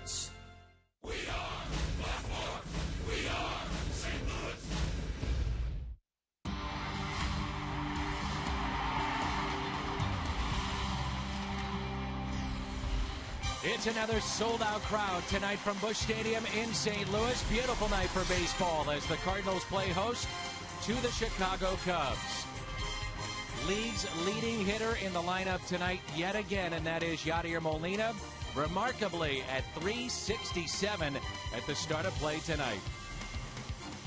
Sports. We are Blackmore. We are St. Louis. It's another sold-out crowd tonight from Busch Stadium in St. Louis. Beautiful night for baseball as the Cardinals play host to the Chicago Cubs. League's leading hitter in the lineup tonight yet again, and that is Yadier Molina, remarkably at .367 at the start of play tonight.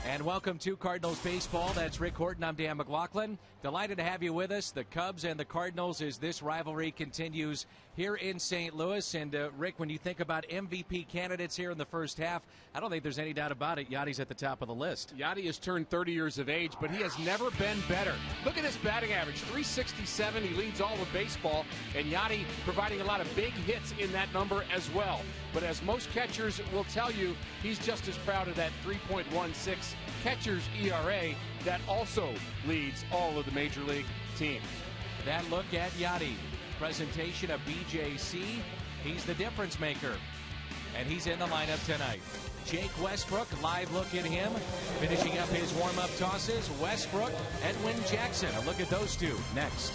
And welcome to Cardinals Baseball. That's Rick Horton. I'm Dan McLaughlin. Delighted to have you with us. The Cubs and the Cardinals as this rivalry continues here in St. Louis. And, Rick, when you think about MVP candidates here in the first half, I don't think there's any doubt about it. Yadi's at the top of the list. Yadi has turned 30 years of age, but he has never been better. Look at his batting average, .367. He leads all of baseball, and Yadi providing a lot of big hits in that number as well. But as most catchers will tell you, he's just as proud of that 3.16 catcher's ERA that also leads all of the major league teams. That look at Yadi. Presentation of BJC. He's the difference maker. And he's in the lineup tonight. Jake Westbrook, live look at him. Finishing up his warm-up tosses. Westbrook, Edwin Jackson. A look at those two next.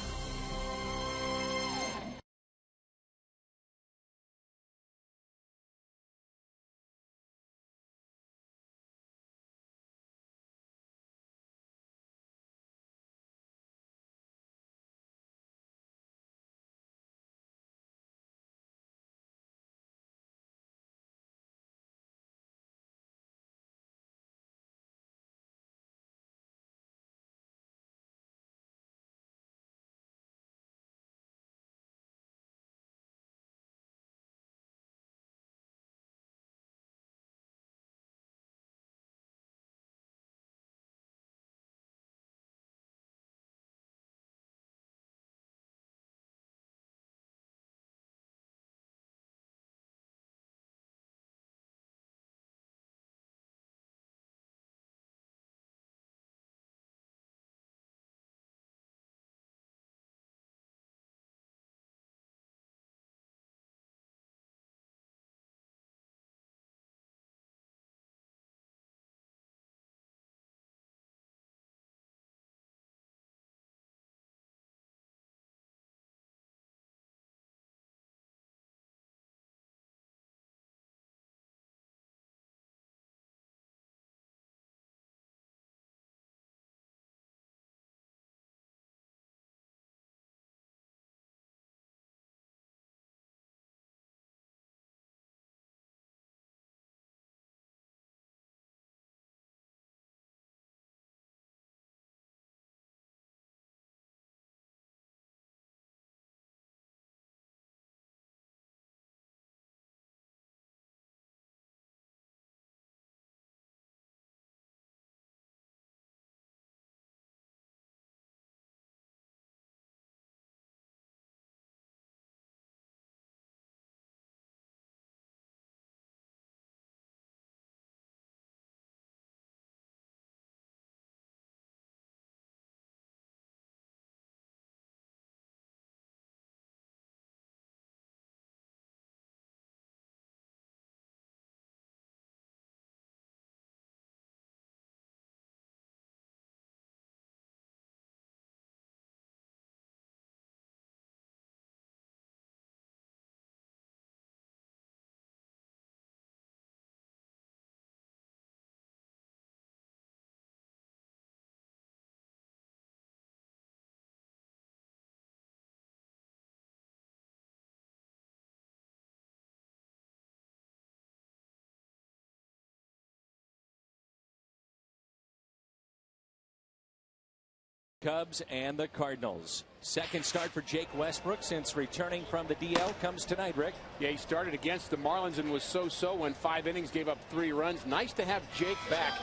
Cubs and the Cardinals. Second start for Jake Westbrook since returning from the DL comes tonight, Rick. Yeah, he started against the Marlins and was so-so, went 5 innings, gave up 3 runs. Nice to have Jake back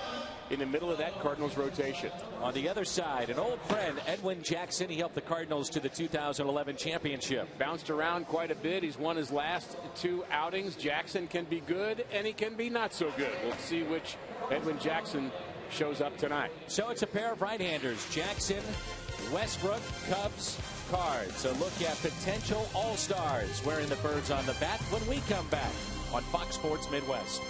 in the middle of that Cardinals rotation. On the other side, an old friend, Edwin Jackson. He helped the Cardinals to the 2011 championship. Bounced around quite a bit. He's won his last 2 outings. Jackson can be good and he can be not so good. We'll see which Edwin Jackson shows up tonight. So it's a pair of right-handers. Jackson, Westbrook, Cubs, cards. A look at potential all-stars wearing the birds on the bat when we come back on Fox Sports Midwest.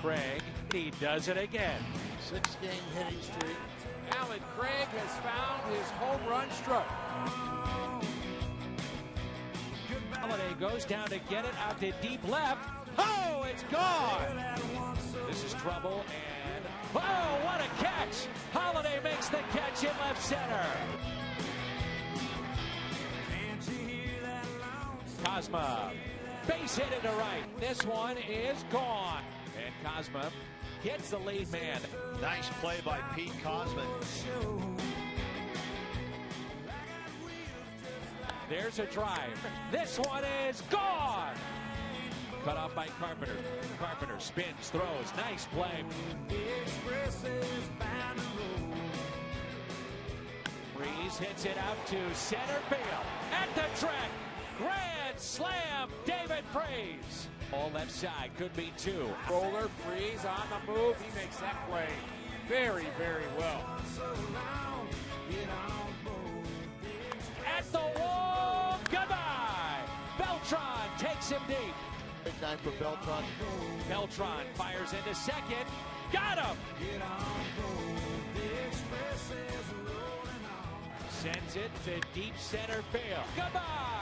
Craig, he does it again. 6-game hitting streak. Alan Craig has found his home run stroke. Holiday goes down to get it out to deep left. Oh, it's gone. This is trouble, and oh, what a catch. Holiday makes the catch in left center. Cosma, base hit into right. This one is gone. And Cosma gets the lead man. Nice play by Pete Cosman. There's a drive. This one is gone. Cut off by Carpenter. Carpenter spins, throws. Nice play. Breeze hits it out to center field. At the track. Grand slam, David Freese. All left side, could be two. Roller, Freeze on the move. He makes that play very, very well. At the wall, goodbye. Beltran takes him deep. Big time for Beltran. Beltran fires into second. Got him. Sends it to deep center field. Goodbye.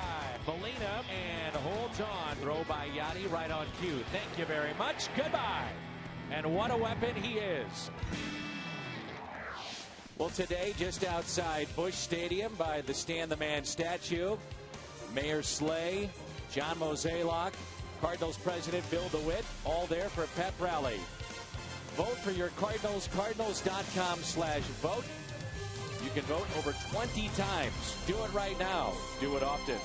Molina and holds on. Throw by Yachty right on cue. Thank you very much. Goodbye. And what a weapon he is. Well, today, just outside Busch Stadium by the Stan the Man statue, Mayor Slay, John Mozeliak, Cardinals President Bill DeWitt, all there for a pep rally. Vote for your Cardinals, cardinals.com/vote. You can vote over 20 times. Do it right now. Do it often.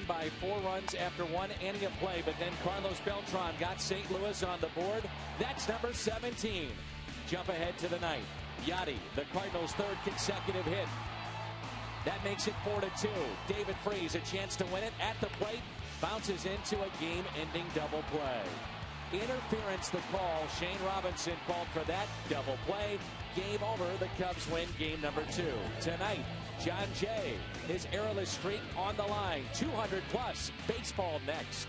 by 4 runs after 1 inning of play, but then Carlos Beltran got St. Louis on the board. That's number 17. Jump ahead to the ninth. Yachty, the Cardinals' 3rd consecutive hit. That makes it 4-2. David Freese, a chance to win it at the plate, bounces into a game-ending double play. Interference the call. Shane Robinson called for that double play. Game over. The Cubs win game number 2. Tonight, John Jay, his errorless streak on the line. 200 plus. Baseball next.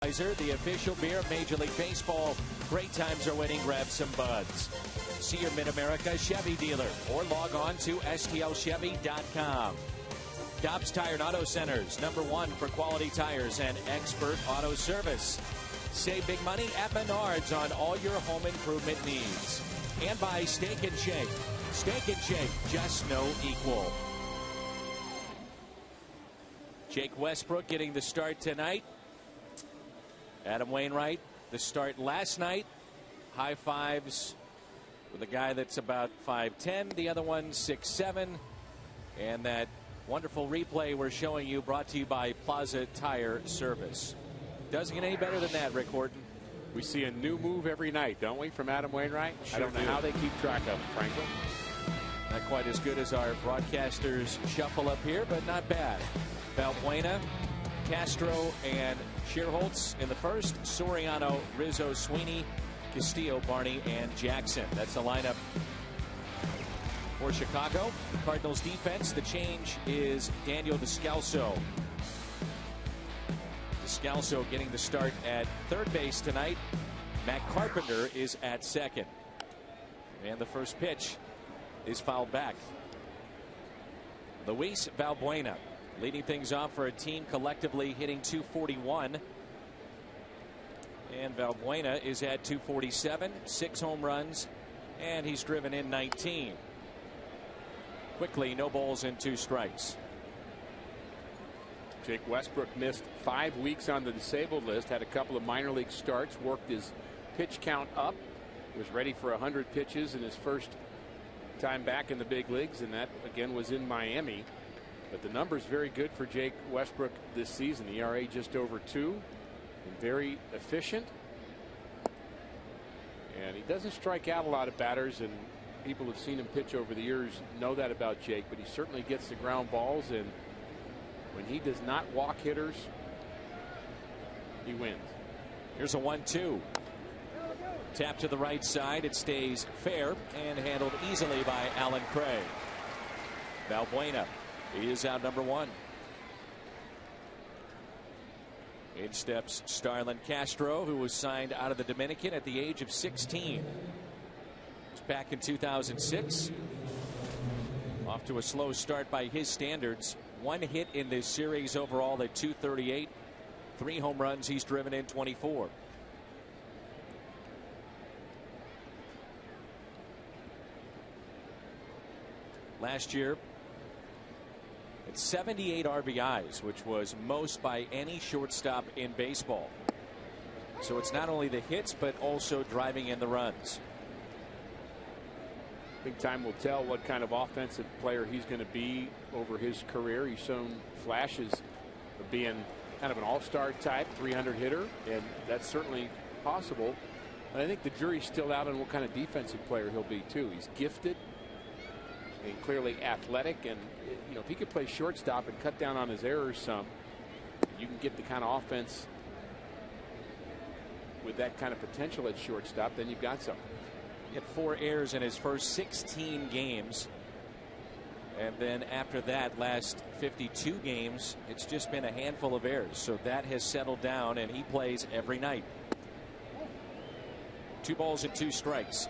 The official beer of Major League Baseball. Great times are waiting. Grab some buds. See your Mid-America Chevy dealer or log on to stlchevy.com. Dobbs Tire and Auto Centers, #1 for quality tires and expert auto service. Save big money at Menards on all your home improvement needs. And by Steak and Shake. Steak and Shake, just no equal. Jake Westbrook getting the start tonight. Adam Wainwright, the start last night. High fives with a guy that's about 5'10", the other one 6'7". And that wonderful replay we're showing you, brought to you by Plaza Tire Service. Doesn't get any better than that, Rick Horton. We see a new move every night, don't we, from Adam Wainwright? Sure I don't know how they keep track of it, frankly. Not quite as good as our broadcasters shuffle up here, but not bad. Valbuena, Castro, and Scherholtz in the first. Soriano, Rizzo, Sweeney, Castillo, Barney, and Jackson. That's the lineup for Chicago. The Cardinals defense, the change is Daniel Descalso. Descalso getting the start at third base tonight. Matt Carpenter is at second. And the first pitch is fouled back. Luis Valbuena leading things off for a team collectively hitting .241. And Valbuena is at .247, 6 home runs, and he's driven in 19. Quickly, no balls and 2 strikes. Jake Westbrook missed 5 weeks on the disabled list, had a couple of minor league starts, worked his pitch count up, was ready for 100 pitches in his first time back in the big leagues, and that again was in Miami. But the numbers very good for Jake Westbrook this season. ERA just over 2, and very efficient. And he doesn't strike out a lot of batters, and people have seen him pitch over the years know that about Jake, but he certainly gets the ground balls, and when he does not walk hitters, he wins. Here's a 1-2. Tap to the right side. It stays fair and handled easily by Alan Craig. Valbuena is out number 1. In steps Starlin Castro, who was signed out of the Dominican at the age of 16. Was back in 2006. Off to a slow start by his standards. 1 hit in this series overall at .238. 3 home runs. He's driven in 24. Last year, it's 78 RBIs, which was most by any shortstop in baseball. So it's not only the hits, but also driving in the runs. I think time will tell what kind of offensive player he's going to be over his career. He's shown flashes of being kind of an all-star type, 300 hitter, and that's certainly possible. But I think the jury's still out on what kind of defensive player he'll be, too. He's gifted and clearly athletic, and you know, if he could play shortstop and cut down on his errors some, you can get the kind of offense with that kind of potential at shortstop, then you've got something. He had 4 errors in his first 16 games, and then after that, last 52 games, it's just been a handful of errors. So that has settled down, and he plays every night. 2 balls and 2 strikes.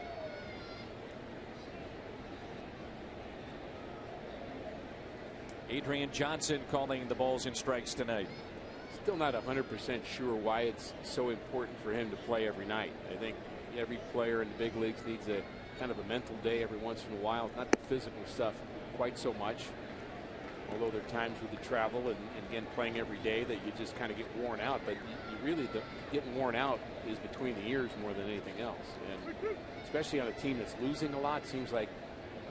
Adrian Johnson calling the balls and strikes tonight. Still not 100% sure why it's so important for him to play every night. I think every player in the big leagues needs a kind of a mental day every once in a while. Not the physical stuff quite so much. Although there are times with the travel and again playing every day that you just kind of get worn out. But you really, getting worn out is between the ears more than anything else. And especially on a team that's losing a lot, seems like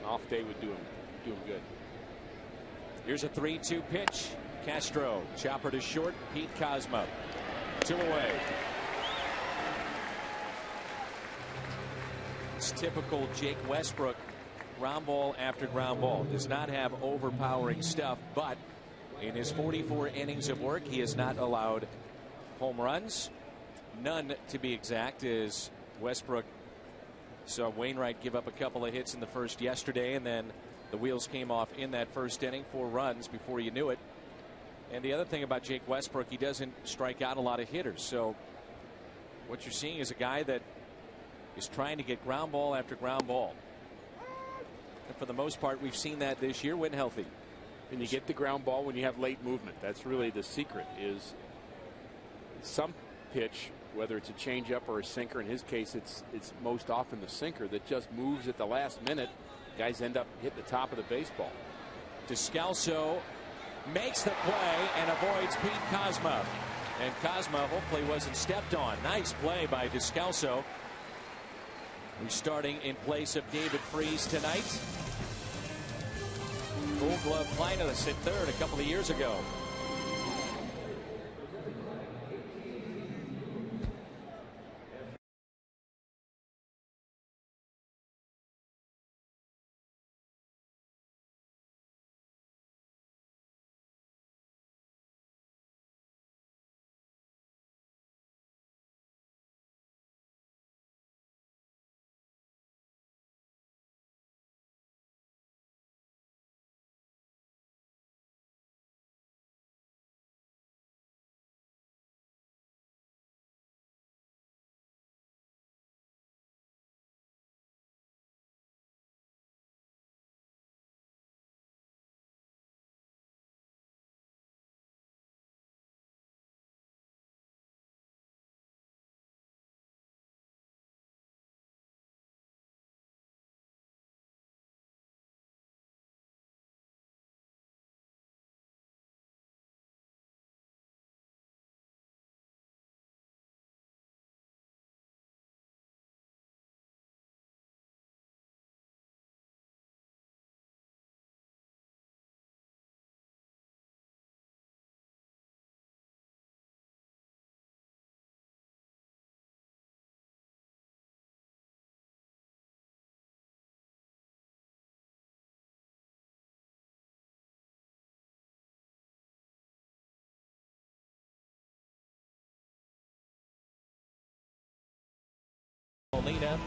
an off day would do him good. Here's a 3-2 pitch. Castro, chopper to short. Pete Kozma, 2 away. It's typical Jake Westbrook. Ground ball after ground ball. Does not have overpowering stuff, but in his 44 innings of work, he has not allowed home runs. None, to be exact, as Westbrook saw Wainwright give up a couple of hits in the first yesterday, and then the wheels came off in that first inning. 4 runs before you knew it. And the other thing about Jake Westbrook, he doesn't strike out a lot of hitters. So what you're seeing is a guy that is trying to get ground ball after ground ball. And for the most part, we've seen that this year when healthy. And you get the ground ball when you have late movement. That's really the secret, is some pitch, whether it's a changeup or a sinker. In his case, it's most often the sinker that just moves at the last minute. Guys end up hitting the top of the baseball. Descalso makes the play and avoids Pete Kozma. And Kozma hopefully wasn't stepped on. Nice play by Descalso, who's starting in place of David Freese tonight. Gold Glove finalist at third a couple of years ago. Molina,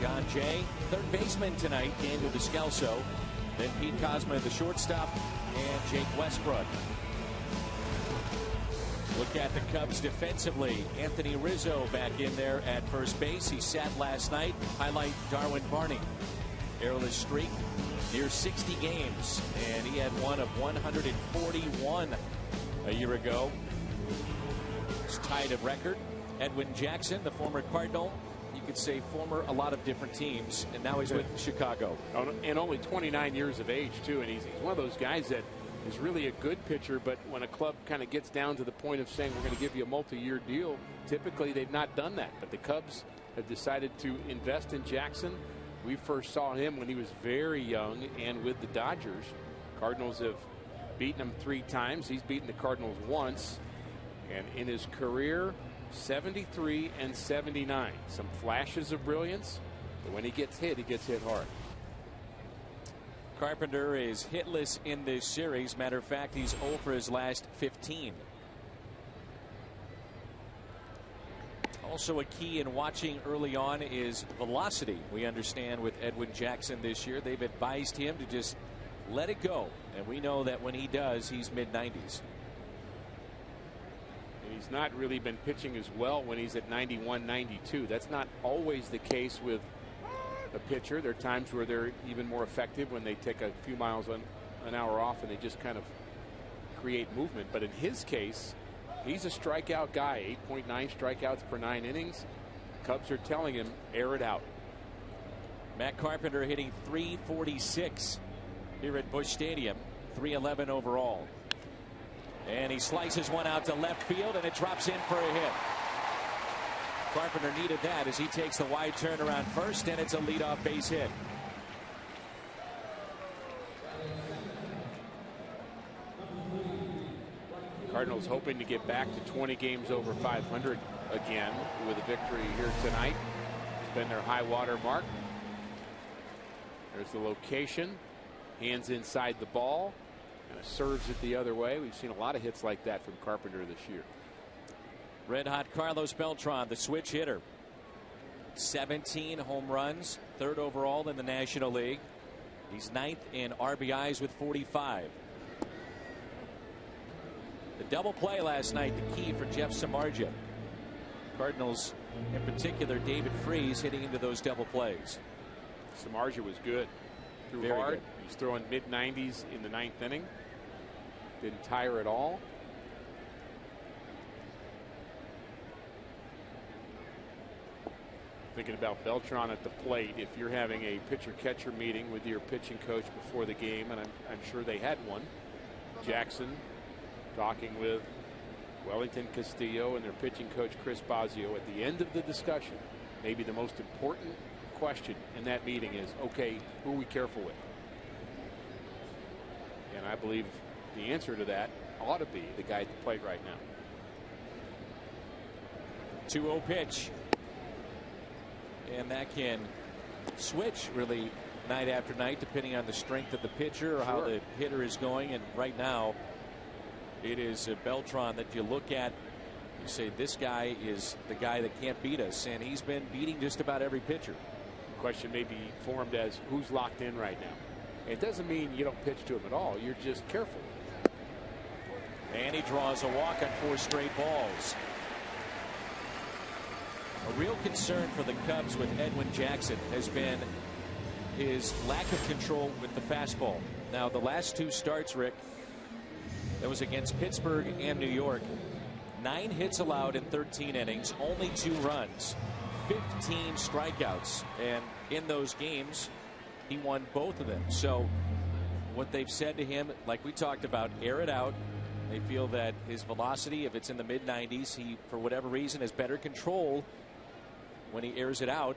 John Jay, third baseman tonight, Daniel Descalso. Then Pete Kozma, the shortstop, and Jake Westbrook. Look at the Cubs defensively. Anthony Rizzo back in there at first base. He sat last night. Highlight Darwin Barney. Errorless streak near 60 games, and he had one of 141 a year ago. It's tied a record. Edwin Jackson, the former Cardinal, you could say former a lot of different teams, and now he's with Chicago. And only 29 years of age, too, and he's one of those guys that is really a good pitcher, but when a club kind of gets down to the point of saying we're going to give you a multi-year deal, typically they've not done that. But the Cubs have decided to invest in Jackson. We first saw him when he was very young and with the Dodgers. Cardinals have beaten him 3 times. He's beaten the Cardinals once. And in his career, 73 and 79. Some flashes of brilliance, but when he gets hit hard. Carpenter is hitless in this series. Matter of fact, he's 0 for his last 15. Also a key in watching early on is velocity. We understand with Edwin Jackson this year, they've advised him to just let it go. And we know that when he does, he's mid-90s. And he's not really been pitching as well when he's at 91, 92. That's not always the case with a pitcher. There are times where they're even more effective when they take a few miles an hour off and they just kind of create movement. But in his case, he's a strikeout guy. 8.9 strikeouts per 9 innings. Cubs are telling him, air it out. Matt Carpenter hitting .346 here at Busch Stadium. .311 overall. And he slices one out to left field, and it drops in for a hit. Carpenter needed that as he takes the wide turn around first, and it's a leadoff base hit. Cardinals hoping to get back to 20 games over 500 again with a victory here tonight. It's been their high water mark. There's the location. Hands inside the ball. And serves it the other way. We've seen a lot of hits like that from Carpenter this year. Red hot Carlos Beltran, the switch hitter. 17 home runs, 3rd overall in the National League. He's 9th in RBIs with 45. The double play last night, the key for Jeff Samardzija. Cardinals, in particular, David Freese hitting into those double plays. Samardzija was good. Threw Very hard. good. He's throwing mid-90s in the 9th inning. Didn't tire at all. Thinking about Beltran at the plate, if you're having a pitcher-catcher meeting with your pitching coach before the game, and I'm sure they had one, Jackson talking with Wellington Castillo and their pitching coach Chris Bosio, at the end of the discussion, maybe the most important question in that meeting is, okay, who are we careful with? And I believe the answer to that ought to be the guy at the plate right now. 2-0 pitch. And that can switch really night after night depending on the strength of the pitcher or how the hitter is going. And right now it is Beltran that you look at. You say this guy is the guy that can't beat us, and he's been beating just about every pitcher. The question may be formed as who's locked in right now. It doesn't mean you don't pitch to him at all. You're just careful. And he draws a walk on 4 straight balls. A real concern for the Cubs with Edwin Jackson has been his lack of control with the fastball. Now, the last 2 starts, Rick, that was against Pittsburgh and New York. 9 hits allowed in 13 innings, only 2 runs, 15 strikeouts. And in those games, he won both of them. So what they've said to him, like we talked about, air it out. They feel that his velocity, if it's in the mid-90s, he, for whatever reason, has better control when he airs it out.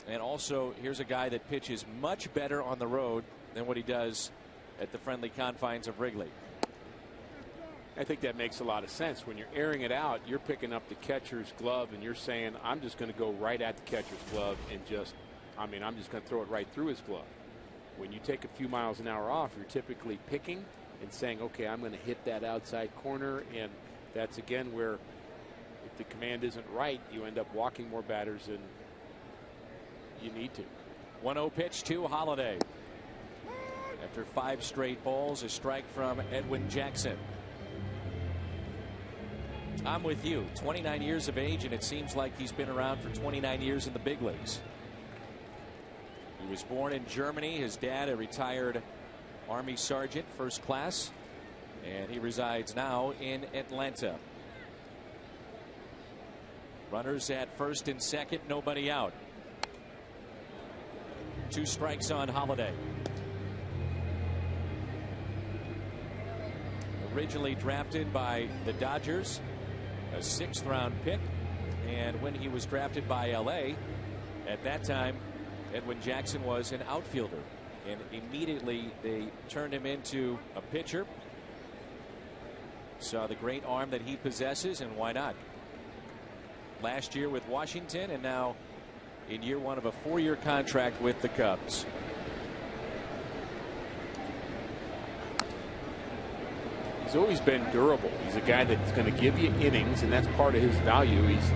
And also, here's a guy that pitches much better on the road than what he does at the friendly confines of Wrigley. I think that makes a lot of sense. When you're airing it out, you're picking up the catcher's glove and you're saying, I'm just going to go right at the catcher's glove and I'm just going to throw it right through his glove. When you take a few miles an hour off, you're typically picking and saying, okay, I'm going to hit that outside corner. And that's again where if the command isn't right, you end up walking more batters you need to. 1-0 pitch to Holiday. After 5 straight balls, a strike from Edwin Jackson. I'm with you. 29 years of age, and it seems like he's been around for 29 years in the big leagues. He was born in Germany. His dad, a retired Army sergeant, first class, and he resides now in Atlanta. Runners at first and second, nobody out. 2 strikes on Holiday. Originally drafted by the Dodgers, a 6th round pick, and when he was drafted by LA, at that time Edwin Jackson was an outfielder, and immediately they turned him into a pitcher. Saw the great arm that he possesses, and why not? Last year with Washington, and now in year 1 of a 4-year contract with the Cubs. He's always been durable. He's a guy that's going to give you innings, and that's part of his value. He's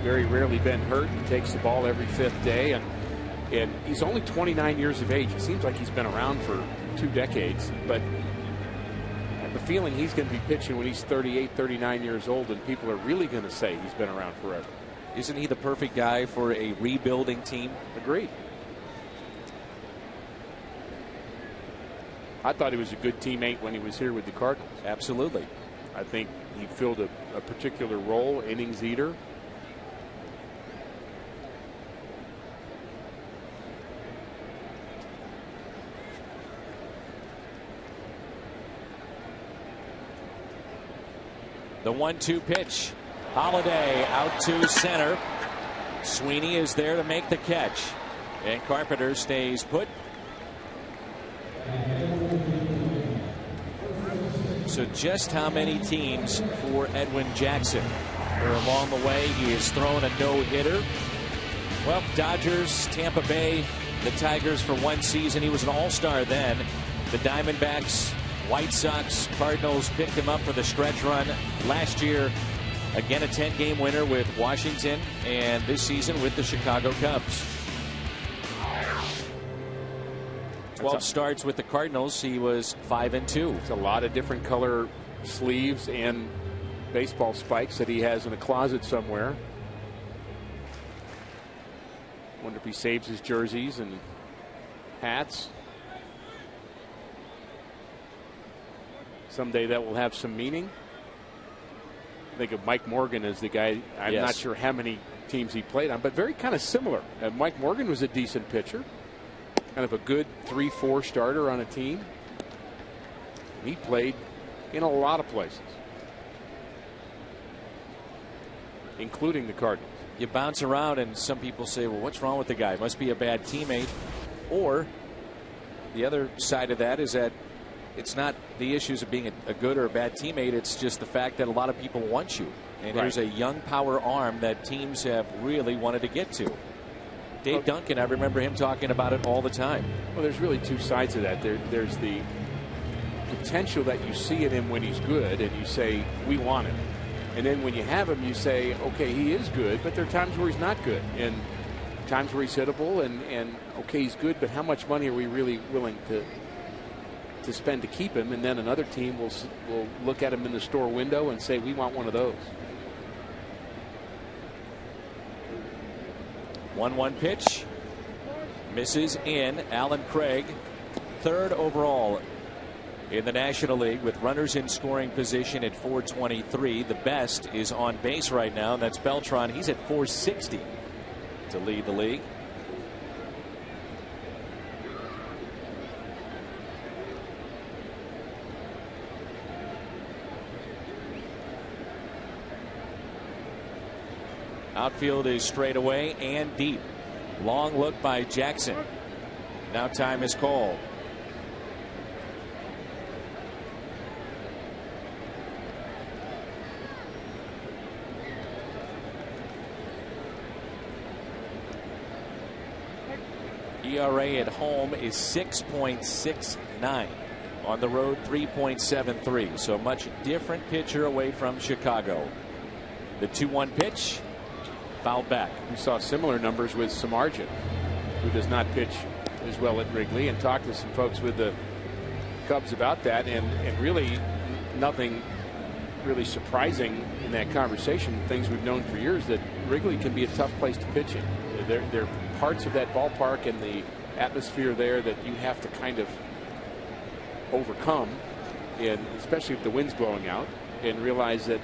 very rarely been hurt. He takes the ball every 5th day, and he's only 29 years of age. It seems like he's been around for 2 decades, but I have a feeling he's going to be pitching when he's 38, 39 years old, and people are really going to say he's been around forever. Isn't he the perfect guy for a rebuilding team? Agreed. I thought he was a good teammate when he was here with the Cardinals. Absolutely. I think he filled a particular role, innings eater. The 1-2 pitch. Holiday out to center. Sweeney is there to make the catch, and Carpenter stays put. So just how many teams for Edwin Jackson? Where along the way he has thrown a no-hitter. Well, Dodgers, Tampa Bay, the Tigers for 1 season. He was an all-star then. The Diamondbacks, White Sox, Cardinals picked him up for the stretch run last year. Again, a 10-game winner with Washington, and this season with the Chicago Cubs. 12 starts with the Cardinals. He was 5-2. It's a lot of different color sleeves and baseball spikes that he has in a closet somewhere. Wonder if he saves his jerseys and hats. Someday that will have some meaning. I think of Mike Morgan as the guy. I'm not sure how many teams he played on, but very kind of similar. Mike Morgan was a decent pitcher. Kind of a good 3-4 starter on a team. He played in a lot of places, including the Cardinals. You bounce around, and some people say, well, what's wrong with the guy? Must be a bad teammate. Or the other side of that is that it's not the issues of being a good or a bad teammate. It's just the fact that a lot of people want you. And there's a young power arm that teams have really wanted to get to. Dave Duncan, I remember him talking about it all the time. Well, there's really 2 sides of that. There's the potential that you see in him when he's good, and you say, we want him. And then when you have him, you say, okay, he is good, but there are times where he's not good, and times where he's hittable, and okay, he's good, but how much money are we really willing to spend to keep him? And then another team will look at him in the store window and say, we want one of those. 1-1 pitch. Misses in. Alan Craig, 3rd overall in the National League with runners in scoring position at 423. The best is on base right now, and that's Beltran. He's at 460 to lead the league. Outfield is straight away and deep. Long look by Jackson. Now time is called. ERA at home is 6.69. On the road, 3.73. So much different pitcher away from Chicago. The 2-1 pitch. Fouled back. We saw similar numbers with Samardzija, who does not pitch as well at Wrigley, and talked to some folks with the Cubs about that, and really nothing really surprising in that conversation. Things we've known for years, that Wrigley can be a tough place to pitch in. There are parts of that ballpark and the atmosphere there that you have to kind of overcome, and especially if the wind's blowing out, and realize that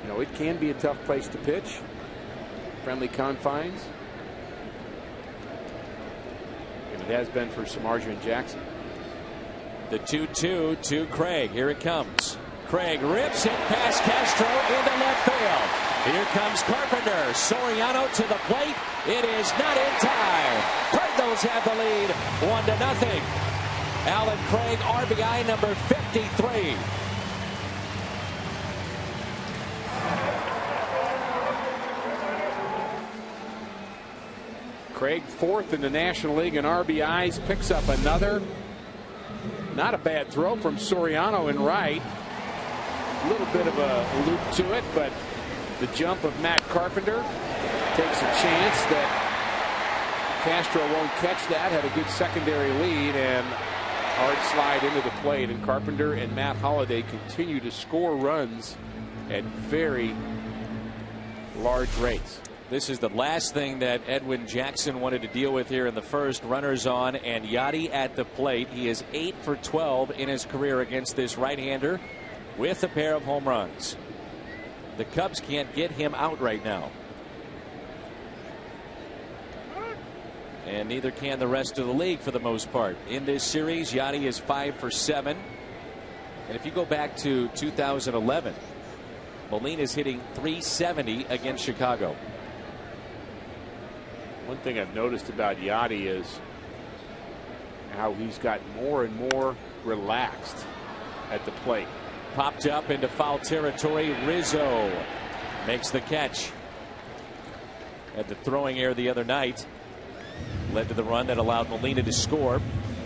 it can be a tough place to pitch. Friendly confines, and it has been for Samardzija and Jackson. The 2-2 to Craig. Here it comes. Craig rips it past Castro into left field. Here comes Carpenter. Soriano to the plate. It is not in time. Cardinals have the lead 1-0. Alan Craig, RBI number 53. Craig, fourth in the National League in RBIs, picks up another. Not a bad throw from Soriano in right. A little bit of a loop to it, but the jump of Matt Carpenter takes a chance that Castro won't catch that. Had a good secondary lead, and hard slide into the plate. And Carpenter and Matt Holliday continue to score runs at very large rates. This is the last thing that Edwin Jackson wanted to deal with here in the first. Runners on, and Yachty at the plate. He is 8 for 12 in his career against this right-hander with a pair of home runs. The Cubs can't get him out right now. And neither can the rest of the league for the most part. In this series, Yachty is 5 for 7. And if you go back to 2011, Molina's hitting .370 against Chicago. One thing I've noticed about Yachty is how he's gotten more and more relaxed at the plate. Popped up into foul territory. Rizzo makes the catch. At the throwing error the other night, led to the run that allowed Molina to score.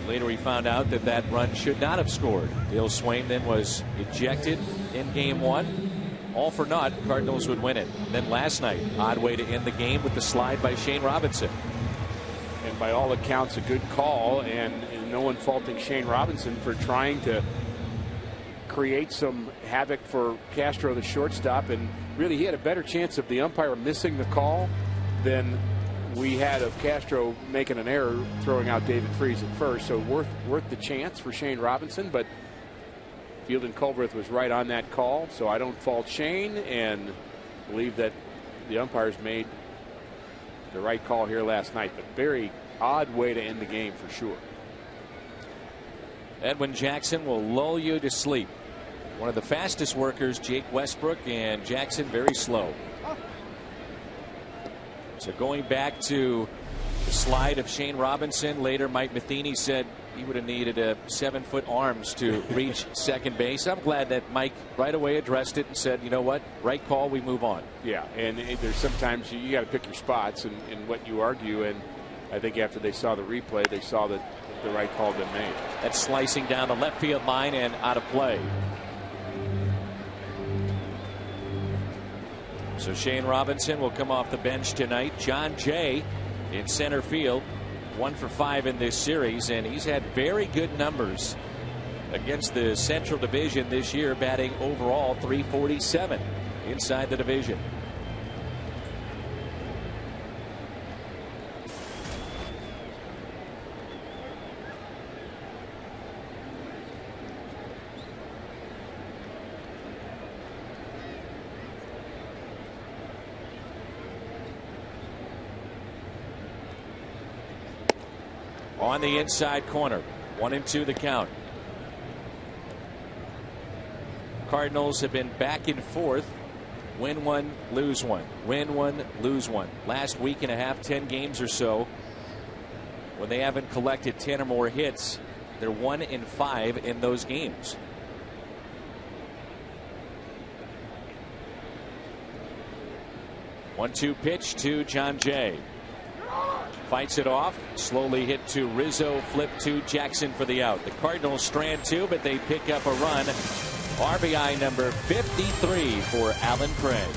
Later he found out that that run should not have scored. Dale Swain then was ejected in game 1. All for naught. Cardinals would win it. And then last night, odd way to end the game with the slide by Shane Robinson. And by all accounts, a good call, and no one faulting Shane Robinson for trying to create some havoc for Castro, the shortstop. And really, he had a better chance of the umpire missing the call than we had of Castro making an error throwing out David Freese at first. So worth the chance for Shane Robinson, but Field and Culbreth was right on that call, so I don't fault Shane and believe that the umpires made the right call here last night. But very odd way to end the game for sure. Edwin Jackson will lull you to sleep. One of the fastest workers, Jake Westbrook, and Jackson very slow. So going back to the slide of Shane Robinson, later Mike Matheny said he would have needed 7-foot arms to reach second base. I'm glad that Mike right away addressed it and said, you know what, right call, we move on. Yeah, and there's sometimes you got to pick your spots and what you argue, and I think after they saw the replay, they saw that the right call had been made. That's slicing down the left field line and out of play. So Shane Robinson will come off the bench tonight. John Jay in center field, 1 for 5 in this series, and he's had very good numbers against the Central Division this year, batting overall .347 inside the division. On the inside corner, 1-2 the count. Cardinals have been back and forth. Win one, lose one. Win one, lose one. Last week and a half, 10 games or so, when they haven't collected 10 or more hits, they're 1-5 in those games. One-two pitch to John Jay. Fights it off. Slowly hit to Rizzo. Flip to Jackson for the out. The Cardinals strand 2, but they pick up a run. RBI number 53 for Alan Craig.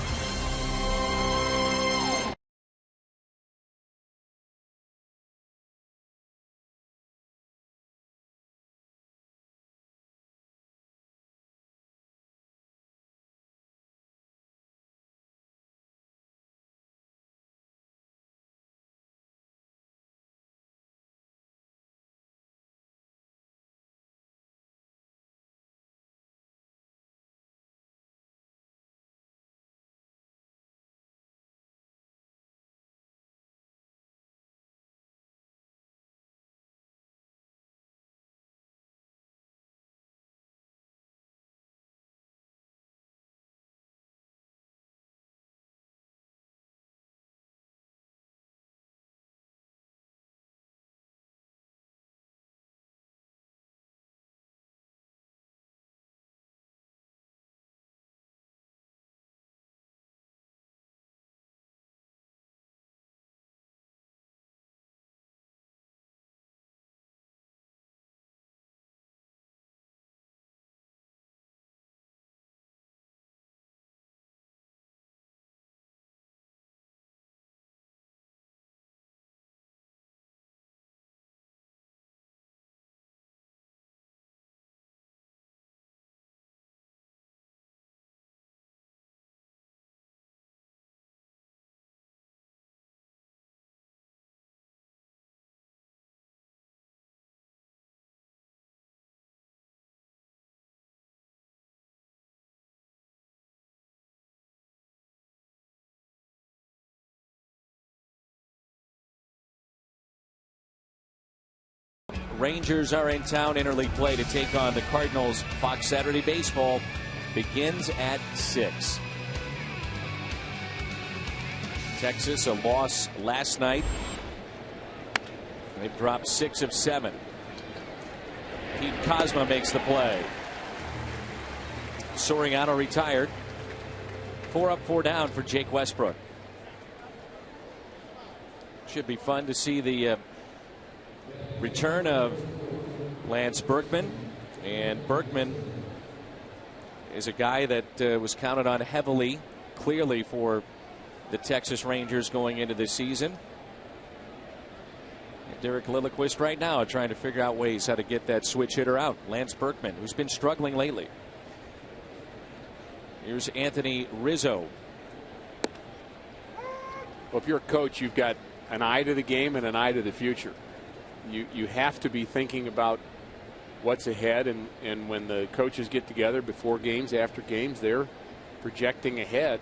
Rangers are in town. Interleague play to take on the Cardinals. Fox Saturday Baseball begins at 6. Texas, a loss last night. They've dropped 6 of 7. Pete Kozma makes the play. Soriano retired. 4 up, 4 down for Jake Westbrook. Should be fun to see the return of Lance Berkman. And Berkman is a guy that was counted on heavily, clearly, for the Texas Rangers going into this season. And Derek Lilliquist right now trying to figure out ways how to get that switch hitter out. Lance Berkman, who's been struggling lately. Here's Anthony Rizzo. Well, if you're a coach, you've got an eye to the game and an eye to the future. You have to be thinking about what's ahead, and when the coaches get together before games, after games, they're projecting ahead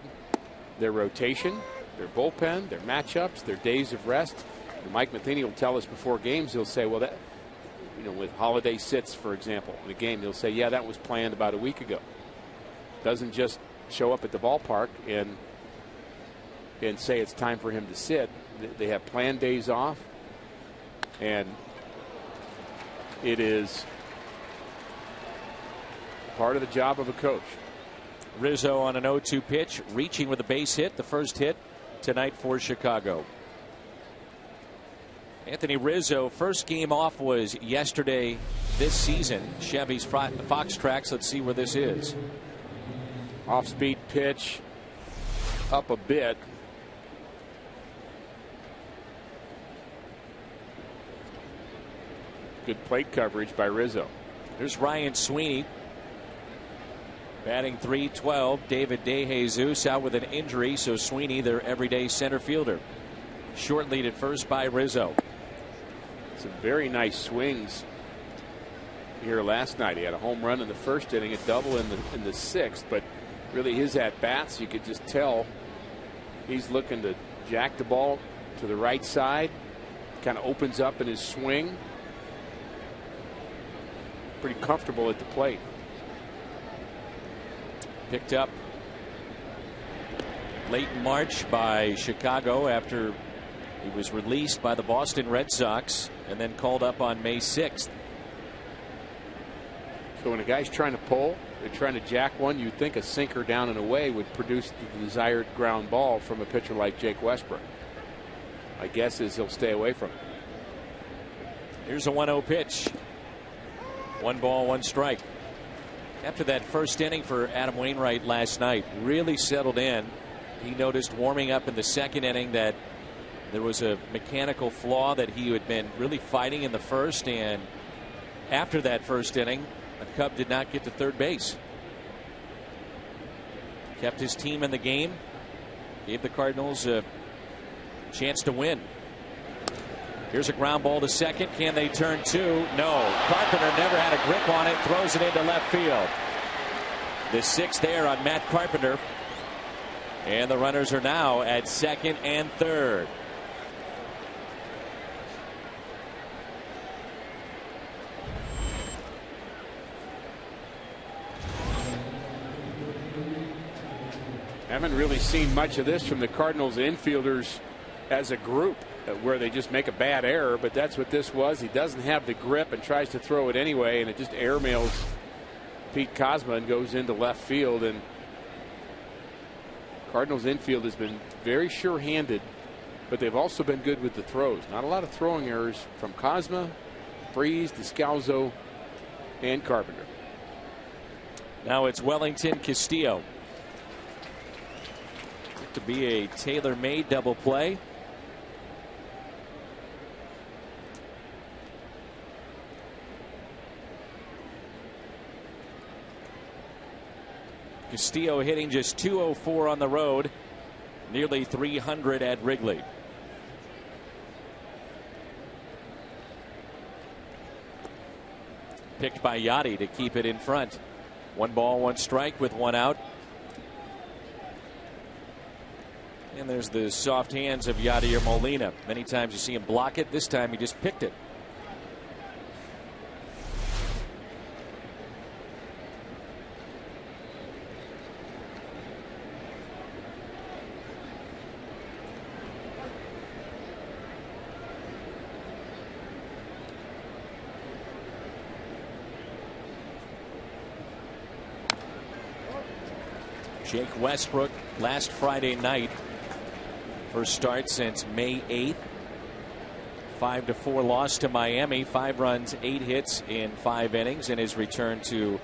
their rotation, their bullpen, their matchups, their days of rest. And Mike Matheny will tell us before games, he'll say, well, that, with holiday sits, for example, in a game, he'll say, yeah, that was planned about a week ago. Doesn't just show up at the ballpark and say it's time for him to sit. They have planned days off, and it is part of the job of a coach. Rizzo on an 0-2 pitch, reaching with a base hit, the first hit tonight for Chicago. Anthony Rizzo, first game off was yesterday this season. Chevy's Fox Tracks. Let's see where this is. Off-speed pitch, up a bit. Good plate coverage by Rizzo. There's Ryan Sweeney. Batting .312. David DeJesus out with an injury, so Sweeney, their everyday center fielder. Short lead at first by Rizzo. Some very nice swings here last night. He had a home run in the first inning, a double in the sixth, but really his at-bats, you could just tell he's looking to jack the ball to the right side. Kind of opens up in his swing. Pretty comfortable at the plate. Picked up late in March by Chicago after he was released by the Boston Red Sox and then called up on May 6th. So when a guy's trying to pull, they're trying to jack one, you'd think a sinker down and away would produce the desired ground ball from a pitcher like Jake Westbrook. My guess is he'll stay away from it. Here's a 1-0 pitch. 1 ball, 1 strike. After that first inning for Adam Wainwright last night, really settled in. He noticed warming up in the second inning that there was a mechanical flaw that he had been really fighting in the first, and after that first inning, the Cub did not get to third base. Kept his team in the game, gave the Cardinals a chance to win. Here's a ground ball to second. Can they turn 2? No. Carpenter never had a grip on it. Throws it into left field. The 6th there on Matt Carpenter. And the runners are now at second and third. Haven't really seen much of this from the Cardinals infielders as a group, where they just make a bad error, but that's what this was. He doesn't have the grip and tries to throw it anyway, and it just airmails Pete Kozma and goes into left field. And Cardinals infield has been very sure-handed, but they've also been good with the throws. Not a lot of throwing errors from Kozma, Breeze, Descalzo, and Carpenter. Now it's Wellington Castillo. To be a tailor-made double play. Castillo hitting just .204 on the road, nearly .300 at Wrigley. Picked by Yachty to keep it in front. 1 ball, 1 strike with 1 out. And there's the soft hands of Yadier Molina. Many times you see him block it. This time he just picked it. Jake Westbrook last Friday night. First start since May 8th. 5-4 loss to Miami. 5 runs, 8 hits in 5 innings in his return to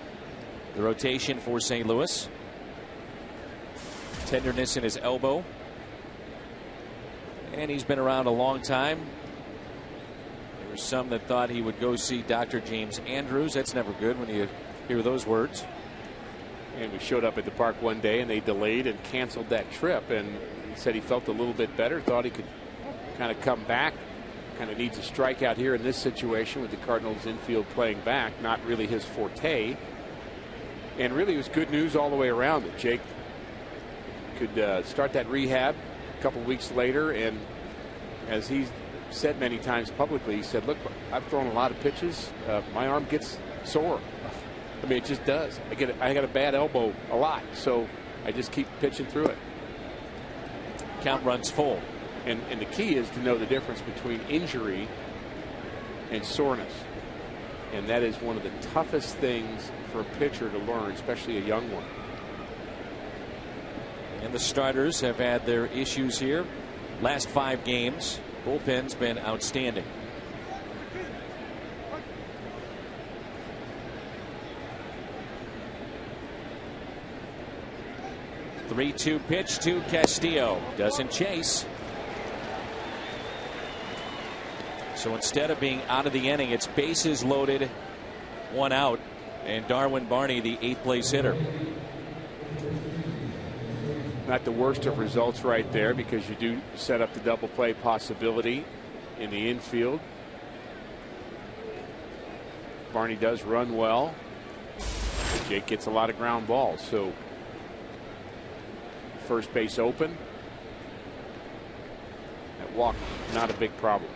the rotation for St. Louis. Tenderness in his elbow. And he's been around a long time. There were some that thought he would go see Dr. James Andrews. That's never good when you hear those words. And we showed up at the park one day and they delayed and canceled that trip, and he said he felt a little bit better, thought he could kind of come back. Kind of needs a strikeout here in this situation with the Cardinals infield playing back. Not really his forte. And really it was good news all the way around that Jake could start that rehab a couple weeks later. And as he said many times publicly, he said, look, I've thrown a lot of pitches. My arm gets sore. I mean, it just does. I got a bad elbow a lot, so I just keep pitching through it. Count runs full. And the key is to know the difference between injury and soreness. And that is one of the toughest things for a pitcher to learn, especially a young one. And the starters have had their issues here. Last 5 games, bullpen's been outstanding. The 3-2 pitch to Castillo. Doesn't chase. So instead of being out of the inning, it's bases loaded, 1 out, and Darwin Barney, the 8th place hitter. Not the worst of results right there, because you do set up the double play possibility in the infield. Barney does run well. Jake gets a lot of ground balls, so first base open. That walk, not a big problem.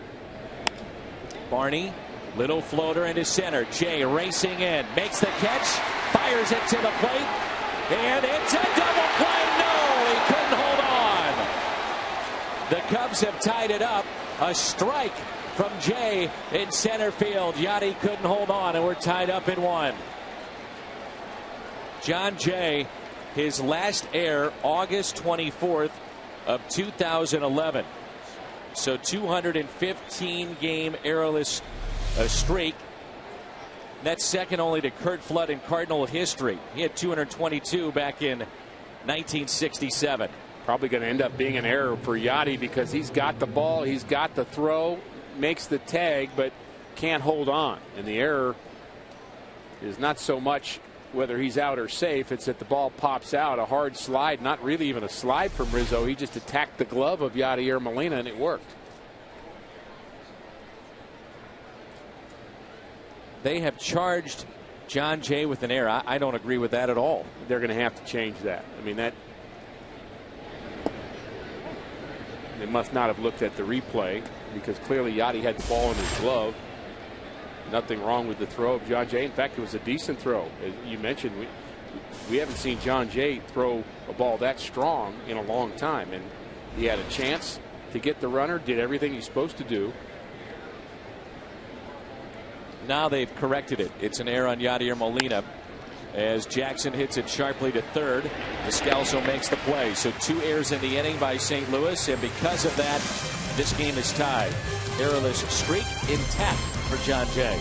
Barney, little floater into center. Jay racing in, makes the catch, fires it to the plate, and it's a double play. No, he couldn't hold on. The Cubs have tied it up. A strike from Jay in center field. Yachty couldn't hold on, and we're tied up in 1. John Jay, his last error August 24th of 2011. So 215 game errorless streak. That's second only to Curt Flood in Cardinal history. He had 222 back in 1967. Probably going to end up being an error for Yachty, because he's got the ball, he's got the throw, makes the tag, but can't hold on. And the error is not so much whether he's out or safe, it's that the ball pops out. A hard slide, not really even a slide from Rizzo. He just attacked the glove of Yadier Molina, and it worked. They have charged John Jay with an error. I don't agree with that at all. They're going to have to change that. I mean, that they must not have looked at the replay, because clearly Yachty had the ball in his glove. Nothing wrong with the throw of John Jay. In fact, it was a decent throw. As you mentioned, we haven't seen John Jay throw a ball that strong in a long time. And he had a chance to get the runner, did everything he's supposed to do. Now they've corrected it. It's an error on Yadier Molina as Jackson hits it sharply to third. Descalso makes the play. So 2 errors in the inning by St. Louis, and because of that, this game is tied. Errorless streak intact for John Jay.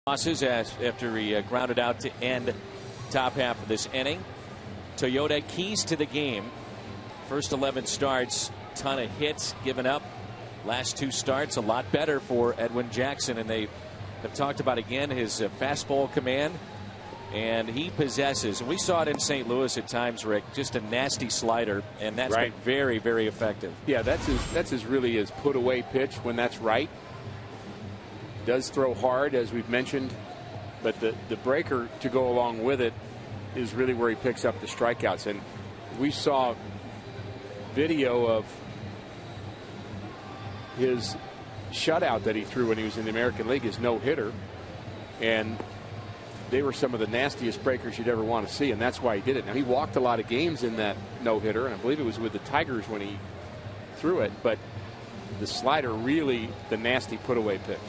Losses after he grounded out to end top half of this inning. Toyota keys to the game. First 11 starts, ton of hits given up. Last 2 starts a lot better for Edwin Jackson, and they have talked about again his fastball command, and he possesses, and we saw it in St. Louis at times, Rick, just a nasty slider, and that's been very, very effective. Yeah, that's his really his put away pitch when that's right. Does throw hard, as we've mentioned, but the breaker to go along with it is really where he picks up the strikeouts. And we saw video of his shutout that he threw when he was in the American League, his no-hitter, and they were some of the nastiest breakers you'd ever want to see, and that's why he did it. Now, he walked a lot of games in that no-hitter, and I believe it was with the Tigers when he threw it, but the slider really the nasty put-away pitch.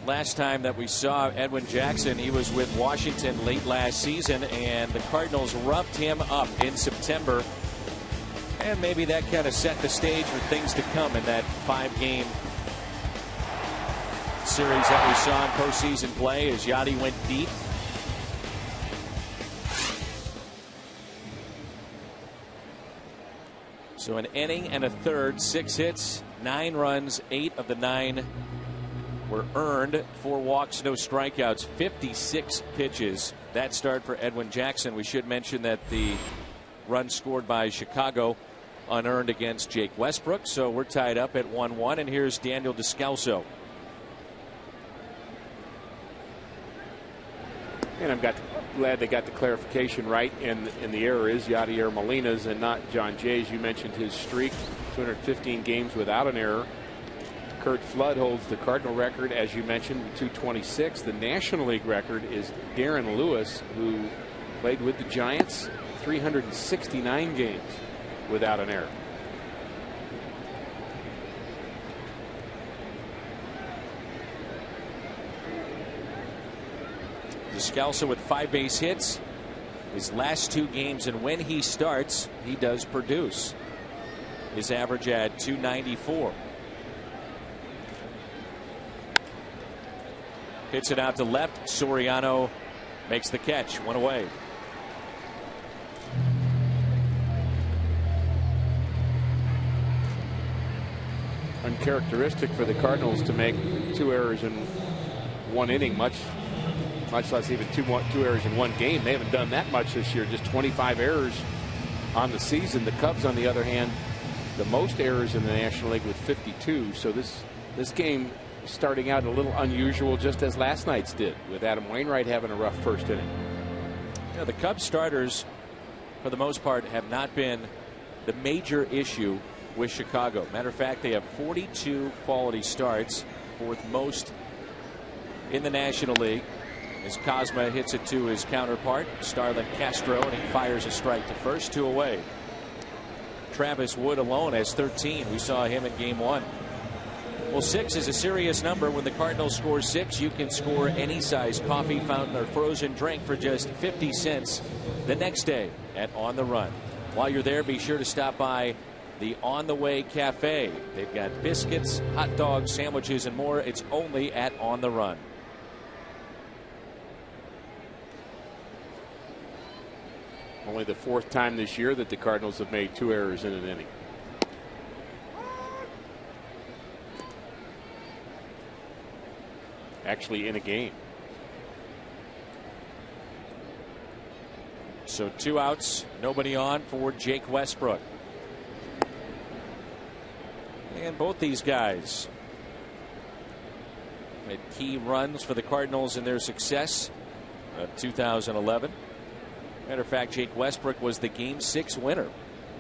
Last time that we saw Edwin Jackson, he was with Washington late last season, and the Cardinals roughed him up in September. And maybe that kind of set the stage for things to come in that 5-game series that we saw in postseason play as Yachty went deep. So an inning and a third, 6 hits, 9 runs, 8 of the 9 were earned, 4 walks, no strikeouts, 56 pitches. That start for Edwin Jackson. We should mention that the run scored by Chicago unearned against Jake Westbrook. So we're tied up at 1-1, and here's Daniel Descalso. And I'm glad they got the clarification right, and the error is Yadier Molina's and not John Jay's. You mentioned his streak, 215 games without an error. Curt Flood holds the Cardinal record, as you mentioned, 226. The National League record is Darren Lewis, who played with the Giants, 369 games without an error. Descalso with 5 base hits. His last 2 games, and when he starts, he does produce. His average at 294. Hits it out to left. Soriano makes the catch. 1 away. Uncharacteristic for the Cardinals to make 2 errors in 1 inning, much less even two errors in 1 game. They haven't done that much this year, just 25 errors on the season. The Cubs, on the other hand, the most errors in the National League with 52. So this game starting out a little unusual, just as last night's did, with Adam Wainwright having a rough first inning. Yeah, the Cubs starters, for the most part, have not been the major issue with Chicago. Matter of fact, they have 42 quality starts, 4th most in the National League. As Cosma hits it to his counterpart, Starlin Castro, and he fires a strike to first, 2 away. Travis Wood alone has 13. We saw him in game 1. Well, 6 is a serious number. When the Cardinals score 6, you can score any size coffee, fountain, or frozen drink for just 50 cents the next day at On the Run. While you're there, be sure to stop by the On the Way Cafe. They've got biscuits, hot dogs, sandwiches, and more. It's only at On the Run. Only the 4th time this year that the Cardinals have made 2 errors in an inning. Actually in a game. So 2 outs, nobody on for Jake Westbrook. And both these guys made key runs for the Cardinals in their success of 2011. Matter of fact, Jake Westbrook was the Game 6 winner,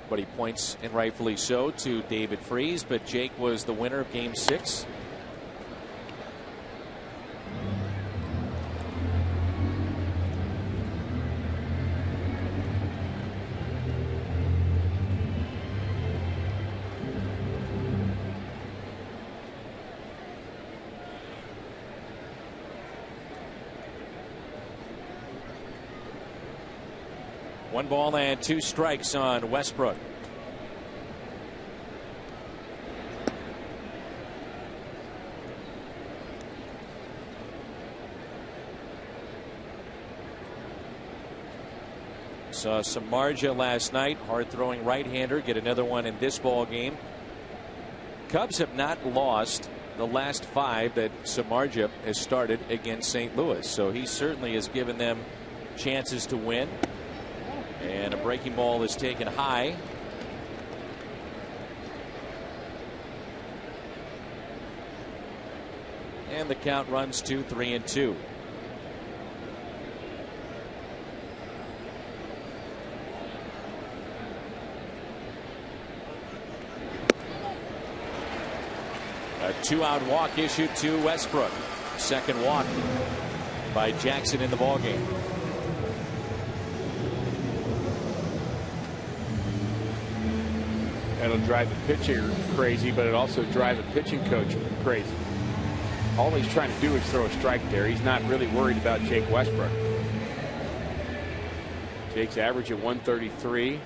but he points, and rightfully so, to David Freese. But Jake was the winner of Game 6. One ball and 2 strikes on Westbrook. Saw Samardzija last night, hard-throwing right-hander, get another one in this ball game. Cubs have not lost the last 5 that Samardzija has started against St. Louis, so he certainly has given them chances to win. And a breaking ball is taken high. And the count runs to 3-2. A 2-out walk issued to Westbrook. Second walk by Jackson in the ballgame. That'll drive the pitcher crazy, but it also drives a pitching coach crazy. All he's trying to do is throw a strike there. He's not really worried about Jake Westbrook. Jake's average at 133.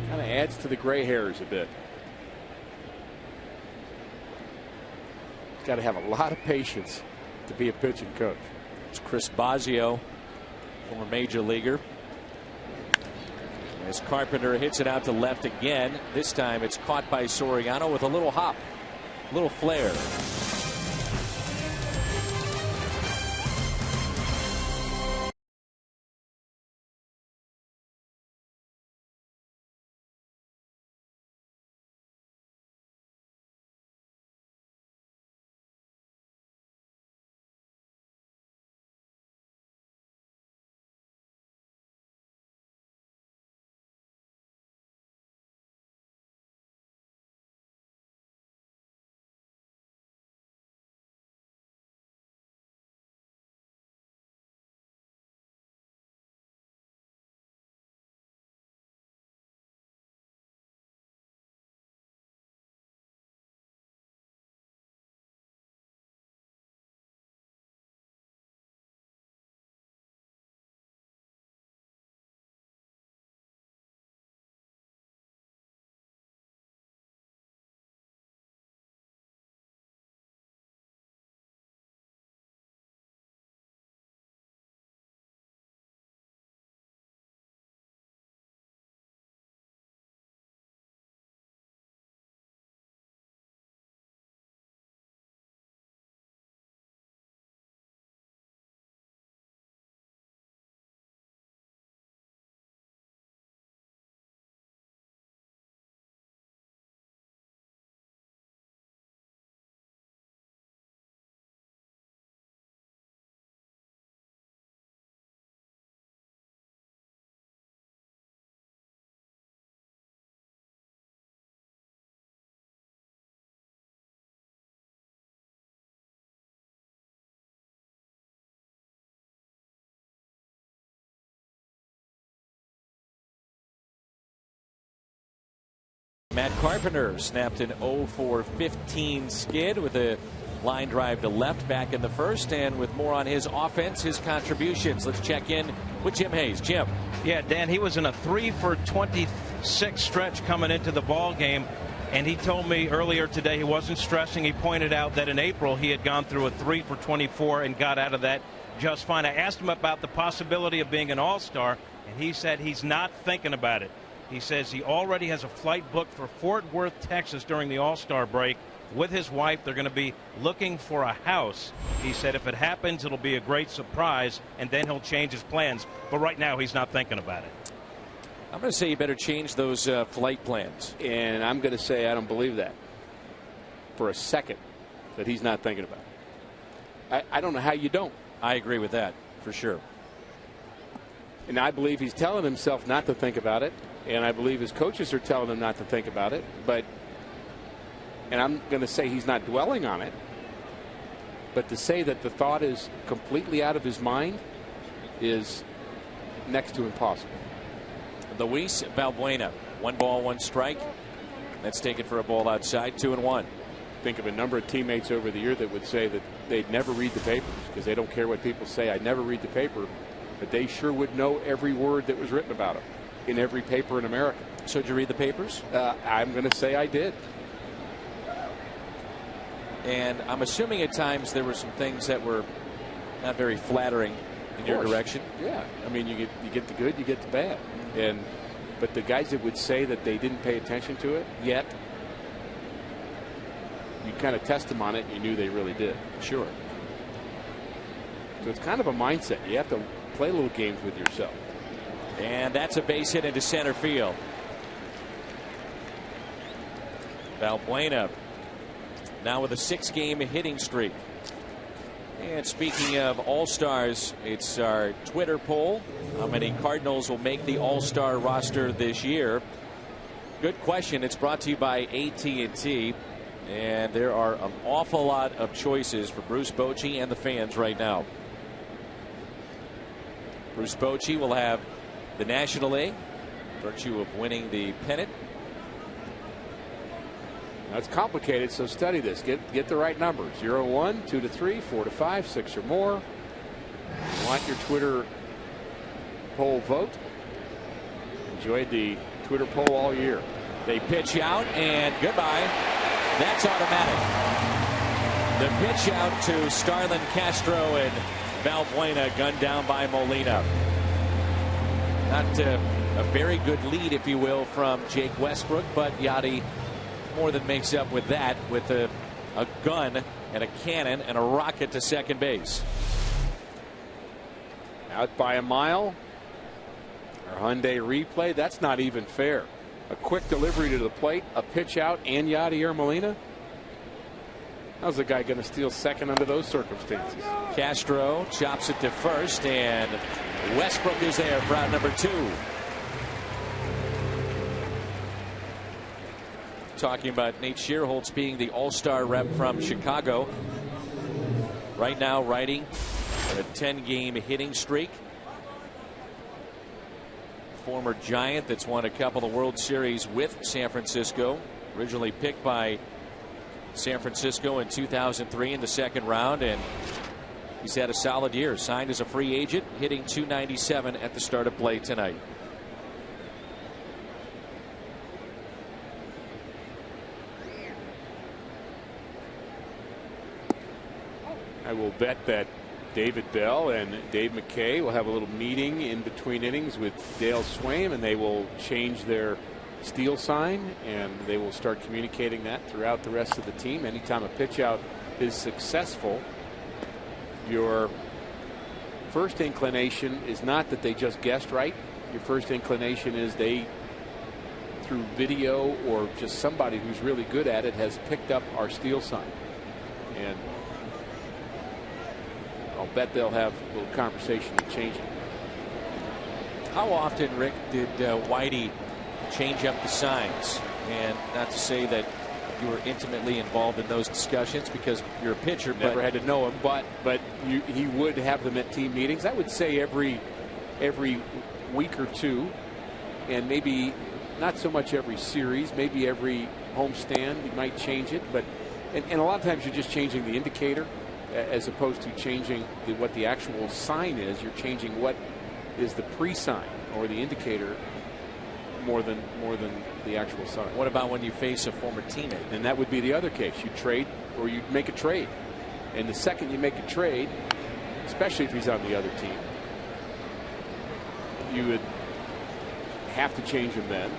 Kind of adds to the gray hairs a bit. He's got to have a lot of patience to be a pitching coach. It's Chris Bosio, former major leaguer. As Carpenter hits it out to left again. This time it's caught by Soriano with a little hop, a little flare. Matt Carpenter snapped an 0-for-15 skid with a line drive to left back in the first, and with more on his offense, his contributions. Let's check in with Jim Hayes. Jim. Yeah, Dan, he was in a 3-for-26 stretch coming into the ball game, and he told me earlier today he wasn't stressing. He pointed out that in April he had gone through a 3-for-24 and got out of that just fine. I asked him about the possibility of being an all-star, and he said he's not thinking about it. He says he already has a flight booked for Fort Worth, Texas during the All-Star break with his wife. They're going to be looking for a house. He said if it happens, it'll be a great surprise, and then he'll change his plans. But right now, he's not thinking about it. I'm going to say you better change those flight plans. And I'm going to say I don't believe that for a second, that he's not thinking about it. I don't know how you don't. I agree with that, for sure. And I believe he's telling himself not to think about it. And I believe his coaches are telling him not to think about it. And I'm going to say he's not dwelling on it. But to say that the thought is completely out of his mind is next to impossible. Luis Valbuena, 1 ball, 1 strike. That's taken for a ball outside, 2-1. Think of a number of teammates over the year that would say that they'd never read the papers because they don't care what people say. I never read the paper, but they sure would know every word that was written about them in every paper in America. So did you read the papers? I'm going to say I did. And I'm assuming at times there were some things that were not very flattering in your direction. Yeah, I mean, you get the good, you get the bad, but the guys that would say that they didn't pay attention to it yet, you kind of test them on it, and you knew they really did. Sure. So it's kind of a mindset. You have to play little games with yourself. And that's a base hit into center field. Valbuena now with a 6-game hitting streak. And speaking of All-Stars, it's our Twitter poll. How many Cardinals will make the All-Star roster this year? Good question. It's brought to you by AT&T. And there are an awful lot of choices for Bruce Bochy and the fans right now. Bruce Bochy will have the National League, virtue of winning the pennant. That's complicated, so study this. Get the right numbers. 0 to 1, 2 to 3, 4 to 5, 6 or more. You want your Twitter poll vote? Enjoyed the Twitter poll all year. They pitch out, and goodbye. That's automatic. The pitch out to Starlin Castro, and Valbuena gunned down by Molina. Not a very good lead, if you will, from Jake Westbrook, but Yachty more than makes up with that with a gun and a cannon and a rocket to second base. Out by a mile. Our Hyundai replay. That's not even fair. A quick delivery to the plate, a pitch out, and Yadier Molina. How's the guy going to steal second under those circumstances? Castro chops it to first, and Westbrook is there for out number 2. Talking about Nate Schierholtz being the All-Star rep from Chicago. Right now riding a 10-game hitting streak. Former Giant that's won a couple of World Series with San Francisco. Originally picked by San Francisco in 2003 in the second round, and he's had a solid year. Signed as a free agent, hitting .297 at the start of play tonight. I will bet that David Bell and Dave McKay will have a little meeting in between innings with Dale Swaim, and they will change their steal sign, and they will start communicating that throughout the rest of the team. Anytime a pitch out is successful, your first inclination is not that they just guessed right. Your first inclination is they, through video or just somebody who's really good at it, has picked up our steal sign. And I'll bet they'll have a little conversation to change it. How often, Rick, did Whitey change up the signs? And not to say that you were intimately involved in those discussions because you're a pitcher. Never had to know him, but he would have them at team meetings. I would say every week or two, and maybe not so much every series, maybe every homestand you might change it. But and a lot of times you're just changing the indicator as opposed to changing what the actual sign is. You're changing what is the pre-sign or the indicator more than the actual sign. What about when you face a former teammate? And that would be the other case. You trade or you make a trade. And the second you make a trade, especially if he's on the other team, you would have to change him then.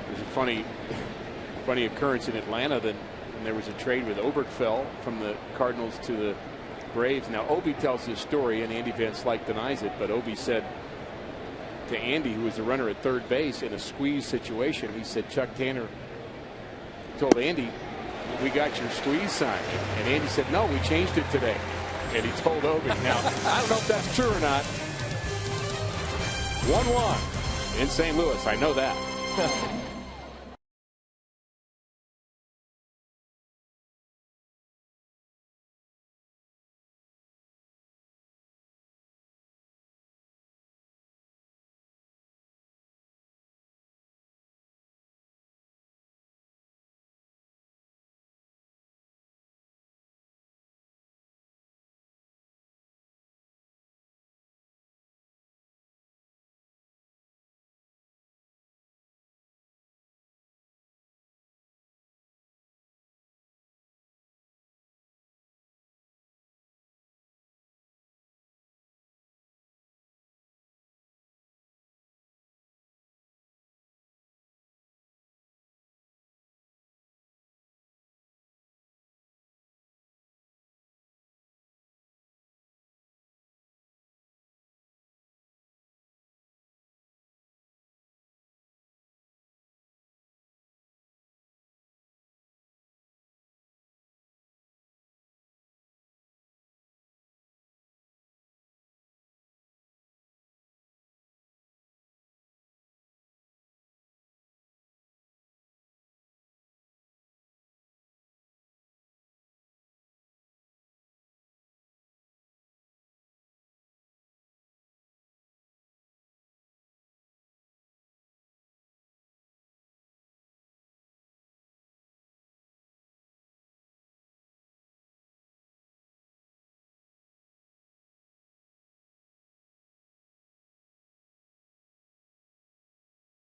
There's a funny occurrence in Atlanta that there was a trade with Oberkfell from the Cardinals to the Braves. Now, Obi tells his story, and Andy Van Slyke denies it, but Obi said to Andy, who was the runner at third base in a squeeze situation, he said Chuck Tanner told Andy, "We got your squeeze sign." And Andy said, "No, we changed it today." And he told Obi. Now, I don't know if that's true or not. 1-1 in St. Louis. I know that.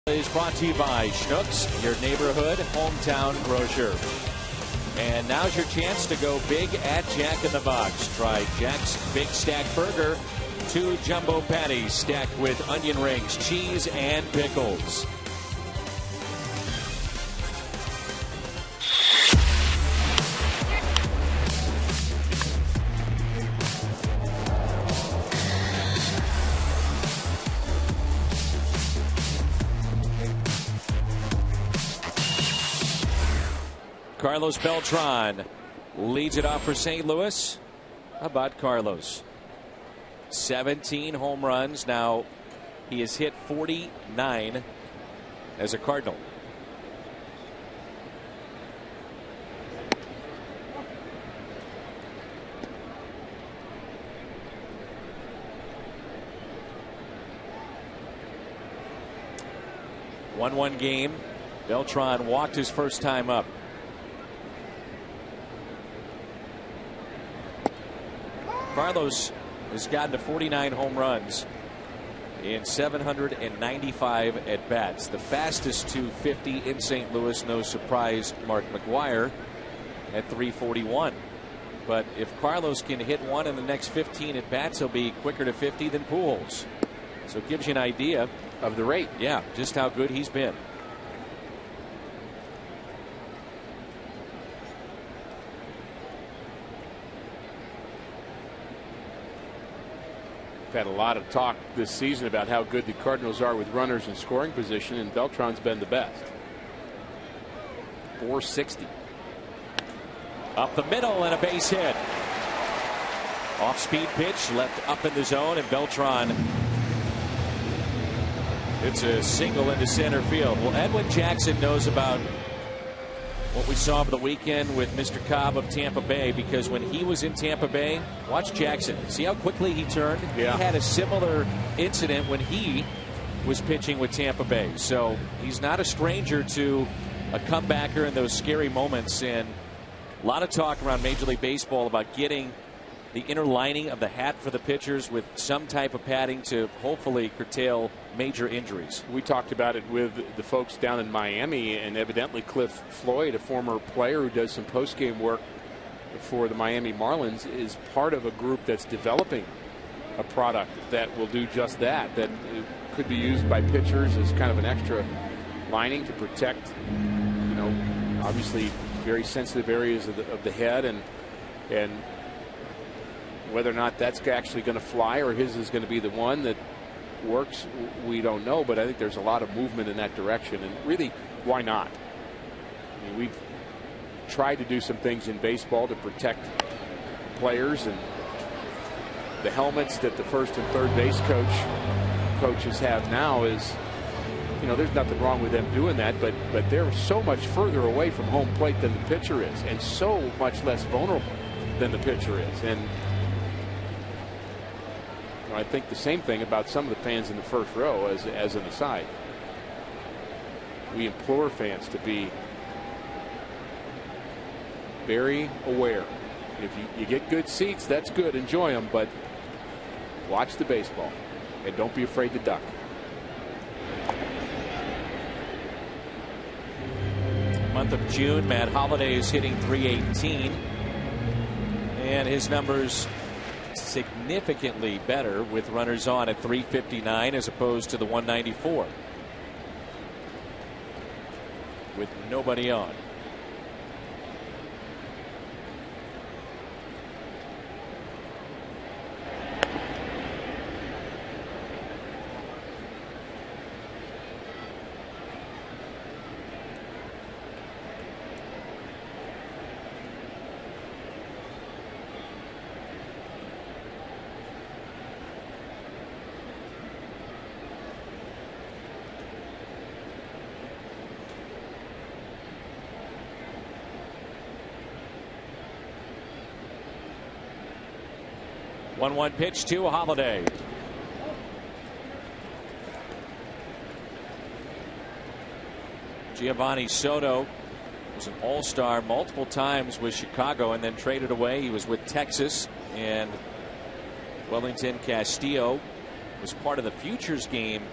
Is brought to you by Schnucks, your neighborhood hometown grocer. And now's your chance to go big at Jack in the Box. Try Jack's Big Stack Burger, 2 jumbo patties stacked with onion rings, cheese, and pickles. Carlos Beltran leads it off for St. Louis. How about Carlos? 17 home runs. Now he has hit 49 as a Cardinal. One game. Beltran walked his first time up. Carlos has gotten to 49 home runs in 795 at bats. The fastest to 50 in St. Louis, no surprise, Mark McGwire at 341. But if Carlos can hit one in the next 15 at bats, he'll be quicker to 50 than Pujols. So it gives you an idea of the rate. Yeah, just how good he's been. Had a lot of talk this season about how good the Cardinals are with runners in scoring position, and Beltran's been the best. 460. Up the middle and a base hit. Off speed pitch left up in the zone, and Beltran, it's a single into center field. Well, Edwin Jackson knows about what we saw over the weekend with Mr. Cobb of Tampa Bay, because when he was in Tampa Bay, watch Jackson. See how quickly he turned? Yeah. He had a similar incident when he was pitching with Tampa Bay. So he's not a stranger to a comebacker in those scary moments. And a lot of talk around Major League Baseball about getting the inner lining of the hat for the pitchers with some type of padding to hopefully curtail major injuries. We talked about it with the folks down in Miami, and evidently Cliff Floyd, a former player who does some post-game work for the Miami Marlins, is part of a group that's developing a product that will do just that, that could be used by pitchers as kind of an extra lining to protect, you know, obviously very sensitive areas of the head, and whether or not that's actually going to fly or his is going to be the one that works, we don't know. But I think there's a lot of movement in that direction, and really, why not? I mean, we've tried to do some things in baseball to protect players, and the helmets that the first and third base coaches have now is, you know, there's nothing wrong with them doing that, but they're so much further away from home plate than the pitcher is, and so much less vulnerable than the pitcher is. And I think the same thing about some of the fans in the first row. As an aside, we implore fans to be very aware. If you get good seats, that's good, enjoy them, but watch the baseball and don't be afraid to duck. Month of June, Matt Holliday is hitting .318, and his numbers significantly better with runners on at .359 as opposed to the .194 with nobody on. One pitch to Holliday. Giovanni Soto was an all-star multiple times with Chicago and then traded away. He was with Texas, and Wellington Castillo was part of the futures game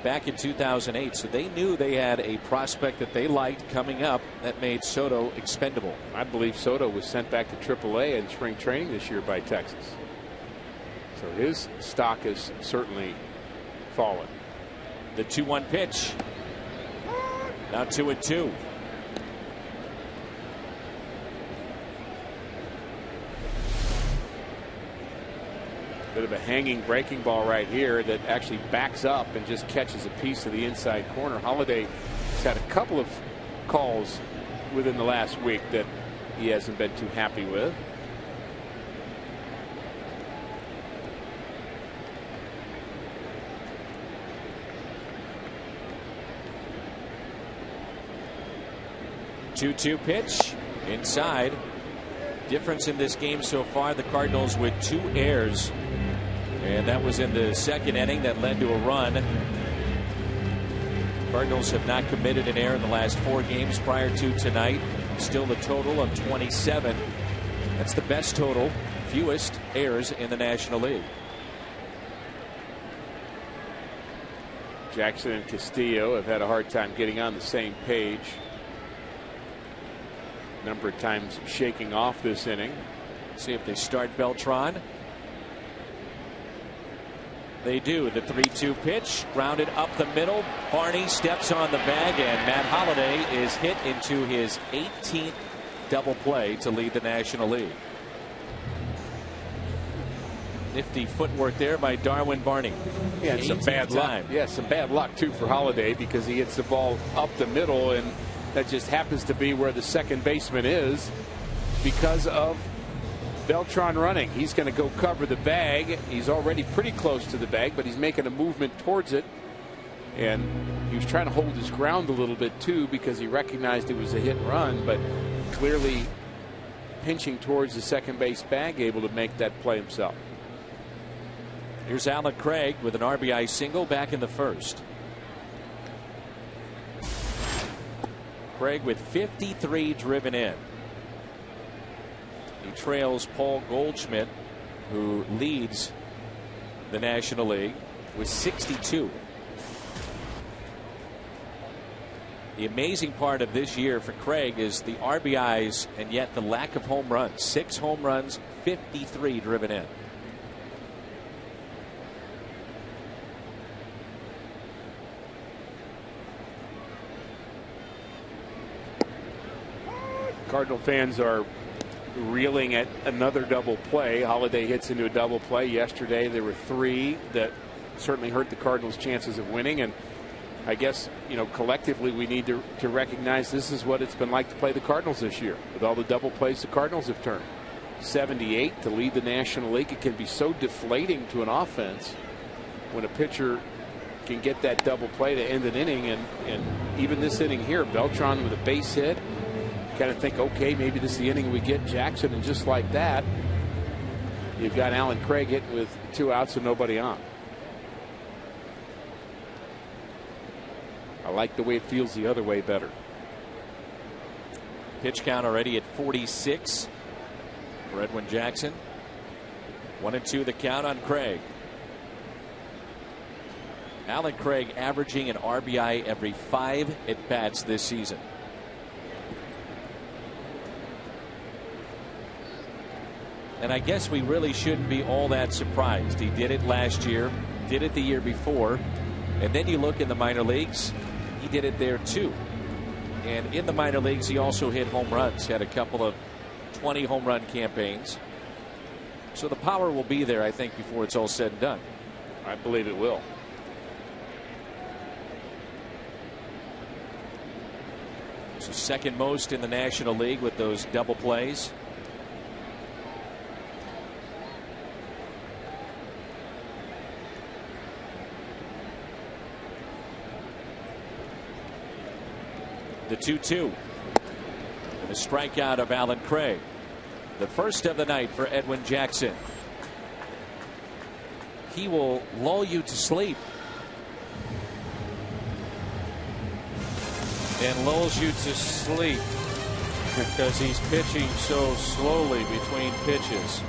back in 2008. So they knew they had a prospect that they liked coming up that made Soto expendable. I believe Soto was sent back to AAA in spring training this year by Texas. So his stock has certainly fallen. The 2-1 pitch. Now 2-2. Bit of a hanging breaking ball right here that actually backs up and just catches a piece of the inside corner. Holliday has had a couple of calls within the last week that he hasn't been too happy with. Two-two pitch inside. Difference in this game so far, the Cardinals with 2 errors, and that was in the second inning that led to a run. Cardinals have not committed an error in the last 4 games prior to tonight. Still the total of 27. That's the best total, fewest errors in the National League. Jackson and Castillo have had a hard time getting on the same page. Number of times shaking off this inning. See if they start Beltran. They do. The 3-2 pitch grounded up the middle. Barney steps on the bag, and Matt Holliday is hit into his 18th double play to lead the National League. Nifty footwork there by Darwin Barney. Yeah, some bad luck. Yeah, some bad luck too for Holliday because he hits the ball up the middle, and that just happens to be where the second baseman is because of Beltran running. He's going to go cover the bag. He's already pretty close to the bag, but he's making a movement towards it. And he was trying to hold his ground a little bit too because he recognized it was a hit and run, but clearly pinching towards the second base bag, able to make that play himself. Here's Alec Craig with an RBI single back in the first. Craig with 53 driven in. He trails Paul Goldschmidt, who leads the National League with 62. The amazing part of this year for Craig is the RBIs and yet the lack of home runs. 6 home runs, 53 driven in. Cardinal fans are reeling at another double play. Holliday hits into a double play. Yesterday there were 3 that certainly hurt the Cardinals' chances of winning, and I guess, you know, collectively we need to recognize this is what it's been like to play the Cardinals this year with all the double plays the Cardinals have turned. 78 to lead the National League. It can be so deflating to an offense when a pitcher can get that double play to end an inning, and even this inning here, Beltran with a base hit. Kind of think, okay, maybe this is the inning we get Jackson, and just like that, you've got Alan Craig hitting with 2 outs and nobody on. I like the way it feels the other way better. Pitch count already at 46 for Edwin Jackson. 1-2 the count on Craig. Alan Craig averaging an RBI every 5 at bats this season. And I guess we really shouldn't be all that surprised. He did it last year, did it the year before, and then you look in the minor leagues, he did it there too. And in the minor leagues, he also hit home runs, had a couple of 20 home run campaigns. So the power will be there, I think, before it's all said and done. I believe it will. So second most in the National League with those double plays. The 2-2. And a strikeout of Alan Craig. The first of the night for Edwin Jackson. He will lull you to sleep. And lulls you to sleep because he's pitching so slowly between pitches.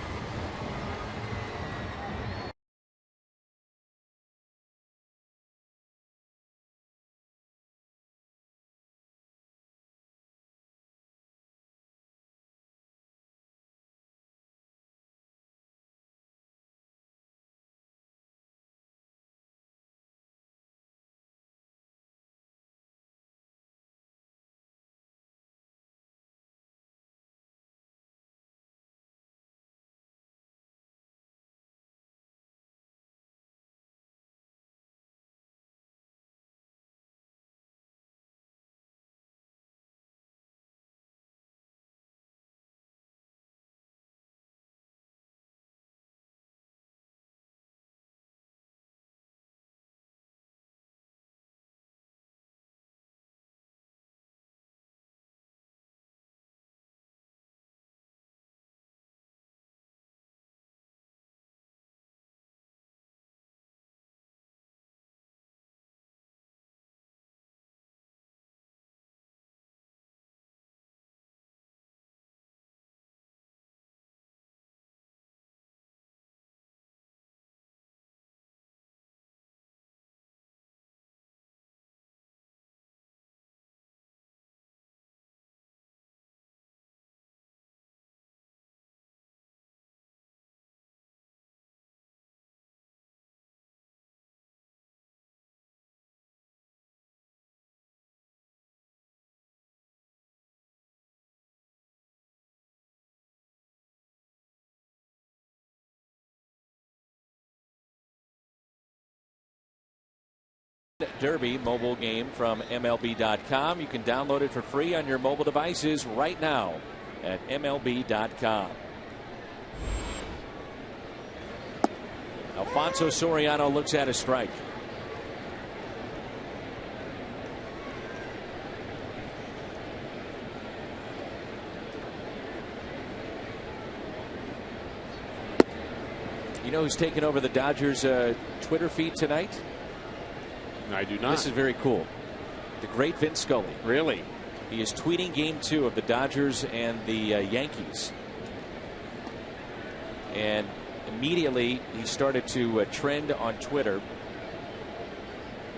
Derby mobile game from MLB.com. You can download it for free on your mobile devices right now at MLB.com. Alfonso Soriano looks at a strike. You know who's taking over the Dodgers Twitter feed tonight? I do not. This is very cool. The great Vin Scully. Really? He is tweeting game 2 of the Dodgers and the Yankees. And immediately he started to trend on Twitter.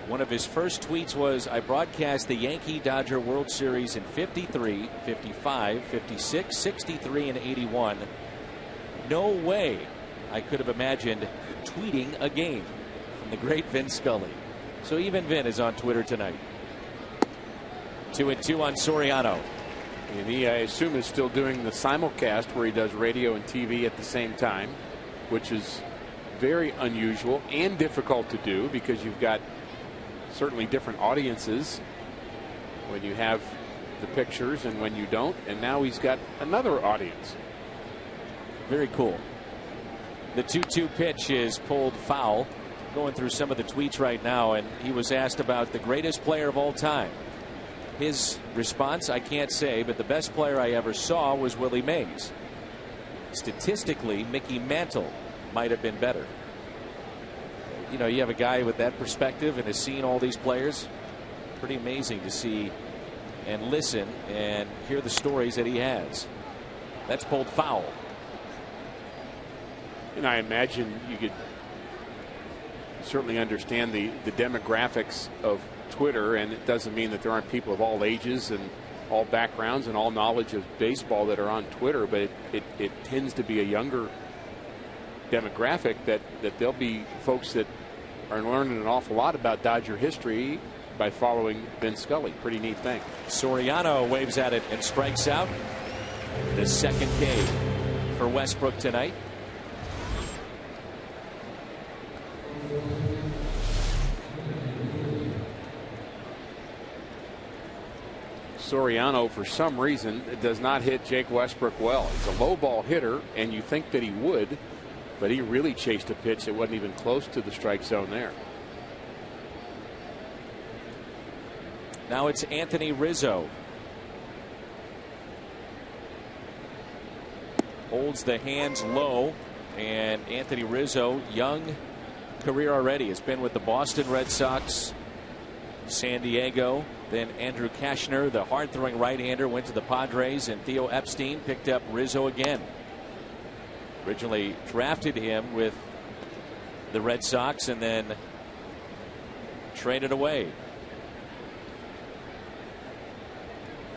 One of his first tweets was, I broadcast the Yankee-Dodger World Series in 53, 55, 56, 63, and 81. No way I could have imagined tweeting a game from the great Vin Scully. So even Vin is on Twitter tonight. 2-2 on Soriano. And he, I assume, is still doing the simulcast where he does radio and TV at the same time, which is very unusual and difficult to do because you've got certainly different audiences when you have the pictures and when you don't. And now he's got another audience. Very cool. The 2-2 pitch is pulled foul. Going through some of the tweets right now, and he was asked about the greatest player of all time. His response, I can't say, but the best player I ever saw was Willie Mays. Statistically, Mickey Mantle might have been better. You know, you have a guy with that perspective and has seen all these players. Pretty amazing to see and listen and hear the stories that he has. That's pulled foul. And I imagine you could certainly understand the demographics of Twitter, and it doesn't mean that there aren't people of all ages and all backgrounds and all knowledge of baseball that are on Twitter, but it tends to be a younger demographic that there'll be folks that are learning an awful lot about Dodger history by following Vin Scully. Pretty neat thing. Soriano waves at it and strikes out. The second K for Westbrook tonight. Soriano, for some reason, does not hit Jake Westbrook well. He's a low ball hitter, and you think that he would, but he really chased a pitch that wasn't even close to the strike zone there. Now it's Anthony Rizzo. Holds the hands low, and Anthony Rizzo, young career already, has been with the Boston Red Sox, San Diego. Then Andrew Kashner, the hard-throwing right-hander, went to the Padres, and Theo Epstein picked up Rizzo again. Originally drafted him with the Red Sox and then traded away.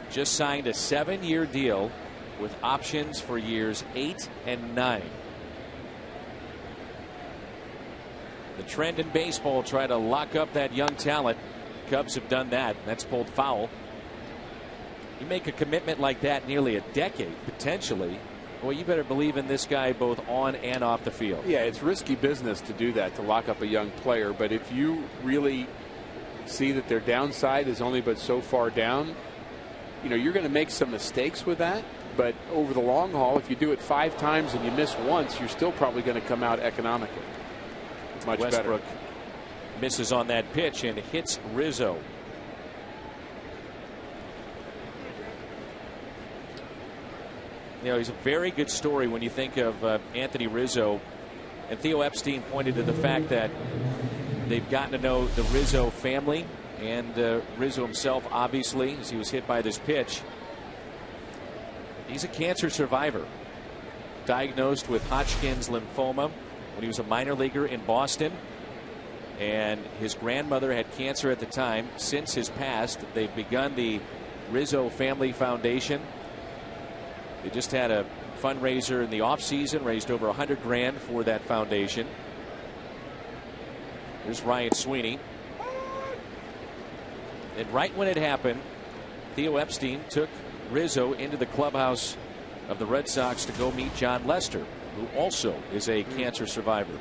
Just signed a 7-year deal with options for years 8 and 9. The trend in baseball, try to lock up that young talent. Cubs have done that. That's pulled foul. You make a commitment like that nearly a decade, potentially. Well, you better believe in this guy both on and off the field. Yeah, it's risky business to do that, to lock up a young player. But if you really see that their downside is only but so far down, you know, you're going to make some mistakes with that. But over the long haul, if you do it 5 times and you miss once, you're still probably going to come out economically. Much Westbrook better. Misses on that pitch and hits Rizzo. You know, he's a very good story when you think of Anthony Rizzo. And Theo Epstein pointed to the fact that they've gotten to know the Rizzo family and Rizzo himself, obviously, as he was hit by this pitch. He's a cancer survivor, diagnosed with Hodgkin's lymphoma when he was a minor leaguer in Boston. And his grandmother had cancer at the time. Since his past, they've begun the Rizzo Family Foundation. They just had a fundraiser in the offseason, raised over $100 grand for that foundation. There's Ryan Sweeney. And right when it happened, Theo Epstein took Rizzo into the clubhouse of the Red Sox to go meet John Lester, who also is a cancer survivor.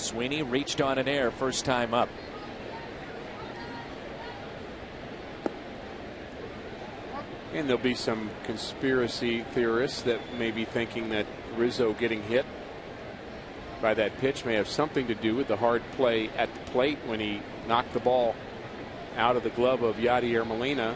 Sweeney reached on an air first time up. And there'll be some conspiracy theorists that may be thinking that Rizzo getting hit by that pitch may have something to do with the hard play at the plate when he knocked the ball out of the glove of Yadier Molina.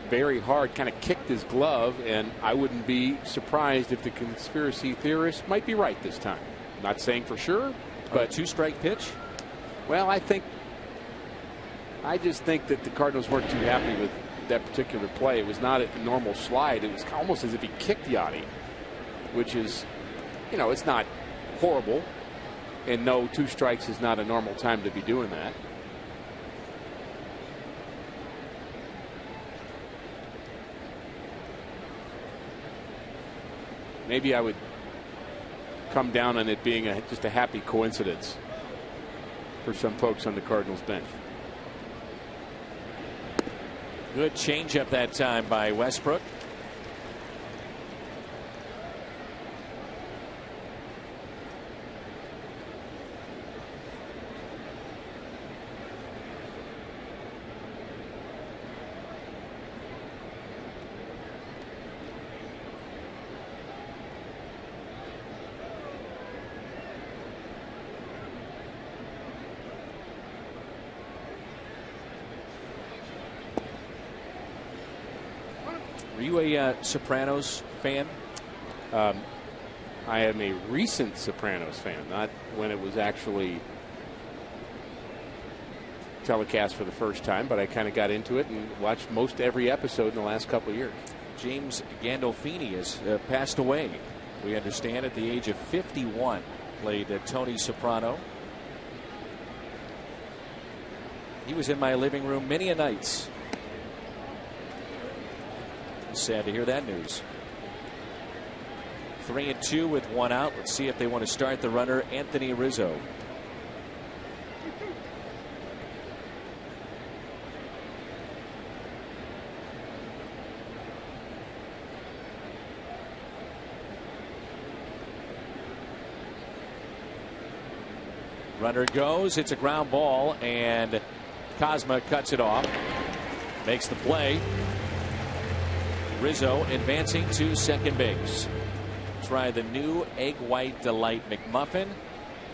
Very hard, kind of kicked his glove, and I wouldn't be surprised if the conspiracy theorists might be right this time. Not saying for sure, but two-strike pitch. Well, I just think that the Cardinals weren't too happy with that particular play. It was not a normal slide. It was almost as if he kicked Yachty, which is, you know, it's not horrible. And no, 2 strikes is not a normal time to be doing that. Maybe I would come down on it being just a happy coincidence for some folks on the Cardinals bench. Good changeup that time by Westbrook. Were you a Sopranos fan? I am a recent Sopranos fan, not when it was actually telecast for the first time, but I kind of got into it and watched most every episode in the last couple of years. James Gandolfini has passed away, we understand, at the age of 51. Played Tony Soprano. He was in my living room many a nights. Sad to hear that news. 3-2 with 1 out. Let's see if they want to start the runner, Anthony Rizzo. Runner goes. It's a ground ball, and Cosma cuts it off. Makes the play. Rizzo advancing to second base. Try the new Egg White Delight McMuffin.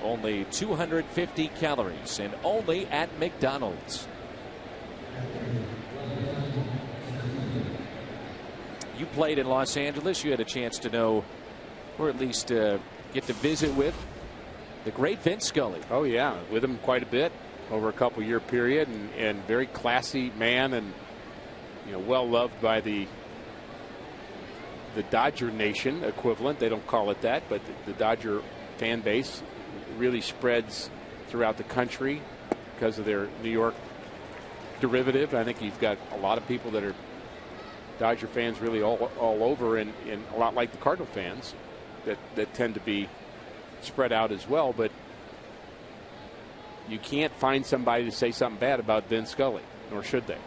Only 250 calories and only at McDonald's. You played in Los Angeles. You had a chance to know, or at least get to visit with, the great Vince Scully. Oh, yeah, with him quite a bit over a couple-year period, and very classy man, and well loved by the Dodger Nation equivalent. They don't call it that, but the Dodger fan base really spreads throughout the country because of their New York derivative. I think you've got a lot of people that are Dodger fans really all over, and a lot like the Cardinal fans that tend to be spread out as well. But you can't find somebody to say something bad about Vince Scully, nor should they.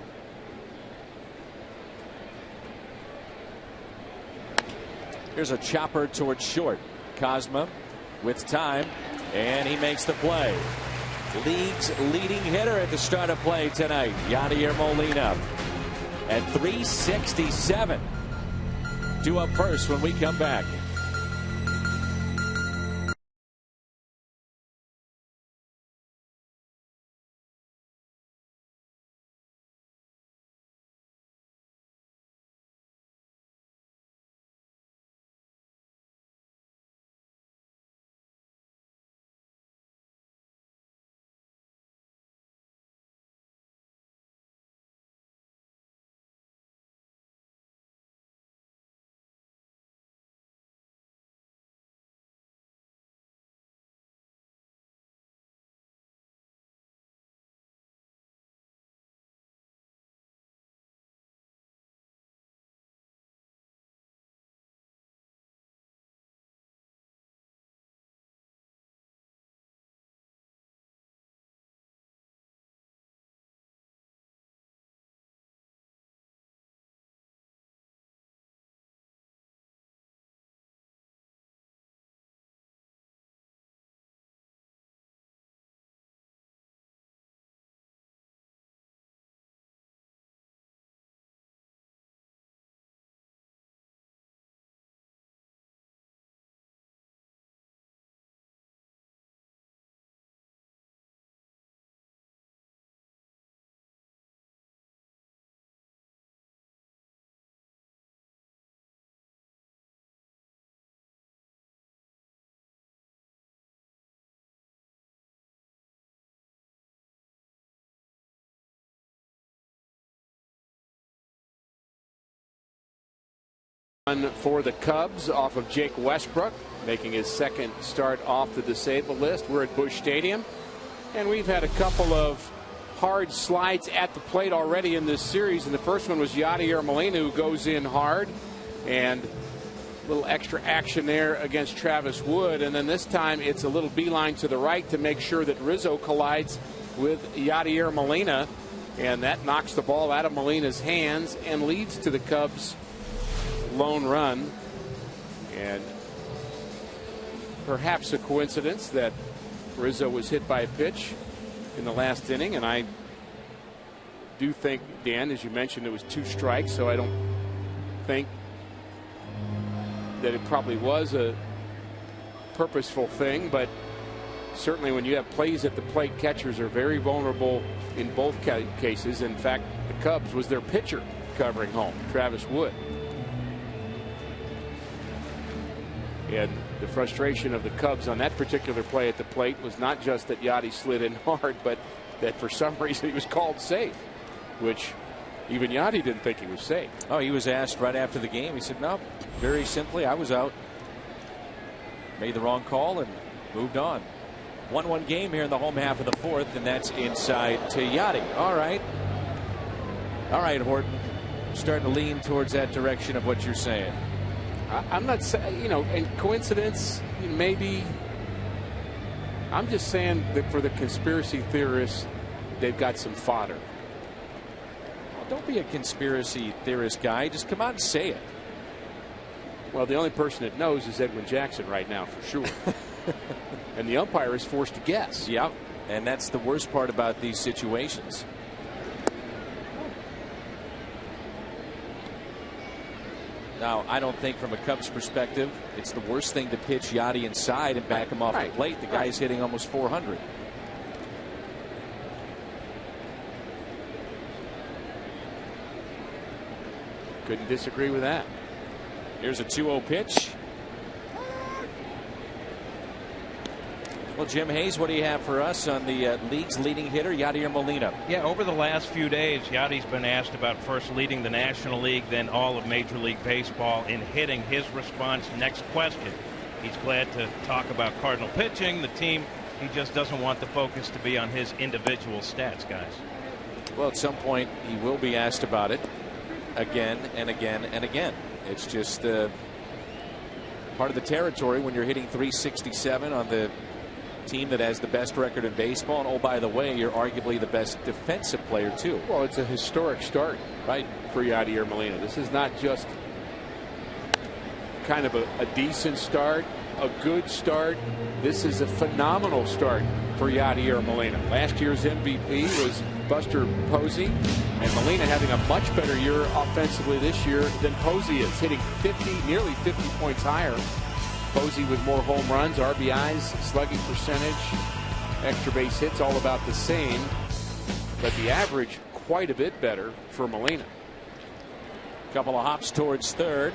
Here's a chopper towards short. Cosma with time, and he makes the play. League's leading hitter at the start of play tonight, Yadier Molina, at 367. Due up first when we come back. For the Cubs off of Jake Westbrook, making his second start off the disabled list. We're at Busch Stadium, and we've had a couple of hard slides at the plate already in this series. And the first one was Yadier Molina, who goes in hard, and a little extra action there against Travis Wood. And then this time it's a little beeline to the right to make sure that Rizzo collides with Yadier Molina, and that knocks the ball out of Molina's hands and leads to the Cubs' lone run. And perhaps a coincidence that Rizzo was hit by a pitch in the last inning, and I do think, Dan, as you mentioned, it was 2 strikes, so I don't think that it probably was a purposeful thing, but certainly when you have plays at the plate, catchers are very vulnerable in both cases. In fact, the Cubs was their pitcher covering home, Travis Wood. And the frustration of the Cubs on that particular play at the plate was not just that Yadi slid in hard, but that for some reason he was called safe, which even Yadi didn't think he was safe. Oh, he was asked right after the game. He said, no, very simply, I was out. Made the wrong call and moved on. 1-1 game here in the home half of the 4th, and that's inside to Yadi. All right. All right, Horton. Starting to lean towards that direction of what you're saying. I'm not saying, and coincidence, maybe. I'm just saying that for the conspiracy theorists, they've got some fodder. Well, don't be a conspiracy theorist guy. Just come out and say it. Well, the only person that knows is Edwin Jackson right now, for sure. And the umpire is forced to guess. Yep. And that's the worst part about these situations. Now, I don't think from a Cubs perspective it's the worst thing to pitch Yadi inside and back him off the plate. The guy's hitting almost 400. Couldn't disagree with that. Here's a 2-0 pitch. Well, Jim Hayes, what do you have for us on the league's leading hitter, Yadier Molina? Yeah, over the last few days, Yadi's been asked about first leading the National League, then all of Major League Baseball in hitting. His response, next question. He's glad to talk about Cardinal pitching, the team. He just doesn't want the focus to be on his individual stats, guys. Well, at some point, he will be asked about it again and again and again. It's just part of the territory when you're hitting 367 on the team that has the best record in baseball. And oh, by the way, you're arguably the best defensive player too. Well, it's a historic start, right, for Yadier Molina. This is not just kind of a decent start, a good start. This is a phenomenal start for Yadier Molina. Last year's MVP was Buster Posey, and Molina having a much better year offensively this year than Posey is, hitting nearly 50 points higher. Posey with more home runs, RBIs, slugging percentage, extra base hits, all about the same, but the average quite a bit better for Molina. Couple of hops towards third.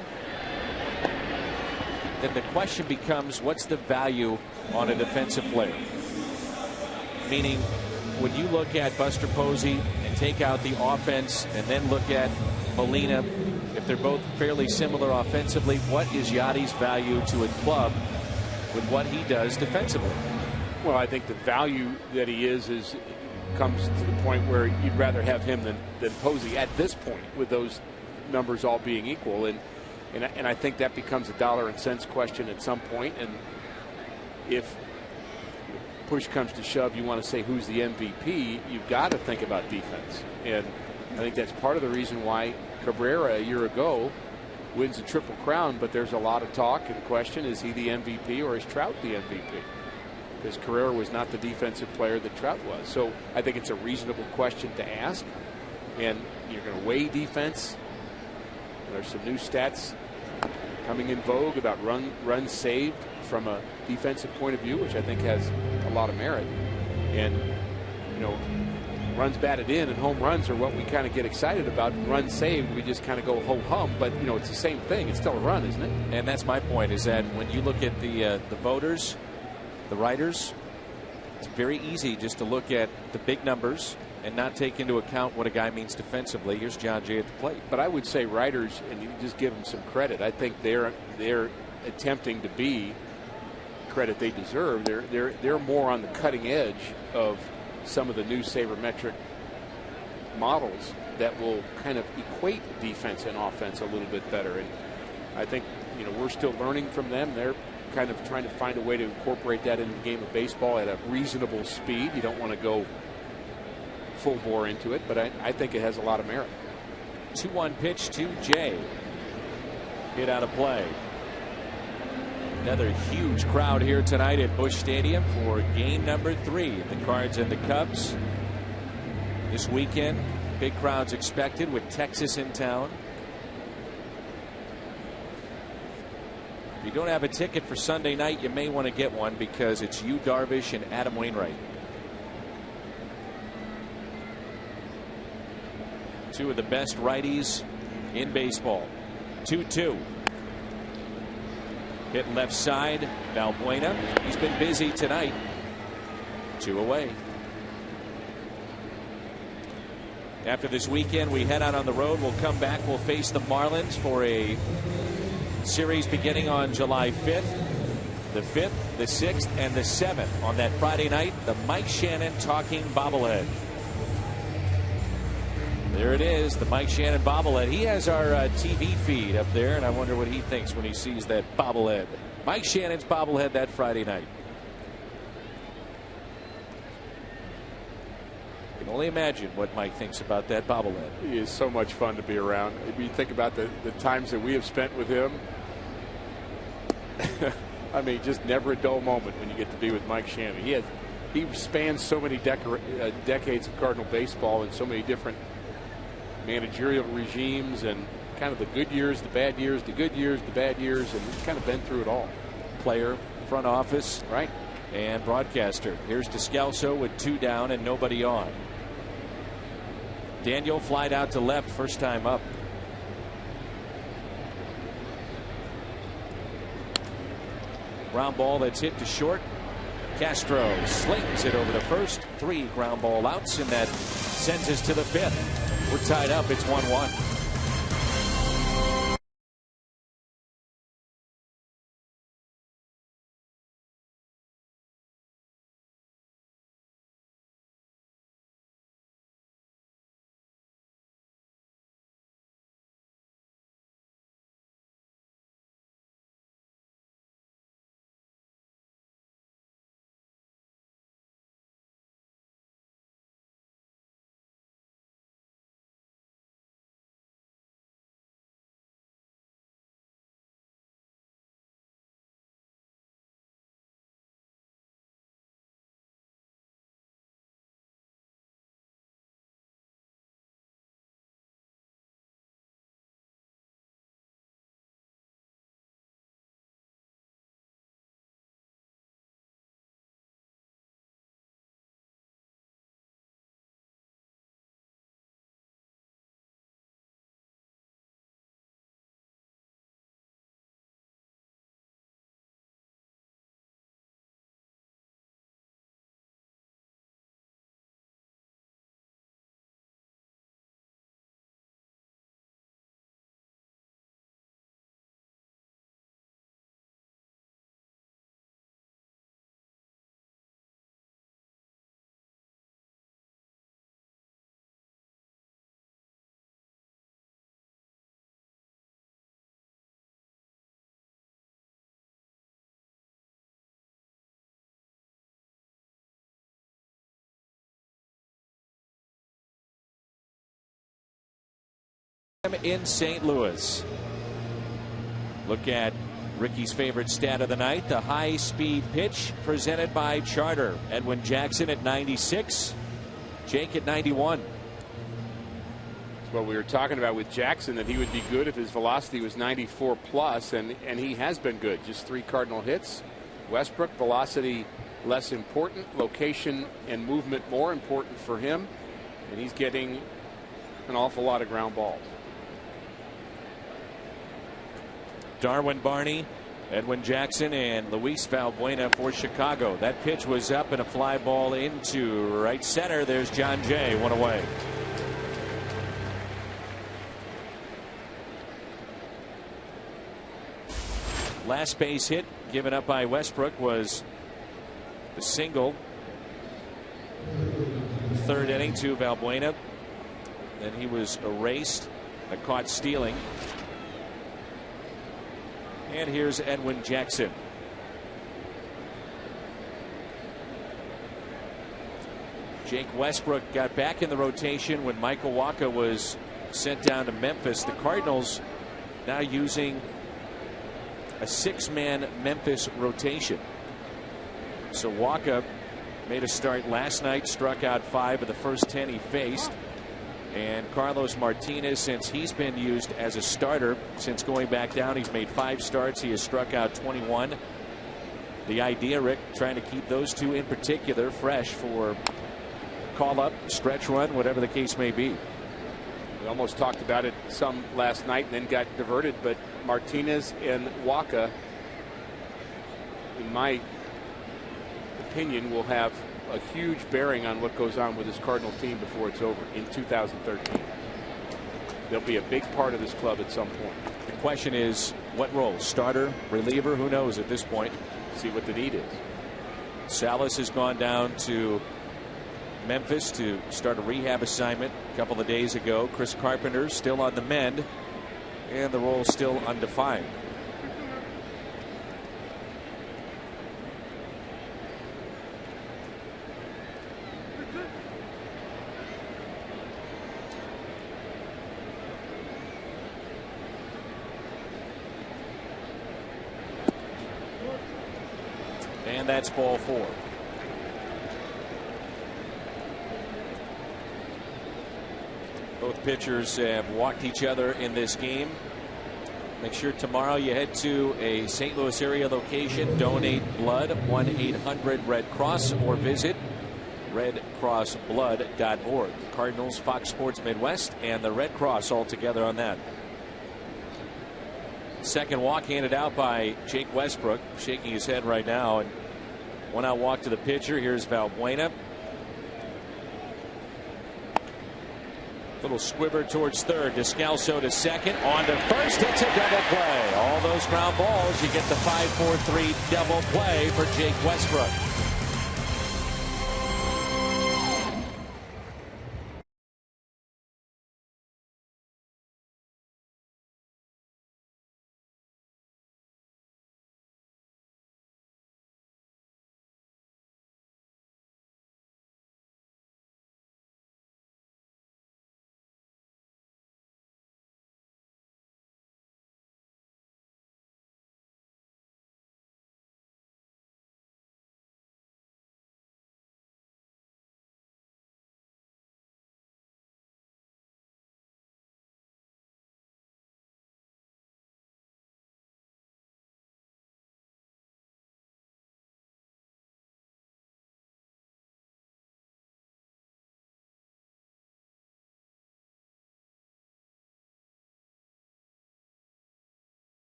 Then the question becomes, what's the value on a defensive player? Meaning, when you look at Buster Posey and take out the offense and then look at Molina, if they're both fairly similar offensively, what is Yadi's value to a club with what he does defensively? Well, I think the value that he comes to the point where you'd rather have him than Posey at this point, with those numbers all being equal. And I think that becomes a dollar and cents question at some point. And if push comes to shove, you want to say who's the MVP, you've got to think about defense. And I think that's part of the reason why Cabrera a year ago wins a Triple Crown, but there's a lot of talk and question, is he the MVP or is Trout the MVP? Because Carrera was not the defensive player that Trout was. So I think it's a reasonable question to ask, and you're going to weigh defense. There's some new stats coming in vogue about runs saved from a defensive point of view, which I think has a lot of merit. And runs batted in and home runs are what we kind of get excited about. Runs saved, we just kind of go ho hum. But it's the same thing. It's still a run, isn't it? And that's my point, is that when you look at the voters, the writers, it's very easy just to look at the big numbers and not take into account what a guy means defensively. Here's John Jay at the plate. But I would say writers, and you just give them some credit. I think they're attempting to be credit they deserve. They're more on the cutting edge of some of the new sabermetric models that will kind of equate defense and offense a little bit better. And I think we're still learning from them. They're kind of trying to find a way to incorporate that into the game of baseball at a reasonable speed. You don't want to go full bore into it, but I think it has a lot of merit. 2-1 pitch to Jay. Hit out of play. Another huge crowd here tonight at Busch Stadium for game number 3. The Cards and the Cubs. This weekend, big crowds expected with Texas in town. If you don't have a ticket for Sunday night, you may want to get one because it's Yu Darvish and Adam Wainwright. Two of the best righties in baseball. 2-2. Hit left side. Valbuena. He's been busy tonight. 2 away. After this weekend, we head out on the road. We'll come back. We'll face the Marlins for a series beginning on July 5th. The 5th, the 6th, and the 7th. On that Friday night, the Mike Shannon talking bobblehead. There it is, the Mike Shannon bobblehead. He has our TV feed up there, and I wonder what he thinks when he sees that bobblehead. Mike Shannon's bobblehead that Friday night. You can only imagine what Mike thinks about that bobblehead. He is so much fun to be around. If you think about the times that we have spent with him, I mean, just never a dull moment when you get to be with Mike Shannon. He spans so many decades of Cardinal baseball and so many different managerial regimes and kind of the good years, the bad years, the good years, the bad years, and he's kind of been through it all. Player, front office, right, and broadcaster. Here's Descalso with 2 down and nobody on. Daniel flied out to left, first time up. Ground ball that's hit to short. Castro slings it over the first. 3 ground ball outs, and that sends us to the 5th. We're tied up. It's 1-1. In St. Louis. Look at Ricky's favorite stat of the night, the high-speed pitch presented by Charter. Edwin Jackson at 96, Jake at 91. That's what we were talking about with Jackson, that he would be good if his velocity was 94 plus, and he has been good. Just 3 Cardinal hits. Westbrook, velocity less important, location and movement more important for him, and he's getting an awful lot of ground balls. Darwin Barney Edwin Jackson and Luis Valbuena for Chicago. That pitch was up and a fly ball into right center. There's John Jay, one away. Last base hit given up by Westbrook was the single. Third inning to Valbuena. Then he was erased, caught stealing. And here's Edwin Jackson. Jake Westbrook got back in the rotation when Michael Wacha was sent down to Memphis. The Cardinals now using a 6-man Memphis rotation. So Wacha made a start last night, struck out 5 of the first 10 he faced. And Carlos Martinez, since he's been used as a starter since going back down, he's made 5 starts. He has struck out 21. The idea, Rick, trying to keep those two in particular fresh for call up, stretch run, whatever the case may be. We almost talked about it some last night and then got diverted, but Martinez and Wacha, in my opinion, will have a huge bearing on what goes on with this Cardinal team before it's over in 2013. They'll be a big part of this club at some point. The question is, what role? Starter, reliever? Who knows at this point? See what the need is. Salas has gone down to Memphis to start a rehab assignment a couple of days ago. Chris Carpenter still on the mend, and the role still undefined. And that's ball 4. Both pitchers have walked each other in this game. Make sure tomorrow you head to a St. Louis area location. Donate blood, 1-800-RED-CROSS, or visit redcrossblood.org. Cardinals, Fox Sports Midwest, and the Red Cross all together on that. Second walk handed out by Jake Westbrook, shaking his head right now. And one out walk to the pitcher. Here's Valbuena. Little squibber towards third. Descalso to second. On to first. It's a double play. All those ground balls. You get the 5-4-3 double play for Jake Westbrook.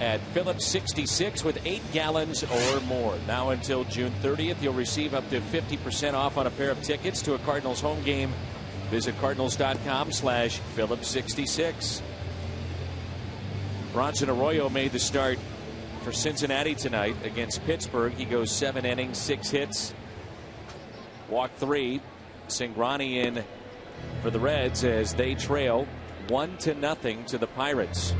At Phillips 66 with 8 gallons or more. Now until June 30th, you'll receive up to 50% off on a pair of tickets to a Cardinals home game. Visit Cardinals.com/Phillips66. Bronson Arroyo made the start for for Cincinnati tonight against Pittsburgh. He goes 7 innings, 6 hits, walked 3. Cingrani in for the Reds as they trail 1-0 to the Pirates.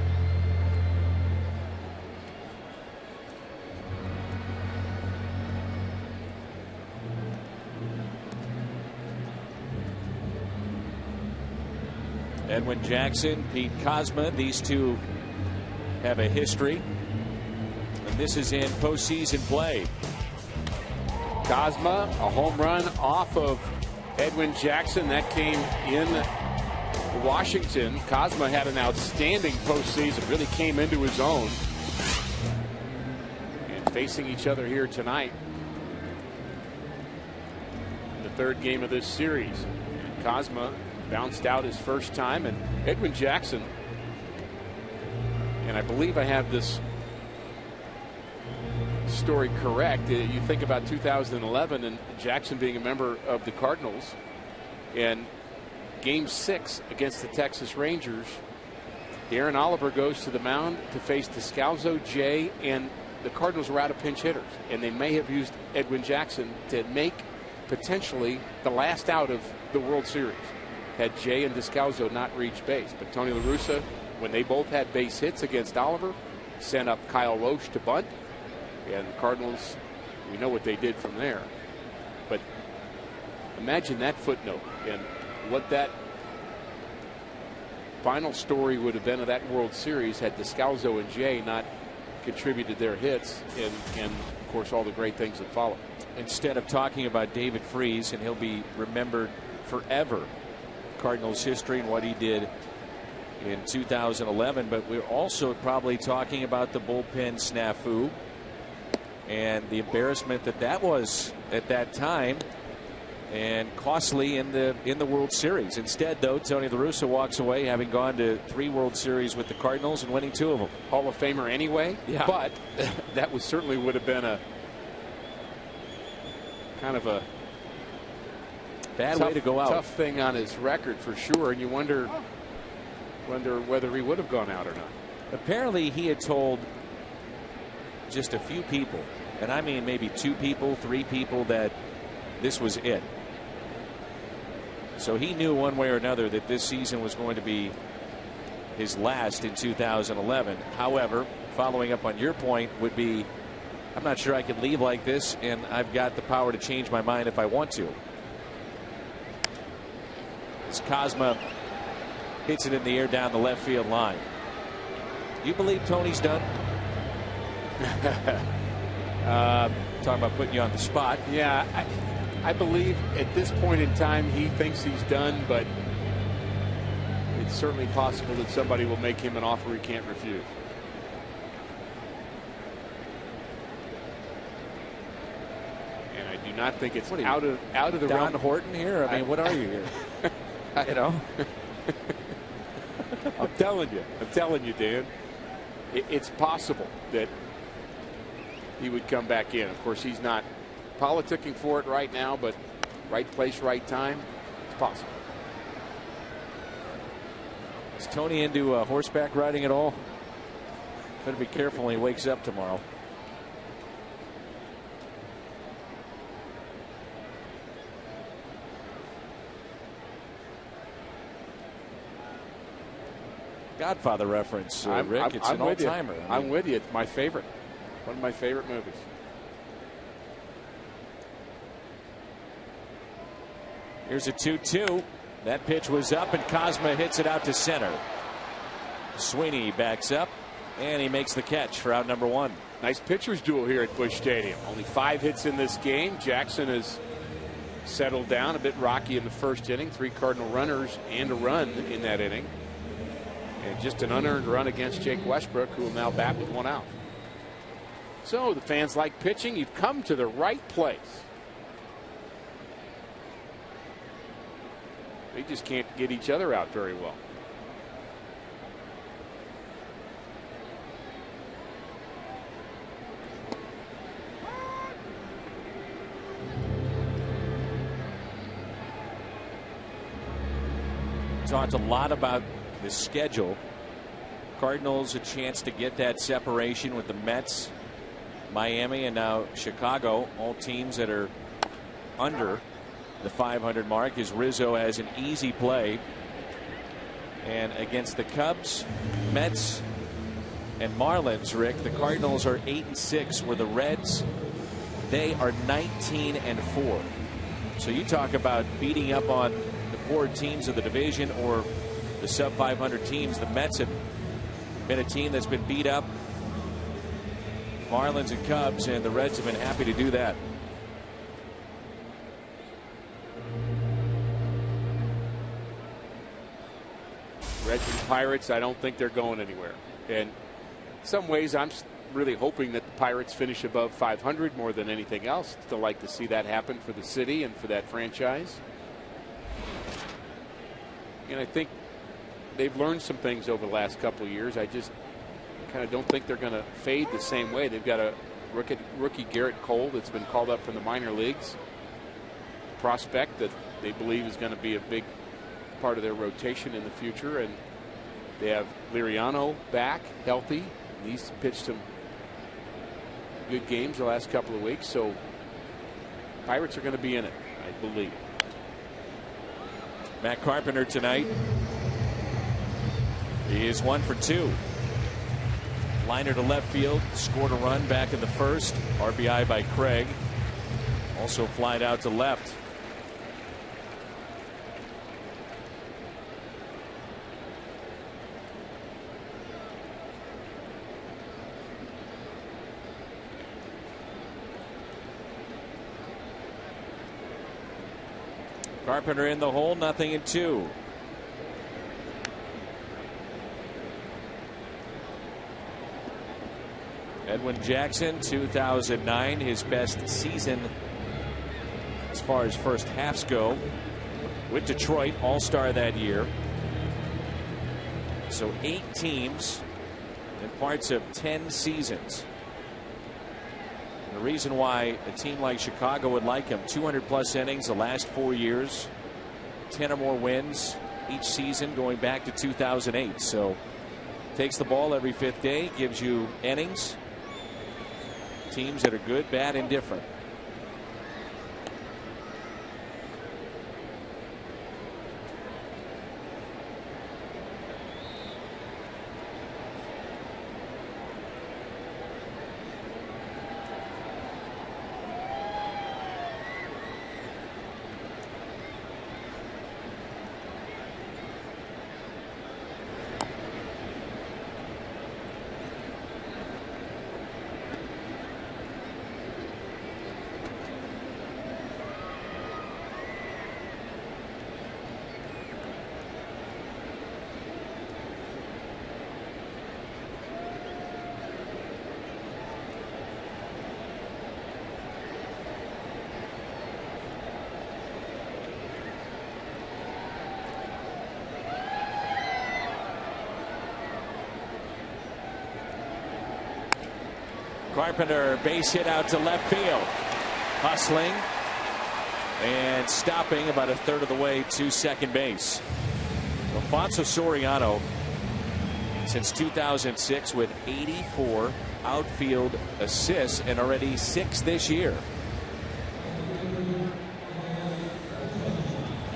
Edwin Jackson, Pete Kozma, these two have a history, and this is in postseason play. Kozma, a home run off of Edwin Jackson. That came in Washington. Kozma had an outstanding postseason, really came into his own. And facing each other here tonight, the third game of this series. And Kozma bounced out his first time, and Edwin Jackson, and I believe I have this story correct. You think about 2011 and Jackson being a member of the Cardinals, and game 6 against the Texas Rangers, Darren Oliver goes to the mound to face Descalso, Jay, and the Cardinals were out of pinch hitters, and they may have used Edwin Jackson to make potentially the last out of the World Series had Jay and Descalso not reached base. But Tony La Russa, when they both had base hits against Oliver, sent up Kyle Roche to bunt. And the Cardinals, we know what they did from there. But imagine that footnote and what that final story would have been of that World Series had Descalso and Jay not contributed their hits and of course, all the great things that followed. Instead of talking about David Freese, and he'll be remembered forever, Cardinals history and what he did in 2011, but we're also probably talking about the bullpen snafu and the embarrassment that was at that time and costly in the World Series. Instead, though, Tony La Russa walks away having gone to 3 World Series with the Cardinals and winning 2 of them. Hall of Famer anyway, yeah. But that was certainly would have been a kind of a bad way to go out. Tough thing on his record for sure, and you wonder whether he would have gone out or not. Apparently, he had told just a few people, and I mean maybe 2 people, 3 people, that this was it. So he knew one way or another that this season was going to be his last in 2011. However, following up on your point would be, I'm not sure I could leave like this, and I've got the power to change my mind if I want to. As Kozma hits it in the air down the left field line. You believe Tony's done? Talking about putting you on the spot. Yeah, I believe at this point in time he thinks he's done, but it's certainly possible that somebody will make him an offer he can't refuse. And I do not think it's out of the Don realm. Horton here? I mean, what are you here? You know? I'm telling you, Dan. It's possible that he would come back in. Of course, he's not politicking for it right now, but right place, right time, it's possible. Is Tony into horseback riding at all? Better be careful when he wakes up tomorrow. Godfather reference, Rick. It's an all-timer. I'm with you. It's my favorite. One of my favorite movies. Here's a 2-2. That pitch was up, and Kozma hits it out to center. Sweeney backs up, and he makes the catch for out number 1. Nice pitcher's duel here at Busch Stadium. Only 5 hits in this game. Jackson has settled down, a bit rocky in the first inning. 3 Cardinal runners and a run in that inning. And just an unearned run against Jake Westbrook, who will now bat with 1 out. So the fans like pitching. You've come to the right place. They just can't get each other out very well. Talked a lot about the schedule. Cardinals a chance to get that separation with the Mets Miami and now Chicago, all teams that are under the 500 mark, as Rizzo has an easy play. And against the Cubs, Mets, and Marlins, Rick, the Cardinals are 8-6, where the Reds, they are 19-4. So you talk about beating up on the poor teams of the division or the sub 500 teams. The Mets have been a team that's been beat up. Marlins and Cubs, and the Reds have been happy to do that. Reds and Pirates, I don't think they're going anywhere. And in some ways, I'm really hoping that the Pirates finish above 500 more than anything else. Still like to see that happen for the city and for that franchise. And I think they've learned some things over the last couple of years. I just kind of don't think they're going to fade the same way. They've got a rookie Garrett Cole that's been called up from the minor leagues. Prospect that they believe is going to be a big part of their rotation in the future. And they have Liriano back, healthy. He's pitched some good games the last couple of weeks. So Pirates are going to be in it, I believe. Matt Carpenter tonight. He is 1 for 2. Liner to left field, scored a run back in the first. RBI by Craig. Also flied out to left. Carpenter in the hole, 0-2. Edwin Jackson, 2009, his best season as far as first halves go with Detroit, all-star that year. So 8 teams in parts of 10 seasons. And the reason why a team like Chicago would like him, 200+ innings the last 4 years, 10 or more wins each season going back to 2008. So takes the ball every 5th day, gives you innings. Teams that are good, bad, and different. Carpenter, base hit out to left field. Hustling and stopping about a third of the way to second base. Alfonso Soriano, since 2006, with 84 outfield assists and already 6 this year.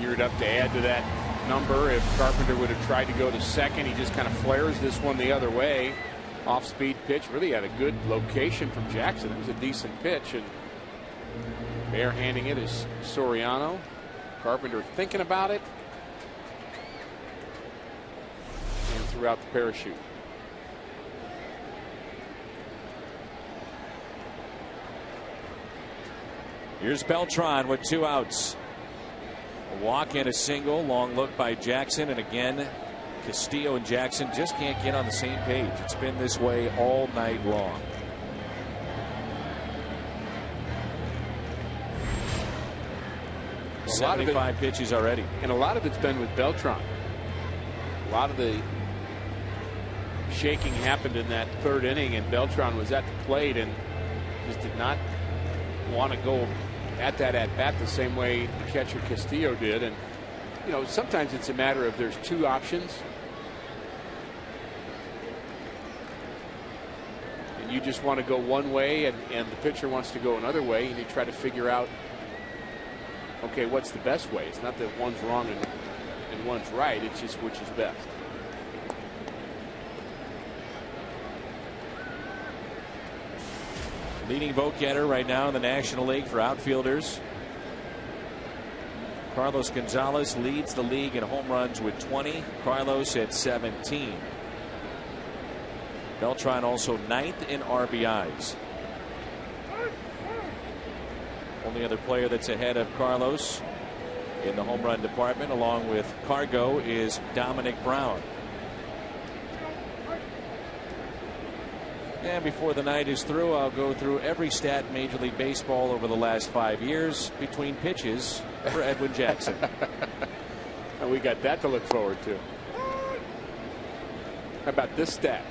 Geared up to add to that number. If Carpenter would have tried to go to second, he just kind of flares this one the other way. Off-speed pitch, really had a good location from Jackson. It was a decent pitch, and barehanding it is Soriano. Carpenter thinking about it and threw out the parachute. Here's Beltran with 2 outs. A walk and a single. Long look by Jackson, and again Castillo and Jackson just can't get on the same page. It's been this way all night long. A 75 pitches already. And a lot of it's been with Beltran. A lot of the shaking happened in that 3rd inning, and Beltran was at the plate and just did not want to go at that at-bat the same way the catcher Castillo did. And, you know, sometimes it's a matter of there's 2 options. and you just want to go one way and the pitcher wants to go another way, and you try to figure out, okay, what's the best way? It's not that one's wrong and one's right. It's just which is best. Leading vote getter right now in the National League for outfielders. Carlos Gonzalez leads the league in home runs with 20. Carlos at 17. Beltran also 9th in RBIs. Only other player that's ahead of Carlos in the home run department, along with Cargo, is Dominic Brown. And before the night is through, I'll go through every stat in Major League Baseball over the last 5 years between pitches for Edwin Jackson. And we got that to look forward to. How about this stat?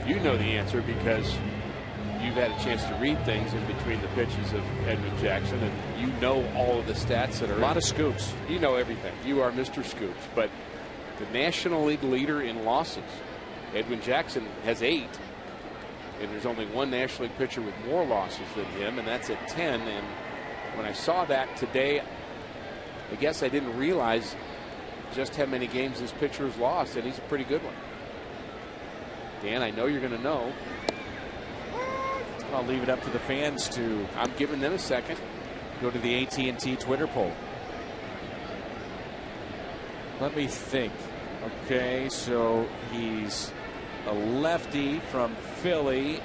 You know the answer because you've had a chance to read things in between the pitches of Edwin Jackson, and you know all of the stats that are a lot of scoops. You know everything. You are Mr. Scoops. But the National League leader in losses, Edwin Jackson, has 8, and there's only one National League pitcher with more losses than him, and that's at 10. And when I saw that today, I guess I didn't realize just how many games this pitcher has lost, and he's a pretty good one. Dan, I know you're going to know. I'll leave it up to the fans to. I'm giving them a second. Go to the AT&T Twitter poll. Let me think. Okay, so he's a lefty from Philly,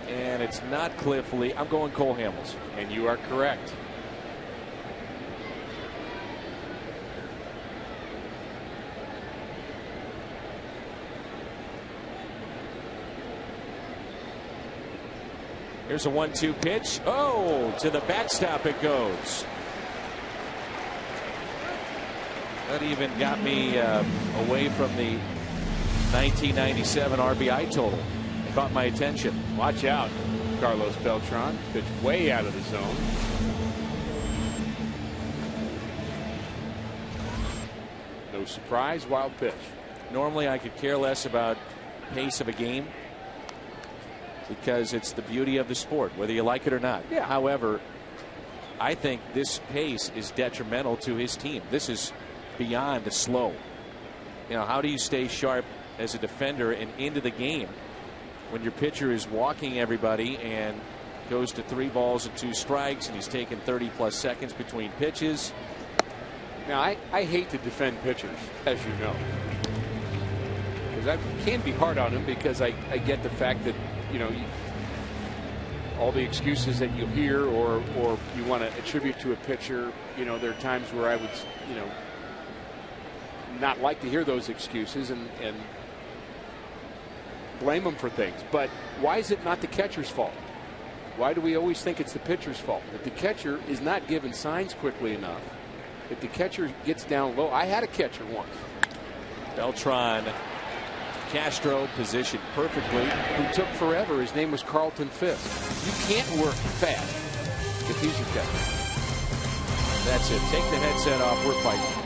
and it's not Cliff Lee. I'm going Cole Hamels. And you are correct. Here's a 1-2 pitch. Oh, to the backstop it goes. That even got me away from the 1997 RBI total. It caught my attention. Watch out, Carlos Beltran. Pitched way out of the zone. No surprise, wild pitch. Normally I could care less about pace of a game because it's the beauty of the sport, whether you like it or not. Yeah. However, I think this pace is detrimental to his team. This is beyond slow. You know, how do you stay sharp as a defender and into the game when your pitcher is walking everybody and goes to 3 balls and 2 strikes, and he's taking 30+ seconds between pitches? Now, I hate to defend pitchers, as you know, because I can be hard on them because I get the fact that, you know, all the excuses that you hear or you want to attribute to a pitcher. You know, there are times where I would, you know, not like to hear those excuses and blame them for things. But why is it not the catcher's fault? Why do we always think it's the pitcher's fault? That the catcher is not given signs quickly enough. If the catcher gets down low. I had a catcher once. Beltran, Castro positioned perfectly. Who took forever. His name was Carlton Fisk. You can't work fast if he's your catcher. That's it. Take the headset off. We're fighting.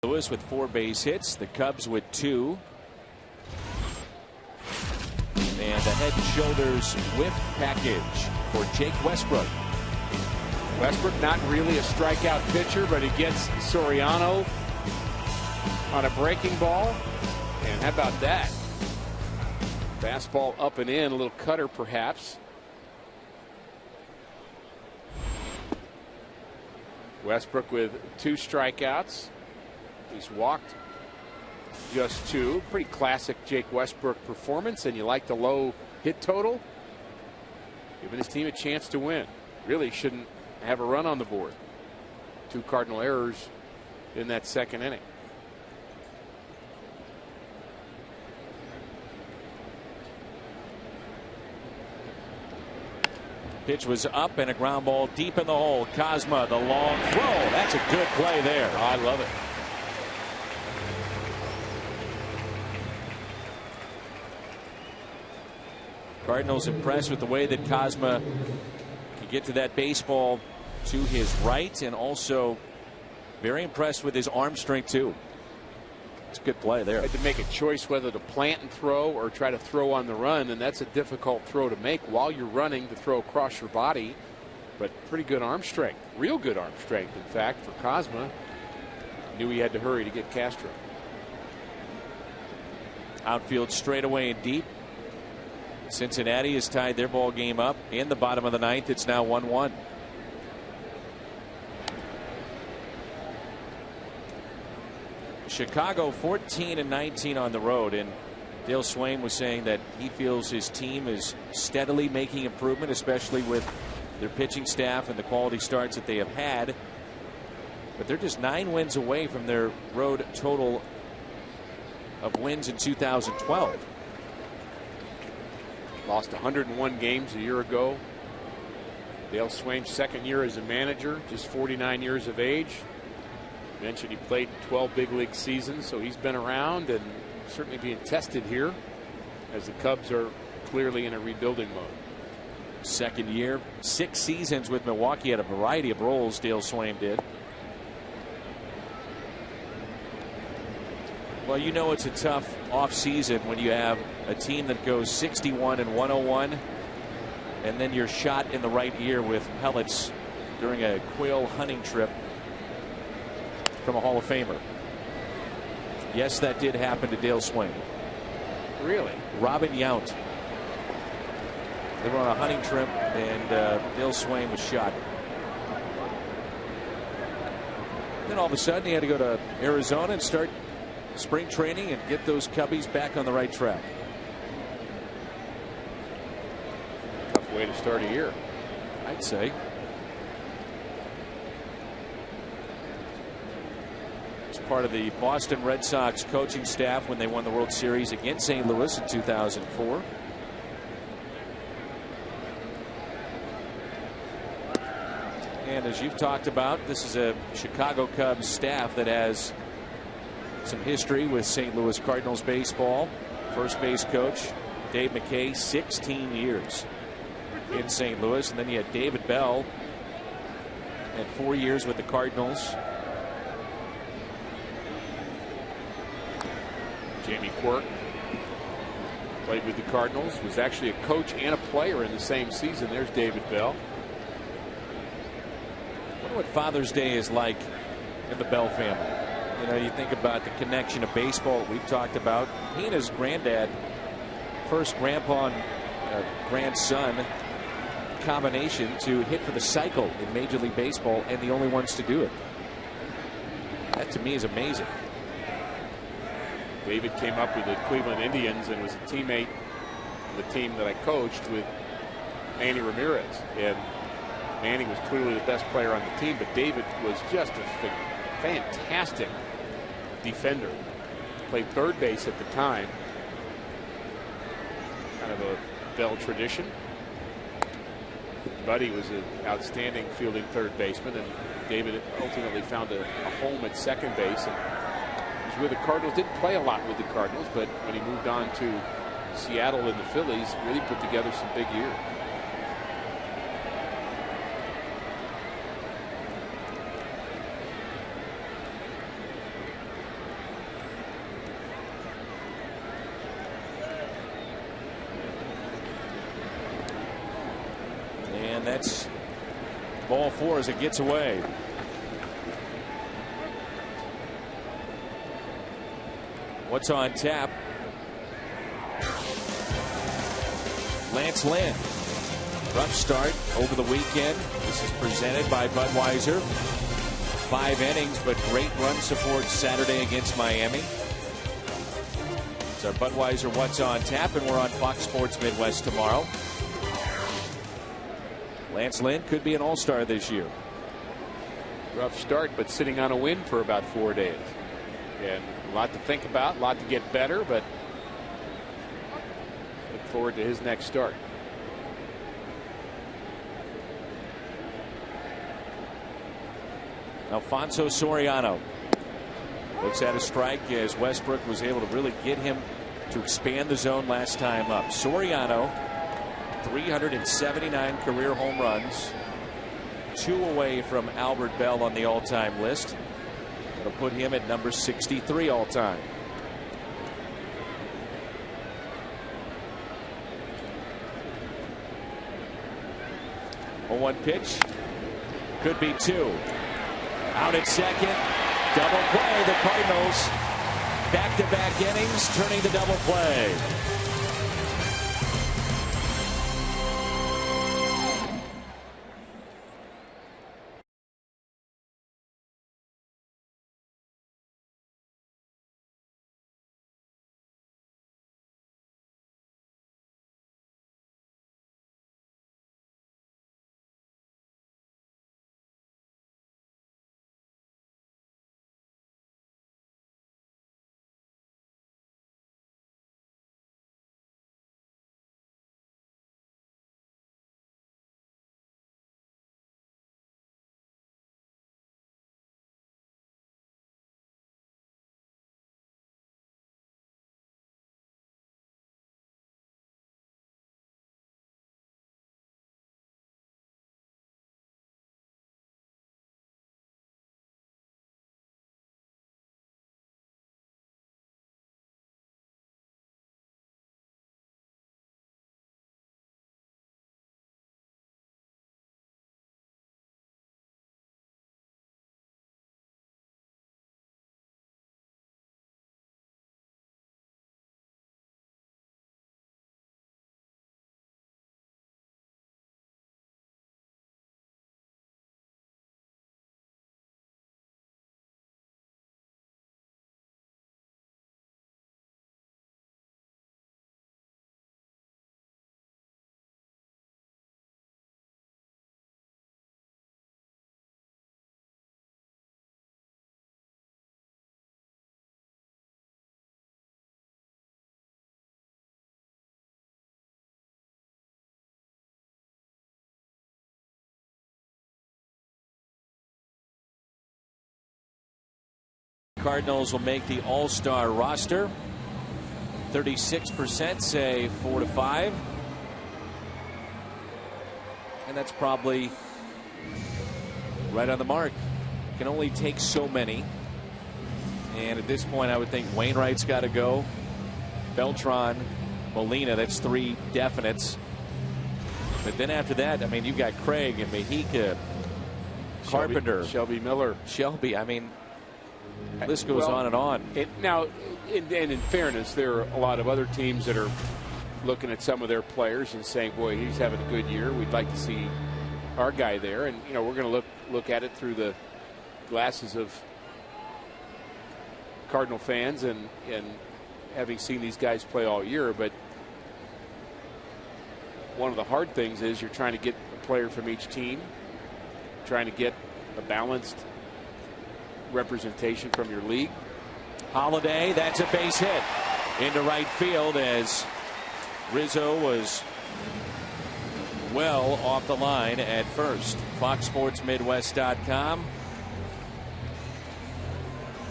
Lewis with 4 base hits, the Cubs with 2. And the head and shoulders whip package for Jake Westbrook. Westbrook not really a strikeout pitcher, but he gets Soriano on a breaking ball. And how about that? Fastball up and in, a little cutter perhaps. Westbrook with 2 strikeouts. He's walked just 2. Pretty classic Jake Westbrook performance, and you like the low hit total. Giving his team a chance to win. Really shouldn't have a run on the board. 2 Cardinal errors in that second inning. Pitch was up and a ground ball deep in the hole. Kozma, the long throw. That's a good play there. I love it. Cardinals impressed with the way that Kozma could get to that baseball to his right, and also very impressed with his arm strength too. It's a good play there. Had to make a choice whether to plant and throw or try to throw on the run, and that's a difficult throw to make while you're running, to throw across your body. But pretty good arm strength, real good arm strength, in fact, for Kozma. Knew he had to hurry to get Castro. Outfield straightaway and deep. Cincinnati has tied their ball game up in the bottom of the 9th. It's now 1-1. Chicago 14-19 on the road, and Dale Swain was saying that he feels his team is steadily making improvement, especially with their pitching staff and the quality starts that they have had. But they're just 9 wins away from their road total of wins in 2012. Lost 101 games a year ago. Dale Swain's second year as a manager, just 49 years of age. Mentioned he played 12 big league seasons, so he's been around and certainly being tested here as the Cubs are clearly in a rebuilding mode. Second year, 6 seasons with Milwaukee at a variety of roles. Dale Swain did. Well, you know it's a tough offseason when you have a team that goes 61-101, and then you're shot in the right ear with pellets during a quail hunting trip from a Hall of Famer. Yes, that did happen to Dale Swain. Really? Robin Yount. They were on a hunting trip, and Dale Swain was shot. Then all of a sudden he had to go to Arizona and start spring training and get those Cubbies back on the right track. Tough way to start a year, I'd say. It's part of the Boston Red Sox coaching staff when they won the World Series against St. Louis in 2004. And as you've talked about, this is a Chicago Cubs staff that has some history with St. Louis Cardinals baseball. First base coach Dave McKay, 16 years in St. Louis, and then you had David Bell, had 4 years with the Cardinals. Jamie Quirk played with the Cardinals, was actually a coach and a player in the same season. There's David Bell. I wonder what Father's Day is like in the Bell family. You know, you think about the connection of baseball that we've talked about. He and his granddad, first grandpa and grandson combination to hit for the cycle in Major League Baseball, and the only ones to do it. That to me is amazing. David came up with the Cleveland Indians and was a teammate of the team that I coached with Manny Ramirez. And Manny was clearly the best player on the team, but David was just a fantastic defender. Played third base at the time. Kind of a Bell tradition. Buddy was an outstanding fielding third baseman, and David ultimately found a home at second base. And was with the Cardinals. Didn't play a lot with the Cardinals, but when he moved on to Seattle and the Phillies, really put together some big years. And that's ball 4 as it gets away. What's on tap? Lance Lynn. Rough start over the weekend. This is presented by Budweiser. 5 innings, but great run support Saturday against Miami. It's our Budweiser What's on Tap, and we're on Fox Sports Midwest tomorrow. Lance Lynn could be an all-star this year. Rough start, but sitting on a win for about 4 days. And a lot to think about, a lot to get better, but look forward to his next start. Alfonso Soriano looks at a strike as Westbrook was able to really get him to expand the zone last time up. Soriano, 379 career home runs, 2 away from Albert Bell on the all-time list. That'll put him at number 63 all-time. A 1 pitch, could be 2. Out at second, double play. The Cardinals back-to-back innings, turning the double play. Cardinals will make the all-star roster. 36% say 4 to 5. And that's probably right on the mark. Can only take so many. And at this point, I would think Wainwright's got to go. Beltran, Molina, that's 3 definites. But then after that, I mean, you've got Craig and Mejica, Carpenter, Shelby Miller. Shelby, I mean, this goes on and on. Now, in fairness, there are a lot of other teams that are looking at some of their players and saying, boy, he's having a good year. We'd like to see our guy there. And, you know, we're going to look at it through the glasses of Cardinal fans and having seen these guys play all year. But one of the hard things is you're trying to get a player from each team, trying to get a balanced representation from your league. Holiday, that's a base hit into right field as Rizzo was well off the line at first. FoxSportsMidwest.com.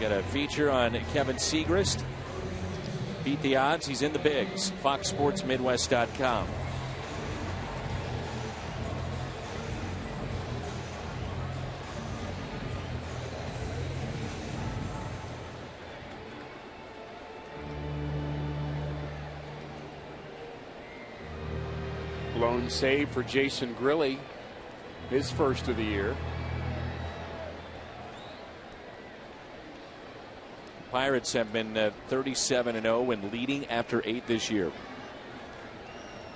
Got a feature on Kevin Segrist. Beat the odds. He's in the bigs. FoxSportsMidwest.com. Blown save for Jason Grilli his first of the year. Pirates have been 37-0 and leading after 8 this year.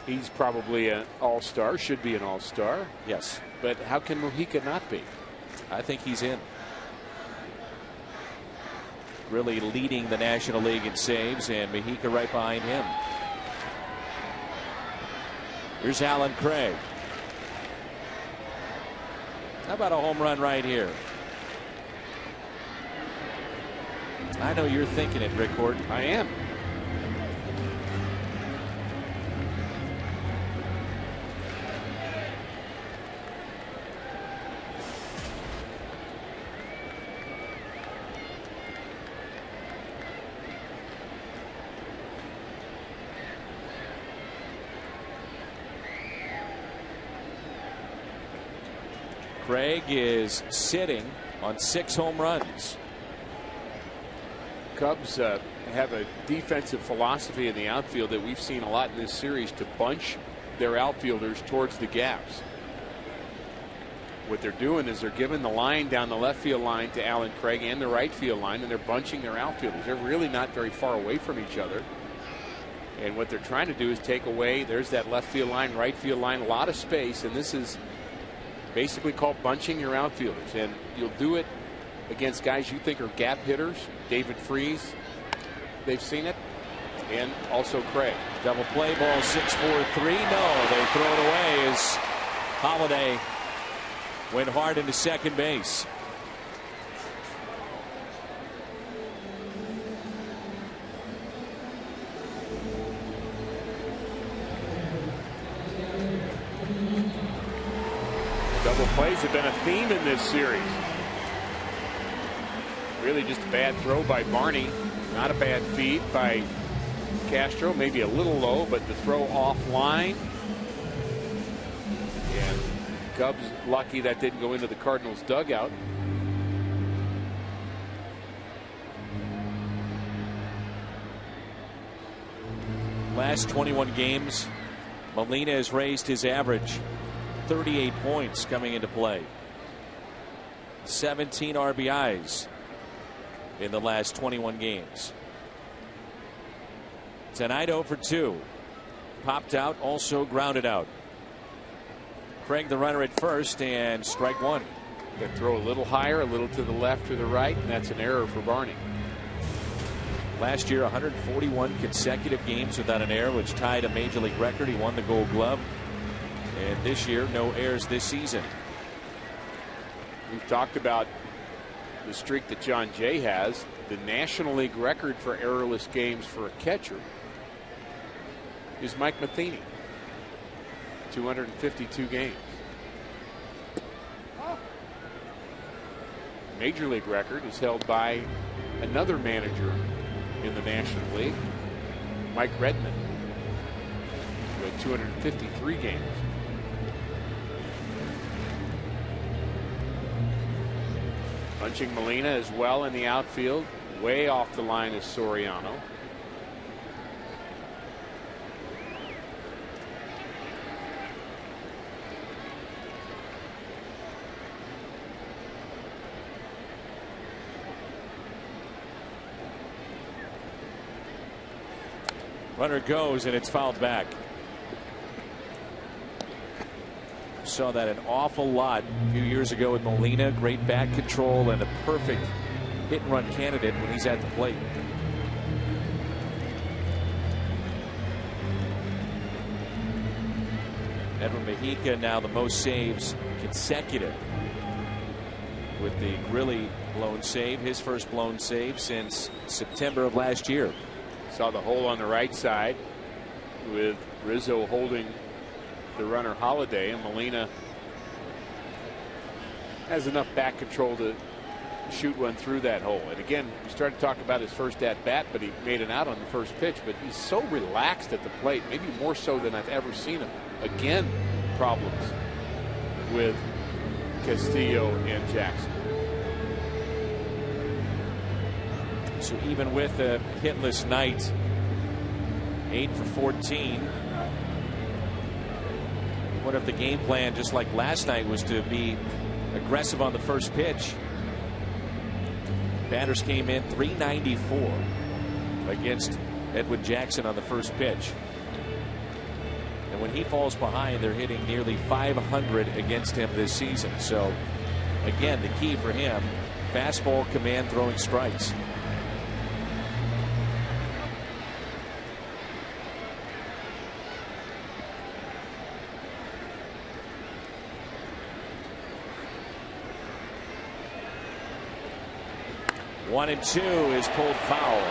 He's probably an all-star, should be an all-star. Yes. But how can Mojica not be? I think he's in. Really leading the National League in saves, and Mojica right behind him. Here's Alan Craig. How about a home run right here? I know you're thinking it, Rick Horton. I am. Craig is sitting on 6 home runs. Cubs have a defensive philosophy in the outfield that we've seen a lot in this series, to bunch their outfielders towards the gaps. What they're doing is they're giving the line down the left field line to Alan Craig and the right field line, and they're bunching their outfielders. They're really not very far away from each other. And what they're trying to do is take away, there's that left field line, right field line, a lot of space, and this is basically called bunching your outfielders. And you'll do it against guys you think are gap hitters. David Freese, they've seen it, and also Craig. Double play ball, 6-4-3. No, they throw it away as Holiday went hard into second base. Double plays have been a theme in this series. Really just a bad throw by Barney. Not a bad feed by Castro. Maybe a little low, but the throw offline. And Cubs lucky that didn't go into the Cardinals dugout. Last 21 games, Molina has raised his average 38 points coming into play. 17 RBIs in the last 21 games. Tonight 0 for 2. Popped out, also grounded out. Craig the runner at first, and strike one. They throw a little higher, a little to the left or the right, and that's an error for Barney. Last year, 141 consecutive games without an error, which tied a major league record. He won the Gold Glove. And this year, no errors this season. We've talked about the streak that John Jay has. The National League record for errorless games for a catcher is Mike Matheny. 252 games. Major League record is held by another manager in the National League, Mike Redmond, who had 253 games. Bunching Molina as well in the outfield, way off the line is Soriano. Runner goes, and it's fouled back. Saw that an awful lot a few years ago with Molina. Great bat control and a perfect hit and run candidate when he's at the plate. Edwin Mojica now the most saves consecutive with the Grilli blown save, his first blown save since September of last year. Saw the hole on the right side with Rizzo holding the runner Holiday, and Molina has enough back control to shoot one through that hole. And again, we started to talk about his first at bat, but he made an out on the first pitch. But he's so relaxed at the plate, maybe more so than I've ever seen him. Again, problems with Castillo and Jackson. So even with a hitless night, 8 for 14. wonder if the game plan, just like last night, was to be aggressive on the first pitch. Batters came in 394 against Edwin Jackson on the first pitch. And when he falls behind, they're hitting nearly 500 against him this season. So, again, the key for him, fastball, command, throwing strikes. One and two is pulled foul.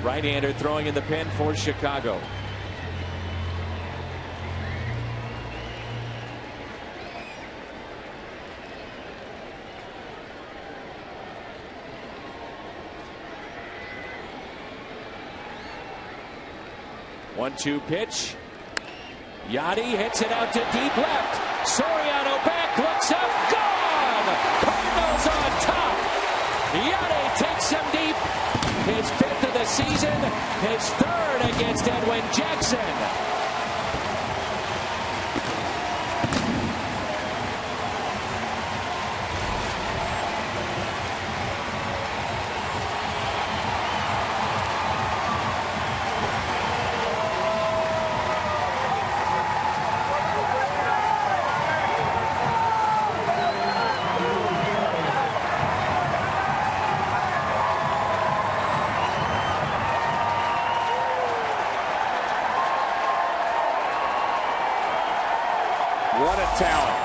Right-hander throwing in the pen for Chicago. One-two pitch. Yachty hits it out to deep left. Soriano back, looks up, gone! Cardinals on top. Yachty takes him deep. His fifth of the season, his third against Edwin Jackson. What a talent.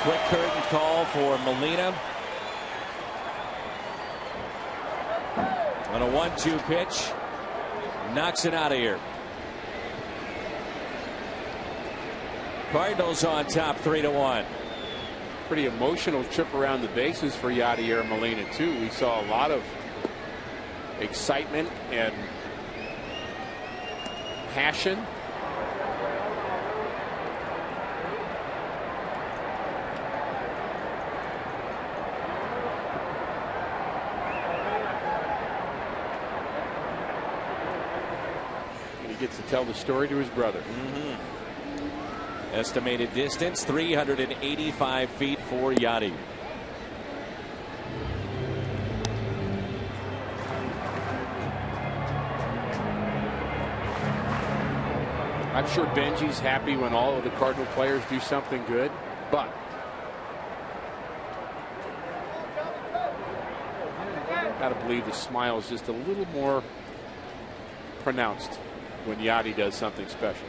Quick curtain call for Molina. On a 1-2 pitch. Knocks it out of here. Cardinals on top 3-1. Pretty emotional trip around the bases for Yadier Molina, too. We saw a lot of excitement and passion. And he gets to tell the story to his brother. Estimated distance 385 feet for Yachty. I'm sure Benji's happy when all of the Cardinal players do something good, but gotta believe the smile is just a little more pronounced when Yachty does something special.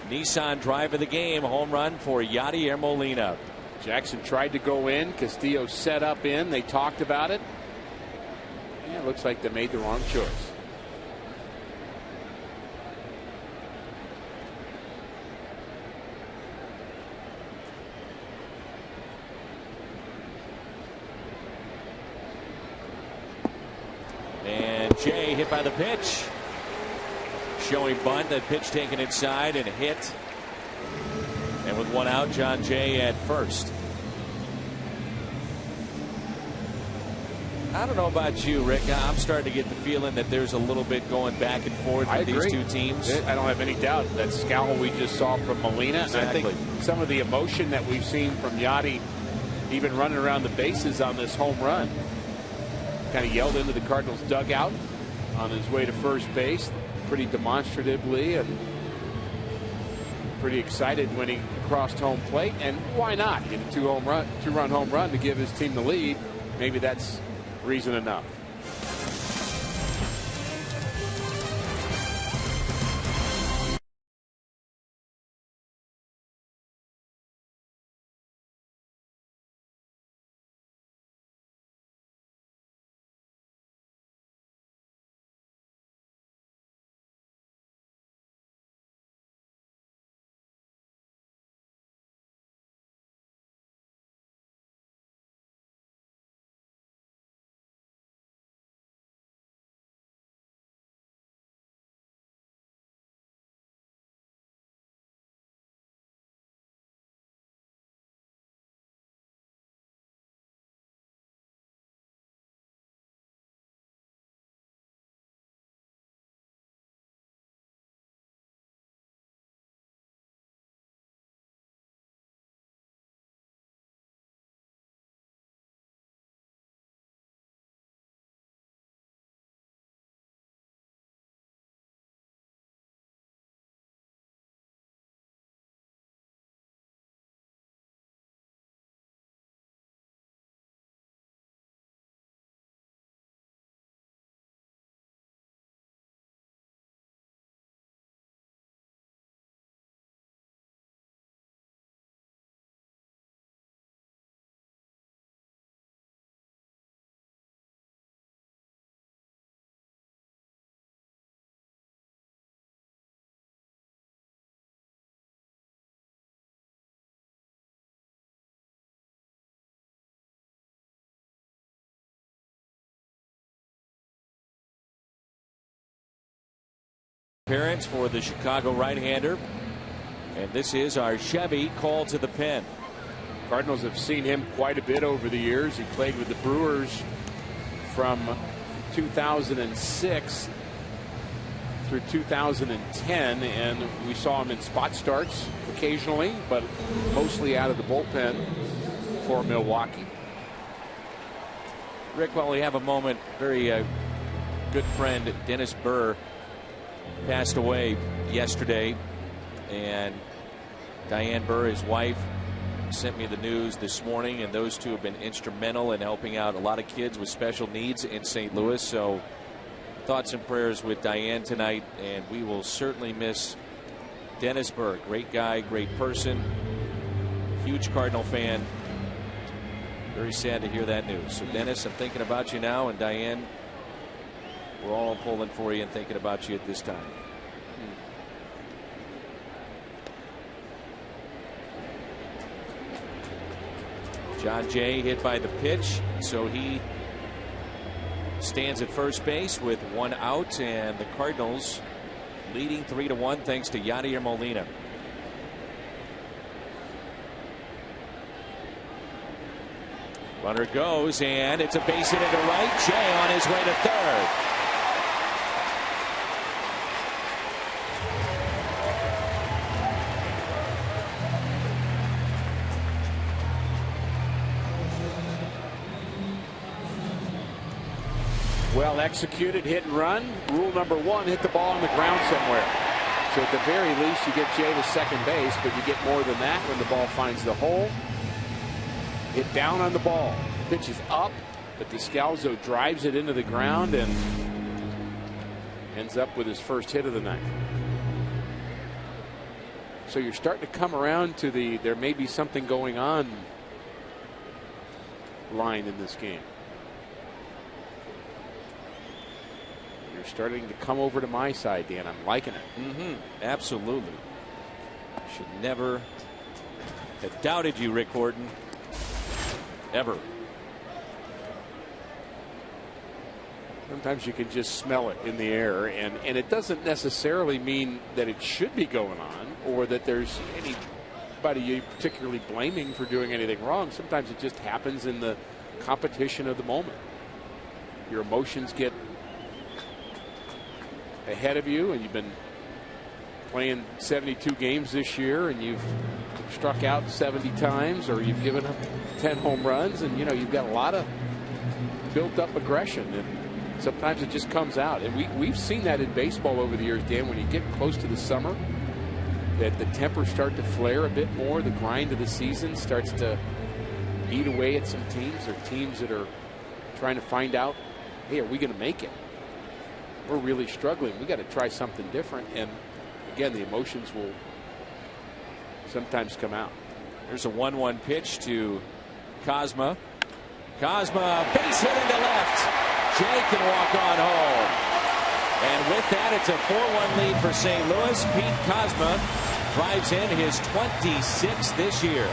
Nissan drive of the game, home run for Yadier Molina. Jackson tried to go in. Castillo set up in. They talked about it. Yeah, it looks like they made the wrong choice. And Jay hit by the pitch. Showing bunt, that pitch taken inside and hit. And with one out, John Jay at first. I don't know about you, Rick. I'm starting to get the feeling that there's a little bit going back and forth with these two teams. I don't have any doubt. That scowl we just saw from Molina. Exactly. And I think some of the emotion that we've seen from Yachty, even running around the bases on this home run, kind of yelled into the Cardinals dugout on his way to first base. Pretty demonstratively and pretty excited when he crossed home plate. And why not get a two-run home run to give his team the lead? Maybe that's reason enough. appearance for the Chicago right-hander. And this is our Chevy called to the pen. Cardinals have seen him quite a bit over the years. He played with the Brewers from 2006 through 2010, and we saw him in spot starts occasionally, but mostly out of the bullpen for Milwaukee. Rick, while we have a moment, very good friend Dennis Burr passed away yesterday, and Diane Burr, his wife, sent me the news this morning, and those two have been instrumental in helping out a lot of kids with special needs in St. Louis. So thoughts and prayers with Diane tonight, and we will certainly miss Dennis Burr. Great guy, great person, huge Cardinal fan. Very sad to hear that news. So Dennis, I'm thinking about you now, and Diane, we're all pulling for you and thinking about you at this time. John Jay hit by the pitch, so he stands at first base with one out, and the Cardinals leading 3-1 thanks to Yadier Molina. Runner goes, and it's a base hit into right. Jay on his way to third. Well executed hit and run. Rule number one, hit the ball on the ground somewhere. So at the very least, you get Jay to second base, but you get more than that when the ball finds the hole. Hit down on the ball. Pitch is up, but Descalzo drives it into the ground and ends up with his first hit of the night. So you're starting to come around to the there may be something going on line in this game. You're starting to come over to my side, Dan. I'm liking it. Absolutely. Should never have doubted you, Rick Horton. Ever. Sometimes you can just smell it in the air, and it doesn't necessarily mean that it should be going on or that there's anybody you particularly blaming for doing anything wrong. Sometimes it just happens in the competition of the moment. Your emotions get ahead of you, and you've been playing 72 games this year, and you've struck out 70 times, or you've given up 10 home runs, and you've got a lot of built up aggression, and sometimes it just comes out. And we've seen that in baseball over the years, Dan. When you get close to the summer, that the tempers start to flare a bit more. The grind of the season starts to eat away at some teams, or teams that are trying to find out, hey, are we going to make it? We're really struggling. We got to try something different. And again, the emotions will sometimes come out. There's a 1-1 pitch to Kozma. Kozma, base hit into left. Jay can walk on home. And with that, it's a 4-1 lead for St. Louis. Pete Kozma drives in his 26th this year.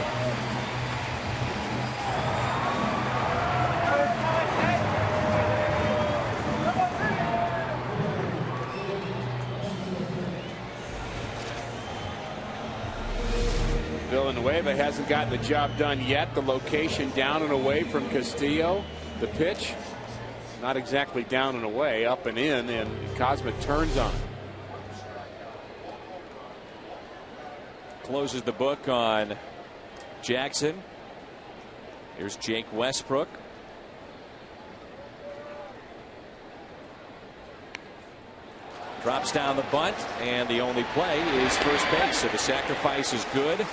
Villanueva hasn't gotten the job done yet. The location down and away from Castillo. The pitch, not exactly down and away, up and in, and Kozma turns on. Closes the book on Jackson. Here's Jake Westbrook. Drops down the bunt, and the only play is first base. So the sacrifice is good.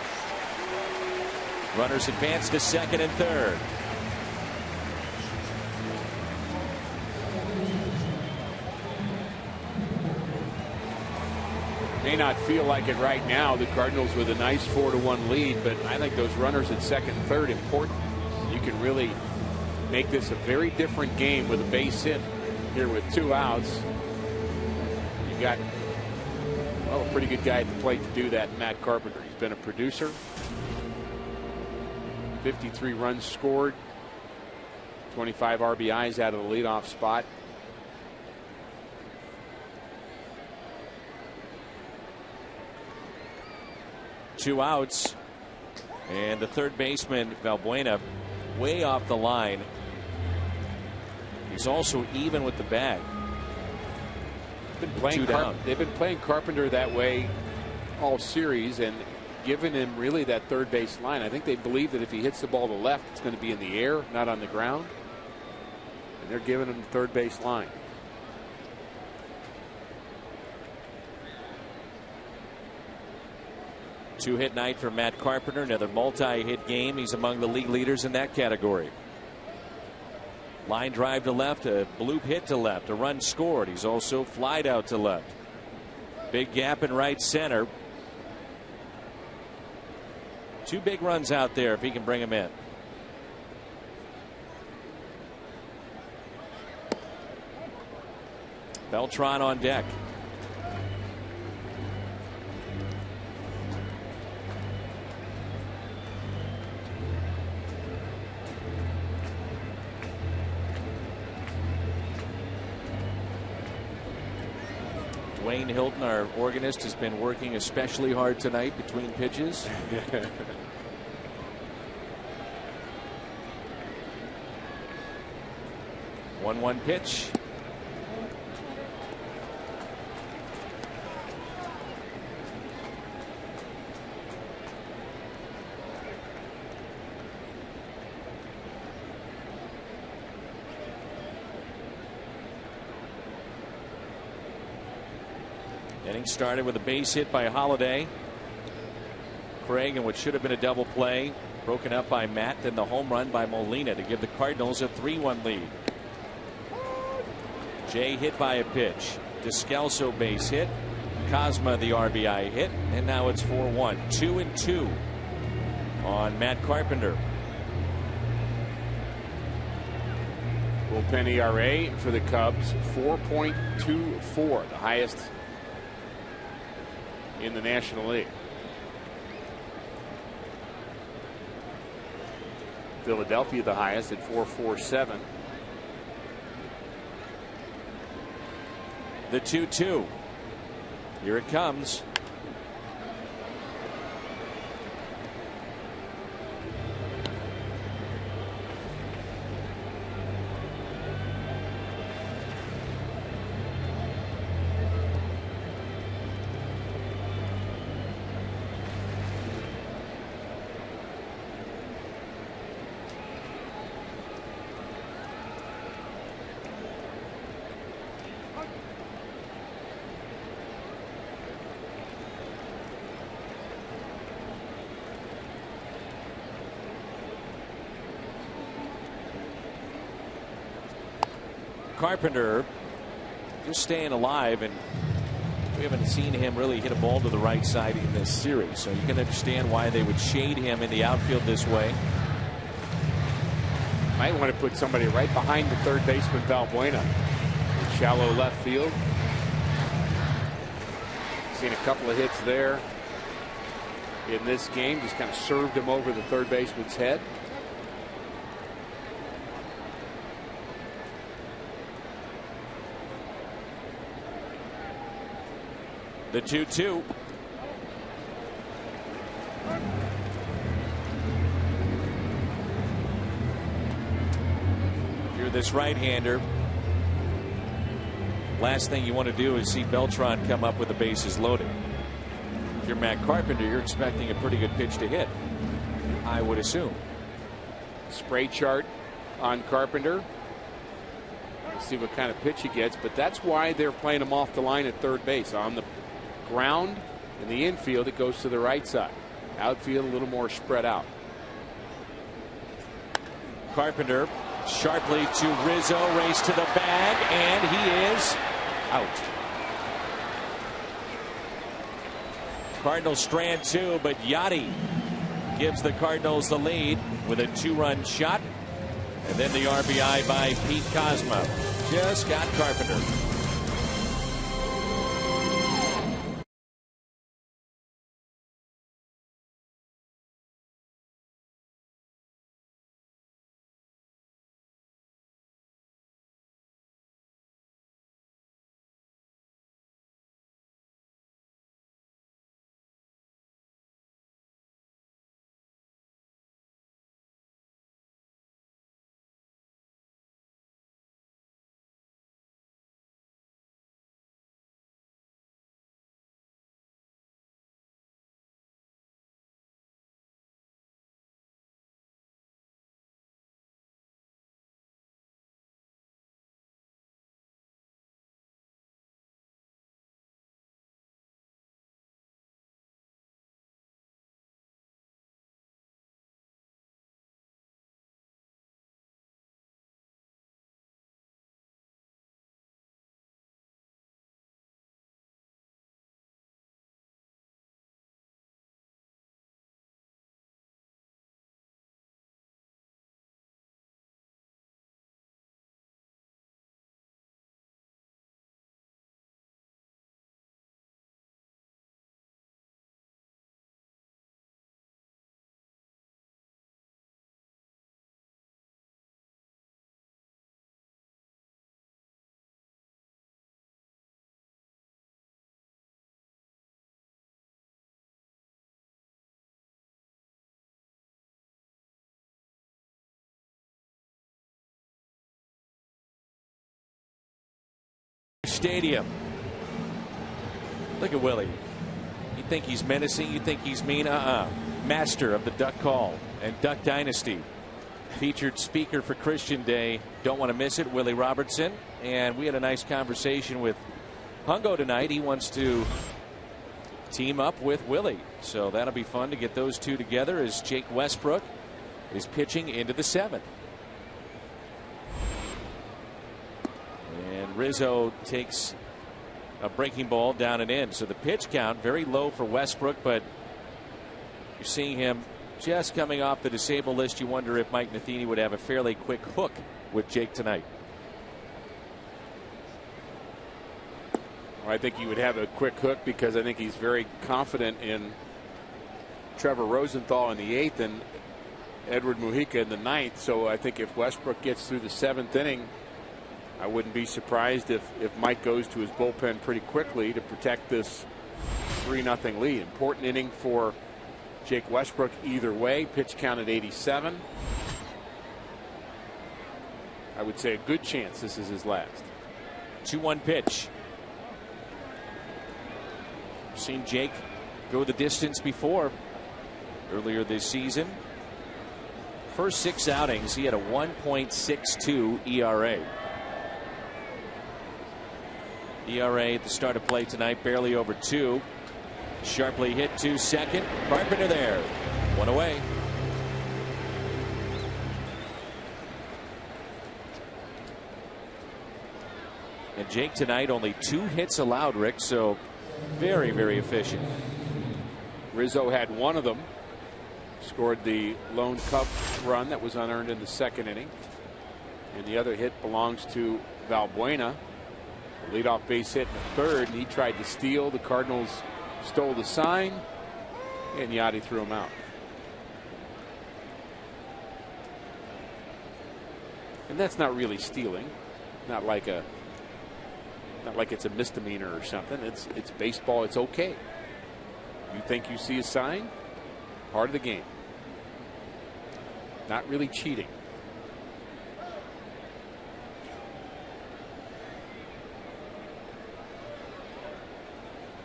Runners advance to second and third. May not feel like it right now. The Cardinals with a nice 4-1 lead, but I think those runners at second and third important. You can really make this a very different game with a base hit here with 2 outs. You got, well, a pretty good guy at the plate to do that, Matt Carpenter. He's been a producer. 53 runs scored, 25 RBIs out of the leadoff spot. 2 outs. And the third baseman, Valbuena, way off the line. He's also even with the bag. They've been playing Carpenter that way all series and giving him really that third base line. I think they believe that if he hits the ball to left, it's going to be in the air, not on the ground. And they're giving him the third base line. Two-hit night for Matt Carpenter. Another multi-hit game. He's among the league leaders in that category. Line drive to left, a bloop hit to left, a run scored. He's also flied out to left. Big gap in right center. 2 big runs out there if he can bring them in. Beltran on deck. Dwayne Hilton, our organist, has been working especially hard tonight between pitches. 1-1 pitch. Inning started with a base hit by Holiday. Craig, and what should have been a double play, broken up by Matt, then the home run by Molina to give the Cardinals a 3-1 lead. Jay hit by a pitch. Descalso base hit. Cosma the RBI hit, and now it's 4-1. 2-2 on Matt Carpenter. Bullpen ERA for the Cubs 4.24, the highest in the National League. Philadelphia the highest at 4.47. The 2-2. Here it comes. Carpenter just staying alive, and we haven't seen him really hit a ball to the right side in this series, so you can understand why they would shade him in the outfield this way. Might want to put somebody right behind the third baseman Valbuena. Shallow left field. Seen a couple of hits there in this game. Just kind of served him over the third baseman's head. The 2-2. If you're this right-hander, last thing you want to do is see Beltran come up with the bases loaded. If you're Matt Carpenter, you're expecting a pretty good pitch to hit, I would assume. Spray chart on Carpenter. Let's see what kind of pitch he gets, but that's why they're playing him off the line at third base. On the ground in the infield, it goes to the right side. Outfield a little more spread out. Carpenter sharply to Rizzo, race to the bag, and he is out. Cardinals strand 2, but Yachty gives the Cardinals the lead with a 2-run shot, and then the RBI by Pete Cosma. Just got Carpenter. Stadium. Look at Willie. You think he's menacing, you think he's mean? Master of the duck call and Duck Dynasty. Featured speaker for Christian Day. Don't want to miss it, Willie Robertson. And we had a nice conversation with Hungo tonight. He wants to team up with Willie. So that'll be fun to get those two together as Jake Westbrook is pitching into the 7th. And Rizzo takes a breaking ball down and in. So the pitch count very low for Westbrook, but you're seeing him just coming off the disabled list. You wonder if Mike Matheny would have a fairly quick hook with Jake tonight. I think he would have a quick hook because I think he's very confident in Trevor Rosenthal in the 8th and Edward Mujica in the 9th. So I think if Westbrook gets through the 7th inning, I wouldn't be surprised if Mike goes to his bullpen pretty quickly to protect this 3-0 lead. Important inning for Jake Westbrook either way. Pitch count at 87. I would say a good chance this is his last. 2-1 pitch. Seen Jake go the distance before earlier this season. First 6 outings, he had a 1.62 ERA. ERA at the start of play tonight, barely over 2. Sharply hit to second. Carpenter there. 1 away. And Jake tonight only 2 hits allowed, Rick, so very, very efficient. Rizzo had one of them. Scored the lone Cub run that was unearned in the 2nd inning. And the other hit belongs to Valbuena. Leadoff base hit in the 3rd. He tried to steal. The Cardinals stole the sign. And Yachty threw him out. And that's not really stealing. Not like it's a misdemeanor or something. It's baseball. It's okay. You think you see a sign? Part of the game. Not really cheating.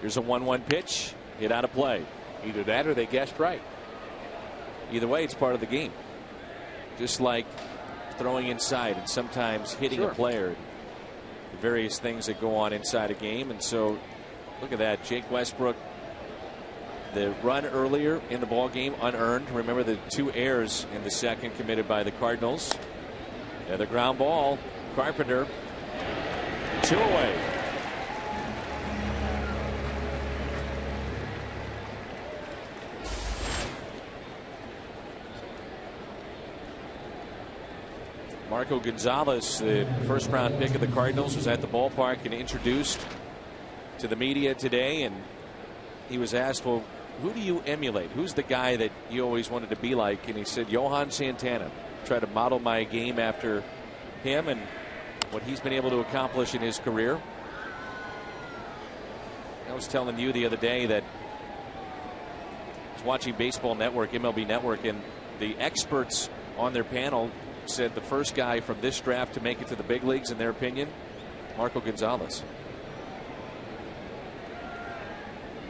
Here's a 1-1 pitch. Hit out of play. Either that or they guessed right. Either way, it's part of the game. Just like throwing inside and sometimes hitting a player. The various things that go on inside a game. And so look at that. Jake Westbrook, the run earlier in the ball game unearned. Remember the 2 errors in the 2nd committed by the Cardinals. And the ground ball. Carpenter 2 away. Marco Gonzalez, the 1st-round pick of the Cardinals, was at the ballpark and introduced to the media today. And he was asked, well, who do you emulate? Who's the guy that you always wanted to be like? And he said, Johan Santana. Try to model my game after him and what he's been able to accomplish in his career. I was telling you the other day that I was watching Baseball Network, MLB Network, and the experts on their panel said the first guy from this draft to make it to the big leagues, in their opinion, Marco Gonzalez.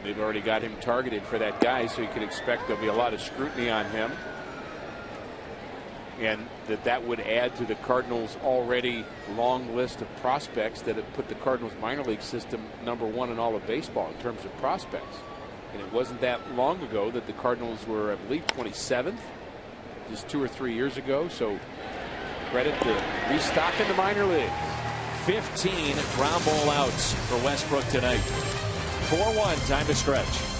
They've already got him targeted for that guy, so you can expect there'll be a lot of scrutiny on him. And that would add to the Cardinals' already long list of prospects that have put the Cardinals minor league system #1 in all of baseball in terms of prospects. And it wasn't that long ago that the Cardinals were, I believe, 27th, just 2 or 3 years ago. So credit to restocking the minor leagues. 15 ground ball outs for Westbrook tonight. 4-1, time to stretch.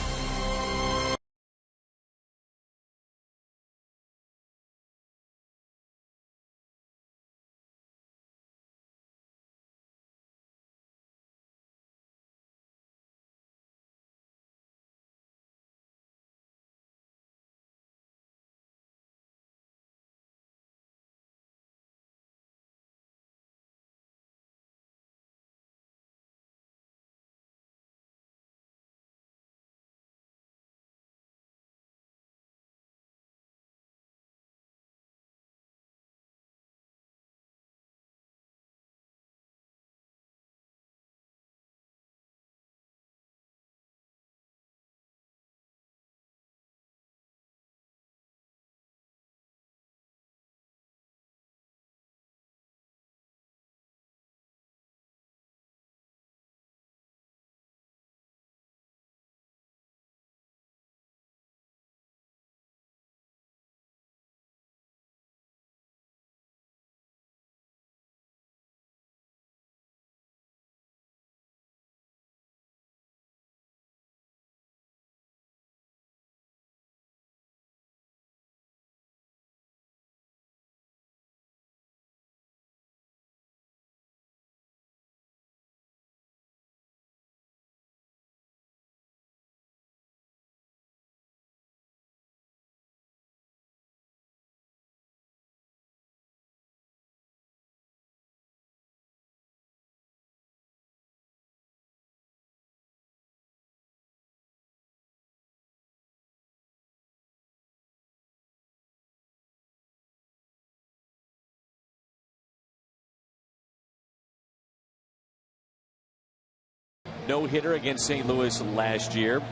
no-hitter against St. Louis last year.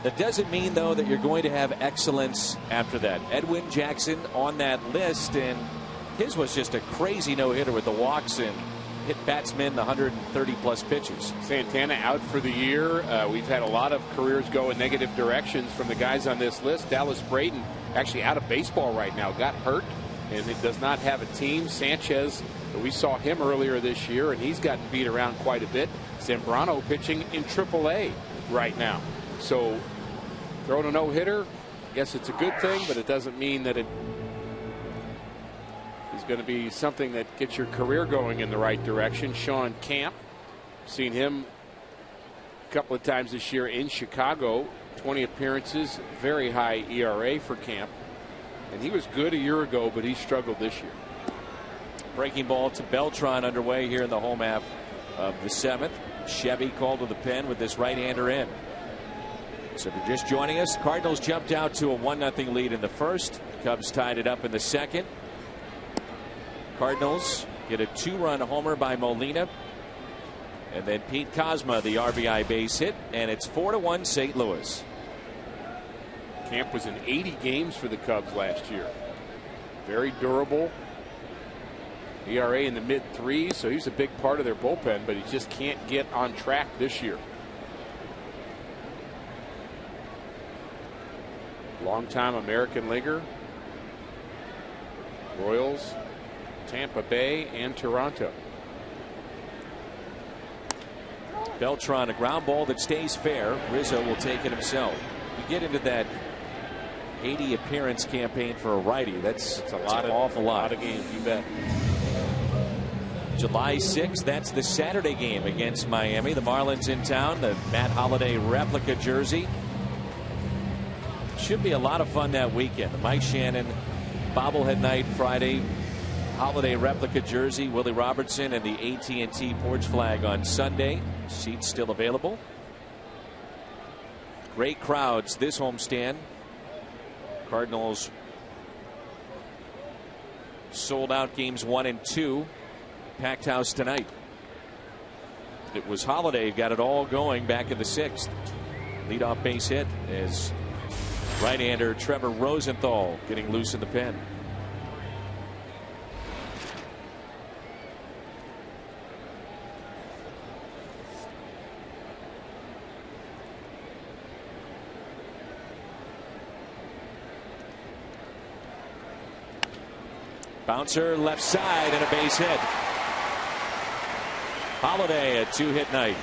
That doesn't mean, though, that you're going to have excellence after that. Edwin Jackson on that list, and his was just a crazy no-hitter with the walks and hit batsmen 130-plus pitches. Santana out for the year. We've had a lot of careers go in negative directions from the guys on this list. Dallas Braden actually out of baseball right now, got hurt, and it does not have a team. Sanchez, we saw him earlier this year, and he's gotten beat around quite a bit. Zambrano pitching in AAA right now. So throwing a no-hitter, I guess it's a good thing, but it doesn't mean that it is going to be something that gets your career going in the right direction. Sean Camp, seen him a couple of times this year in Chicago, 20 appearances, very high ERA for Camp. And he was good a year ago, but he struggled this year. Breaking ball to Beltran underway here in the home half of the 7th. Chevy called to the pen with this right-hander in. So if you're just joining us, Cardinals jumped out to a 1-0 lead in the first. Cubs tied it up in the second. Cardinals get a 2-run homer by Molina. And then Pete Kozma, the RBI base hit, and it's 4-1 St. Louis. Camp was in 80 games for the Cubs last year. Very durable. ERA in the mid-3s, so he's a big part of their bullpen, but he just can't get on track this year. Longtime American leaguer. Royals, Tampa Bay, and Toronto. Beltran, a ground ball that stays fair. Rizzo will take it himself. You get into that 80 appearance campaign for a righty. That's an awful lot of games, you bet. July 6th, that's the Saturday game against Miami. The Marlins in town, the Matt Holliday replica jersey. Should be a lot of fun that weekend. The Mike Shannon bobblehead night Friday, Holliday replica jersey, Willie Robertson, and the AT&T porch flag on Sunday. Seats still available. Great crowds this homestand. Cardinals sold out games 1 and 2. Packed house tonight. It was Holliday got it all going back in the 6th. Leadoff base hit as right-hander Trevor Rosenthal getting loose in the pen. Bouncer left side and a base hit. Holliday, a 2-hit night.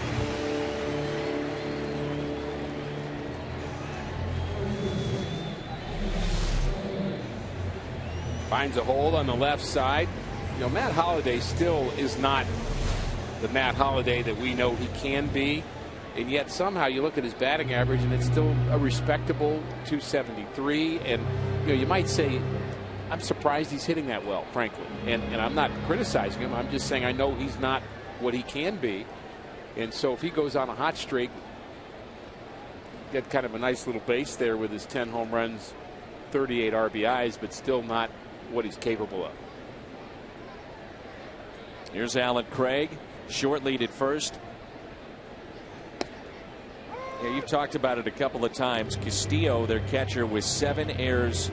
Finds a hole on the left side. You know, Matt Holliday still is not the Matt Holliday that we know he can be. And yet somehow you look at his batting average and it's still a respectable 273. And you know, you might say, I'm surprised he's hitting that well, frankly. And I'm not criticizing him. I'm just saying I know he's not what he can be. And so if he goes on a hot streak, get kind of a nice little base there with his 10 home runs, 38 RBIs, but still not what he's capable of. Here's Alan Craig, short lead at first. Yeah, you've talked about it a couple of times. Castillo, their catcher, with 7 errors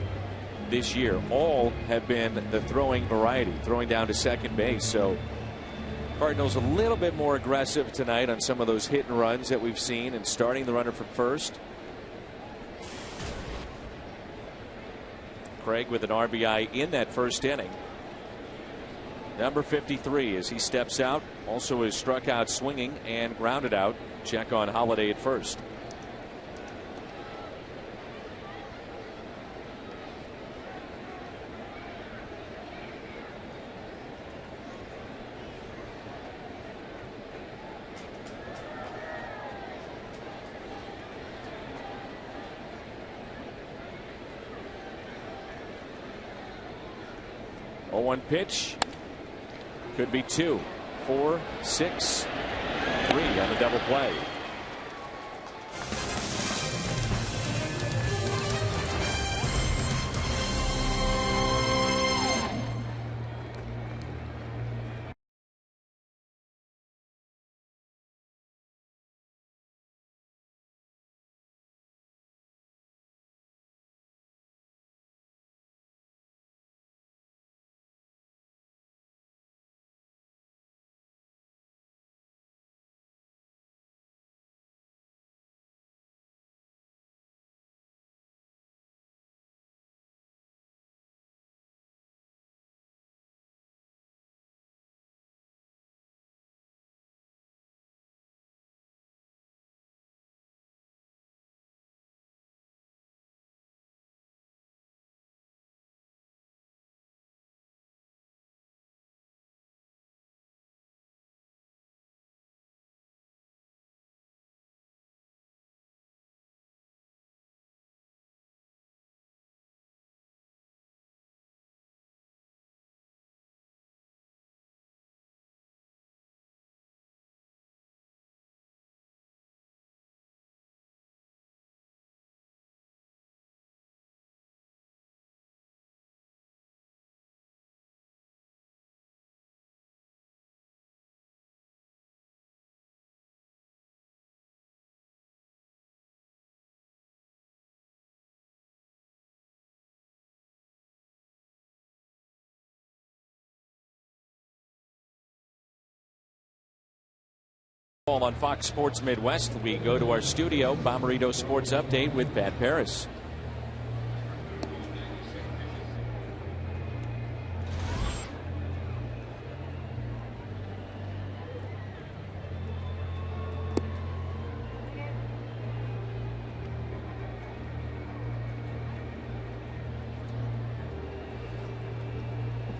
this year. All have been the throwing variety, throwing down to second base. So Cardinals a little bit more aggressive tonight on some of those hit and runs that we've seen and starting the runner from first. Craig with an RBI in that first inning. Number 53 as he steps out, also is struck out swinging and grounded out. Check on Holliday at first. One pitch. Could be 2, 4, 6, 3 on the double play. On Fox Sports Midwest, we go to our studio, Bommarito Sports Update with Pat Paris.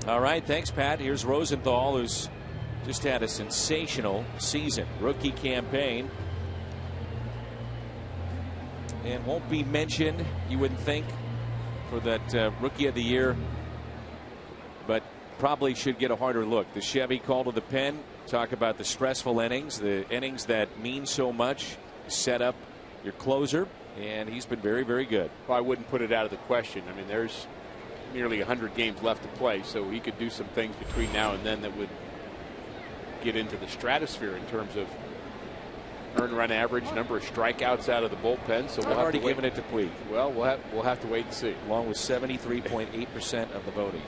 All right, thanks, Pat. Here's Rosenthal, who's just had a sensational season, rookie campaign, and won't be mentioned, you wouldn't think, for that Rookie of the Year, but probably should get a harder look. The Chevy call to the pen, talk about the stressful innings, the innings that mean so much, set up your closer, and he's been very, very good. Well, I wouldn't put it out of the question. I mean, there's nearly 100 games left to play, so he could do some things between now and then that would get into the stratosphere in terms of earned run average, number of strikeouts out of the bullpen. So we've already given it to Puig. Well, we'll have to wait and see. Along with 73.8% of the voting.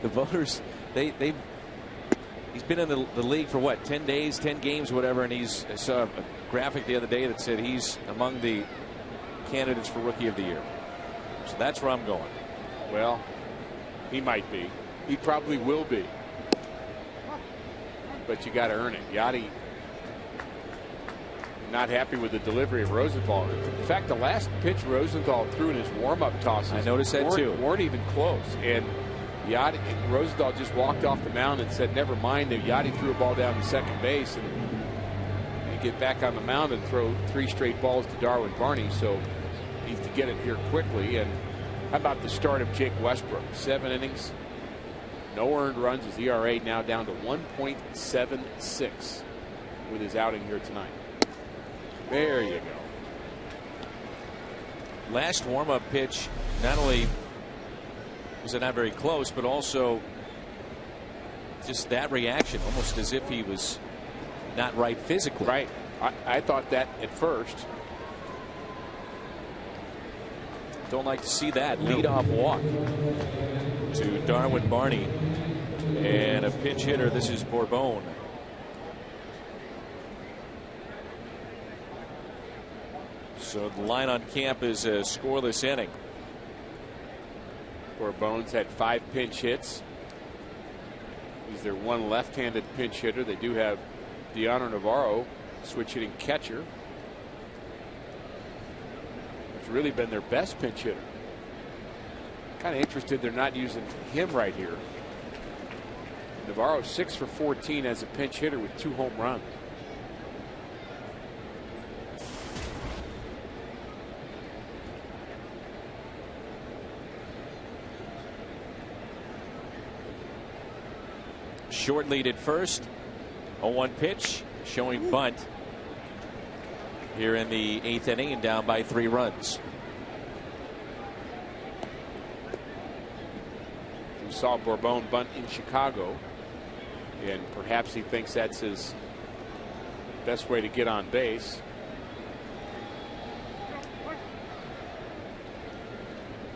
The voters, he's been in the league for what, 10 days, 10 games, whatever, and I saw a graphic the other day that said he's among the candidates for Rookie of the Year. So that's where I'm going. Well, he might be. He probably will be. But you got to earn it. Yachty not happy with the delivery of Rosenthal. In fact, the last pitch Rosenthal threw in his warm-up tosses, I noticed that weren't even close. And Rosenthal just walked off the mound and said, never mind. And Yachty threw a ball down to second base, and get back on the mound and throw 3 straight balls to Darwin Barney. So needs to get it here quickly. And how about the start of Jake Westbrook? 7 innings. No earned runs. His ERA now down to 1.76 with his outing here tonight. There you go. Last warm-up pitch, not only was it not very close, but also just that reaction, almost as if he was not right physically. Right. I thought that at first. Don't like to see that. Leadoff walk to Darwin Barney, and a pinch hitter. This is Bourbon. So the line on camp is a scoreless inning. Bourbon's had 5 pinch hits. He's their one left-handed pinch hitter. They do have Deanna Navarro, switch hitting catcher. It's really been their best pinch hitter. Kind of interested they're not using him right here. Navarro 6 for 14 as a pinch hitter with 2 home runs. Short lead at first. 0-1 pitch showing bunt here in the 8th inning and down by 3 runs. We saw Bourbon bunt in Chicago, and perhaps he thinks that's his best way to get on base.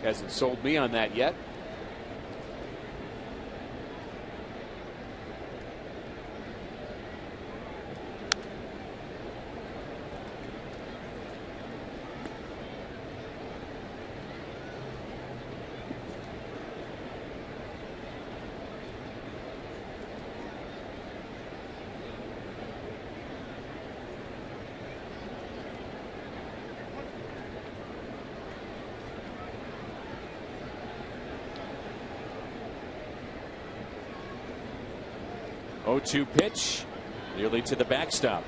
Hasn't sold me on that yet. Oh-2 pitch, nearly to the backstop.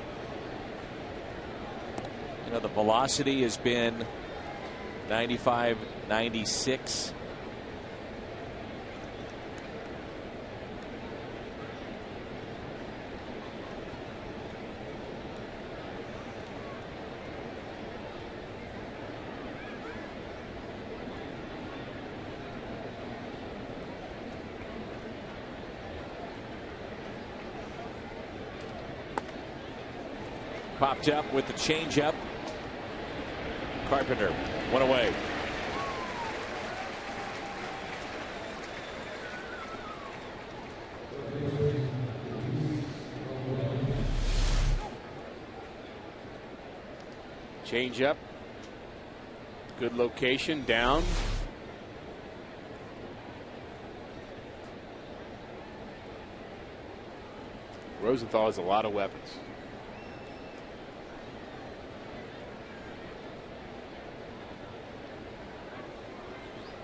You know, the velocity has been 95, 96. Popped up with the changeup. Carpenter, 1 away. Change up. Good location, down. Rosenthal has a lot of weapons.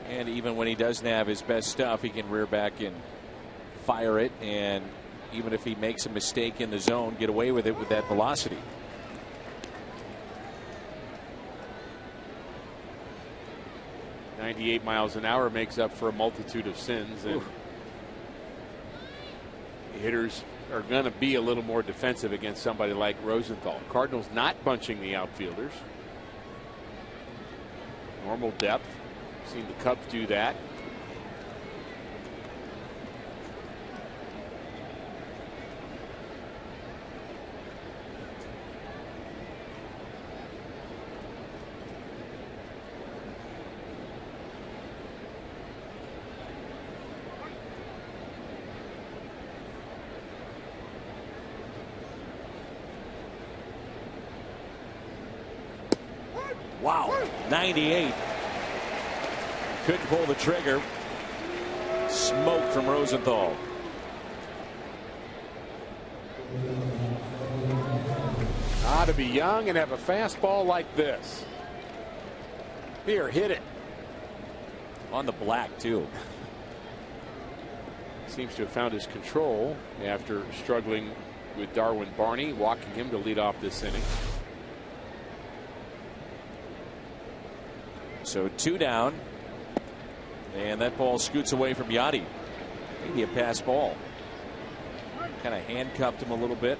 And even when he doesn't have his best stuff, he can rear back and fire it. And even if he makes a mistake in the zone, get away with it with that velocity. .98 miles an hour makes up for a multitude of sins. And hitters are going to be a little more defensive against somebody like Rosenthal. Cardinals not bunching the outfielders. Normal depth. Seen the Cubs do that. Wow, 98. Couldn't pull the trigger. Smoke from Rosenthal. To be young and have a fastball like this. Here, hit it. On the black, too. Seems to have found his control after struggling with Darwin Barney, walking him to lead off this inning. So 2 down. And that ball scoots away from Yachty. Maybe a pass ball. Kind of handcuffed him a little bit.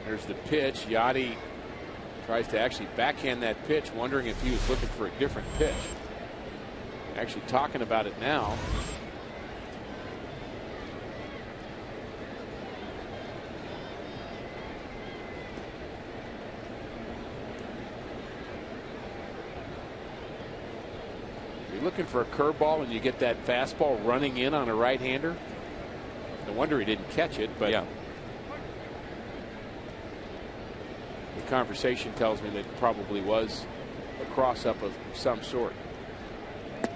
There's the pitch. Yachty tries to actually backhand that pitch, wondering if he was looking for a different pitch. Actually talking about it now. You're looking for a curveball and you get that fastball running in on a right-hander. No wonder he didn't catch it, but yeah. The conversation tells me that it probably was a cross-up of some sort.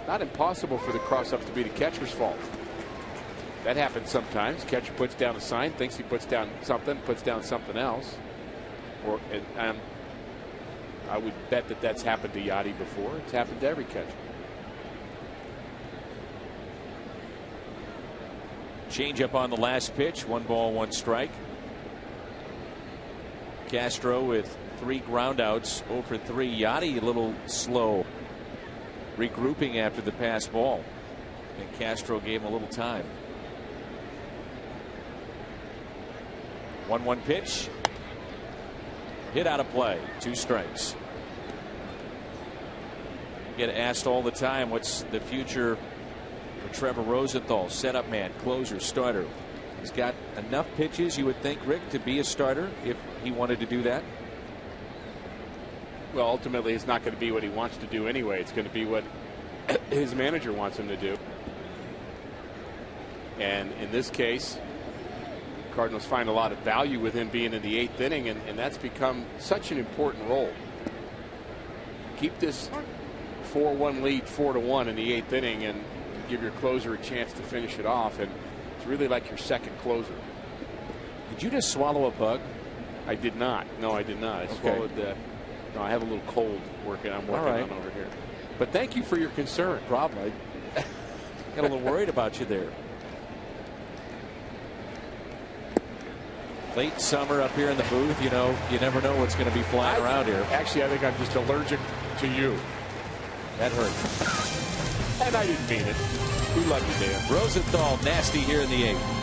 Not impossible for the cross-up to be the catcher's fault. That happens sometimes. Catcher puts down a sign, thinks he puts down something else. Or I would bet that that's happened to Yachty before. It's happened to every catcher. Change up on the last pitch. 1 ball, 1 strike. Castro with 3 groundouts, 0 for 3. Yachty a little slow, regrouping after the pass ball, and Castro gave him a little time. 1-1 pitch, hit out of play, 2 strikes. Get asked all the time, what's the future for Trevor Rosenthal? Setup man, closer, starter. He's got enough pitches, you would think, Rick, to be a starter if he wanted to do that. Well, ultimately, it's not going to be what he wants to do anyway. It's going to be what his manager wants him to do. And in this case, Cardinals find a lot of value with him being in the 8th inning, and that's become such an important role. Keep this 4-1 lead 4-1 in the 8th inning and give your closer a chance to finish it off. And it's really like your second closer. Did you just swallow a bug? I did not. No, I did not. I swallowed the. No, I have a little cold I'm working on over here. But thank you for your concern. Problem. I got a little worried about you there. Late summer up here in the booth, you know, you never know what's going to be flying around here. Actually, I think I'm just allergic to you. That hurt. And I didn't mean it. We love you, Dan. Rosenthal nasty here in the 8th.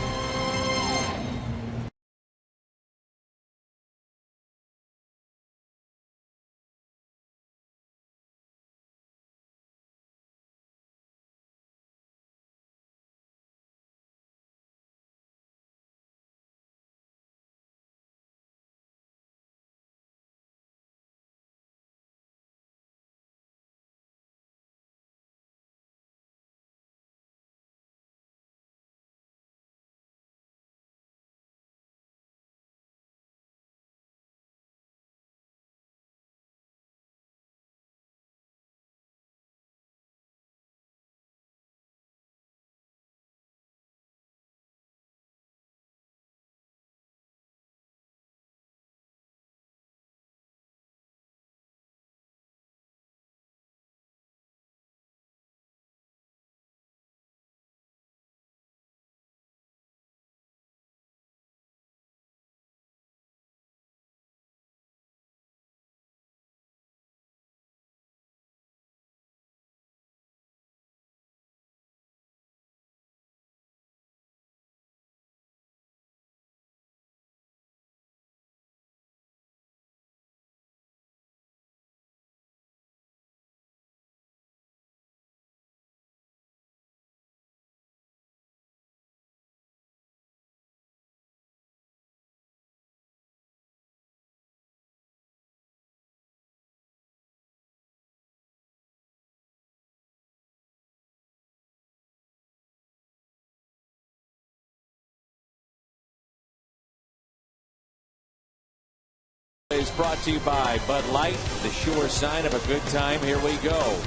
is brought to you by Bud Light, the sure sign of a good time. Here we go.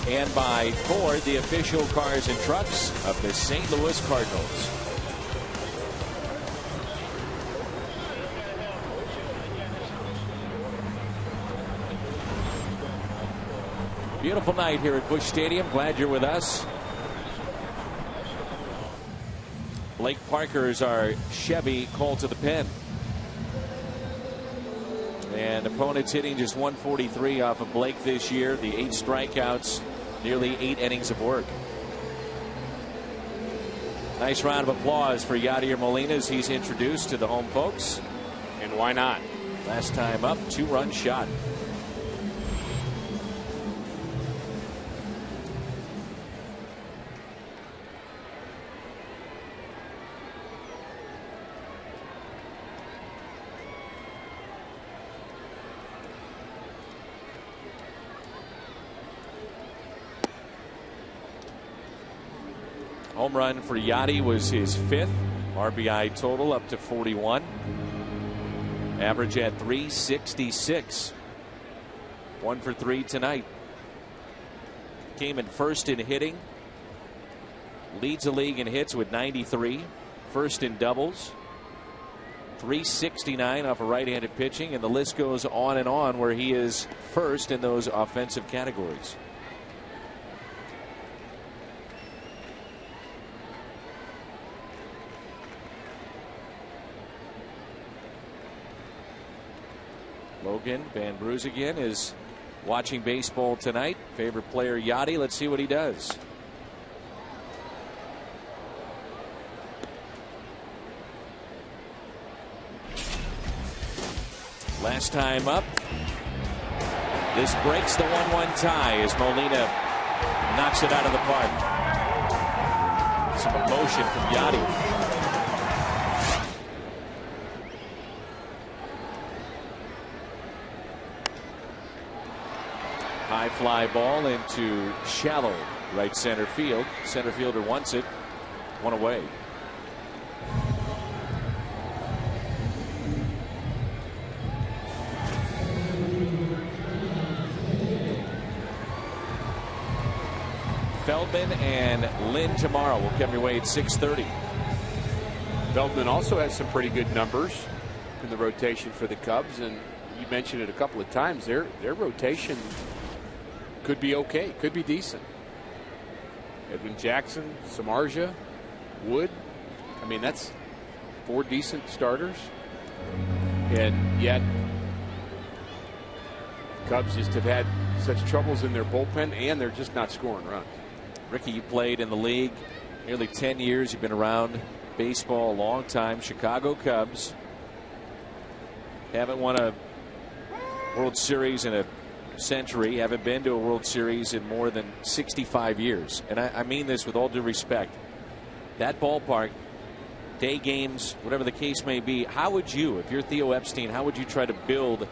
And by Ford, the official cars and trucks of the St. Louis Cardinals. Beautiful night here at Busch Stadium. Glad you're with us. Blake Parker's our Chevy called to the pen. And opponents hitting just 143 off of Blake this year. The 8 strikeouts, nearly 8 innings of work. Nice round of applause for Yadier Molina as he's introduced to the home folks. And why not? Last time up, 2-run shot. Home run for Yadi was his 5th. RBI total up to 41. Average at 366. 1 for 3 tonight. Came in first in hitting. Leads the league in hits with 93. First in doubles. 369 off of right-handed pitching. And the list goes on and on where he is first in those offensive categories. Logan Van Breusingen is watching baseball tonight. Favorite player Yadi. Let's see what he does. Last time up. This breaks the 1-1 tie as Molina knocks it out of the park. Some emotion from Yadi. High fly ball into shallow right center field. Center fielder wants it. 1 away. Feldman and Lynn tomorrow. Will come your way at 6:30. Feldman also has some pretty good numbers in the rotation for the Cubs, and you mentioned it a couple of times. Their rotation could be okay, could be decent. Edwin Jackson, Samardzija, Wood. I mean, that's 4 decent starters. And yet, Cubs just have had such troubles in their bullpen, and they're just not scoring runs. Ricky, you played in the league nearly 10 years. You've been around baseball a long time. Chicago Cubs haven't won a World Series in a century, haven't been to a World Series in more than 65 years. And I mean this with all due respect. That ballpark, day games, whatever the case may be, how would you, if you're Theo Epstein, how would you try to build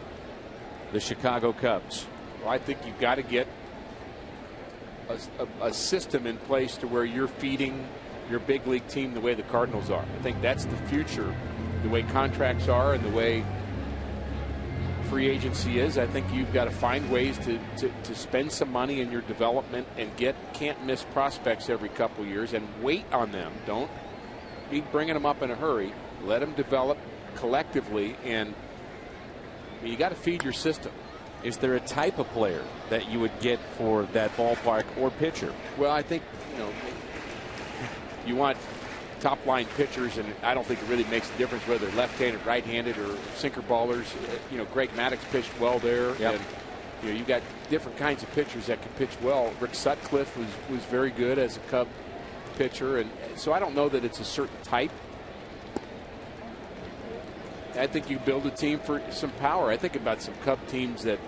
the Chicago Cubs? Well, I think you've got to get a system in place to where you're feeding your big league team the way the Cardinals are. I think that's the future, the way contracts are and the way free agency is. I think you've got to find ways to spend some money in your development and get can't miss prospects every couple years and wait on them. Don't be bringing them up in a hurry. Let them develop collectively, and you got to feed your system. Is there a type of player that you would get for that ballpark or pitcher? Well, I think you want top line pitchers, and I don't think it really makes a difference whether they're left-handed, right-handed, or sinker ballers. Greg Maddux pitched well there, yep. And you got different kinds of pitchers that can pitch well. Rick Sutcliffe was very good as a Cub pitcher, and so I don't know that it's a certain type. I think you build a team for some power. I think about some Cub teams that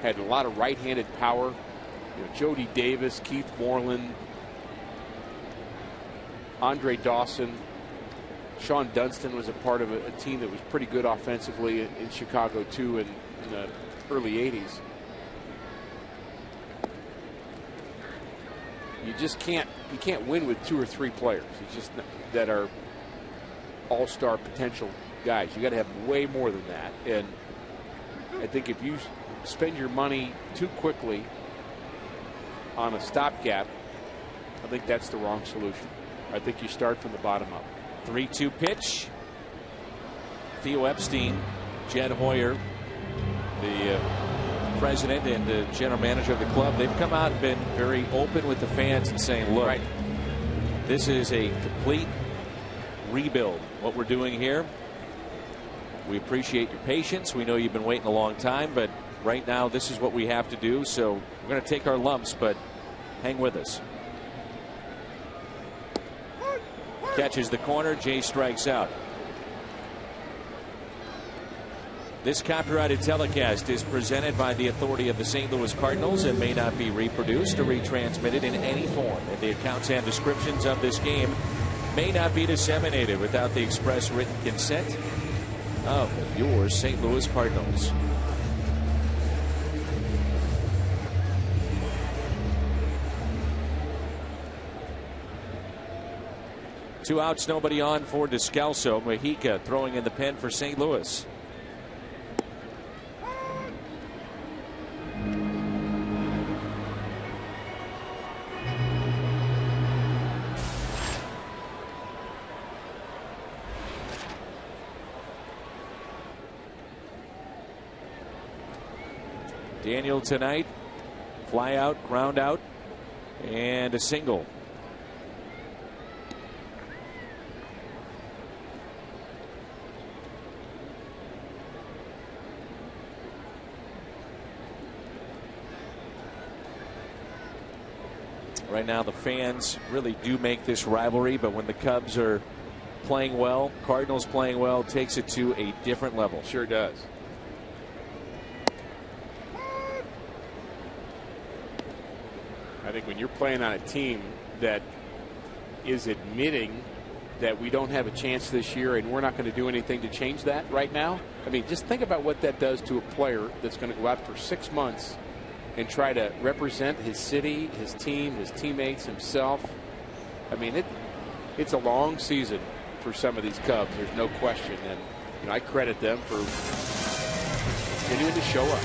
had a lot of right-handed power. Jody Davis, Keith Moreland, Andre Dawson. Sean Dunston was a part of a team that was pretty good offensively in Chicago too in the early 80s. You can't win with 2 or 3 players. It's just that are all-star potential guys. You got to have way more than that. And I think if you spend your money too quickly on a stopgap, I think that's the wrong solution. I think you start from the bottom up. 3-2 pitch. Theo Epstein, Jed Hoyer, the president and the general manager of the club, they've come out and been very open with the fans and saying, look, right, this is a complete rebuild. What we're doing here, we appreciate your patience. We know you've been waiting a long time, but right now this is what we have to do. So we're going to take our lumps, but hang with us. Catches the corner. Jay strikes out. This copyrighted telecast is presented by the authority of the St. Louis Cardinals and may not be reproduced or retransmitted in any form. And the accounts and descriptions of this game may not be disseminated without the express written consent of your St. Louis Cardinals. Two outs, nobody on for Descalso. Mojica throwing in the pen for St. Louis. Daniel tonight, fly out, ground out, and a single. Right now the fans really do make this rivalry, but when the Cubs are playing well, Cardinals playing well, it takes it to a different level. Sure does. I think when you're playing on a team that is admitting that we don't have a chance this year and we're not going to do anything to change that right now. I mean, just think about what that does to a player that's going to go out for 6 months and try to represent his city, his team, his teammates, himself. I mean, it's a long season for some of these Cubs. There's no question. And I credit them for continuing to show up.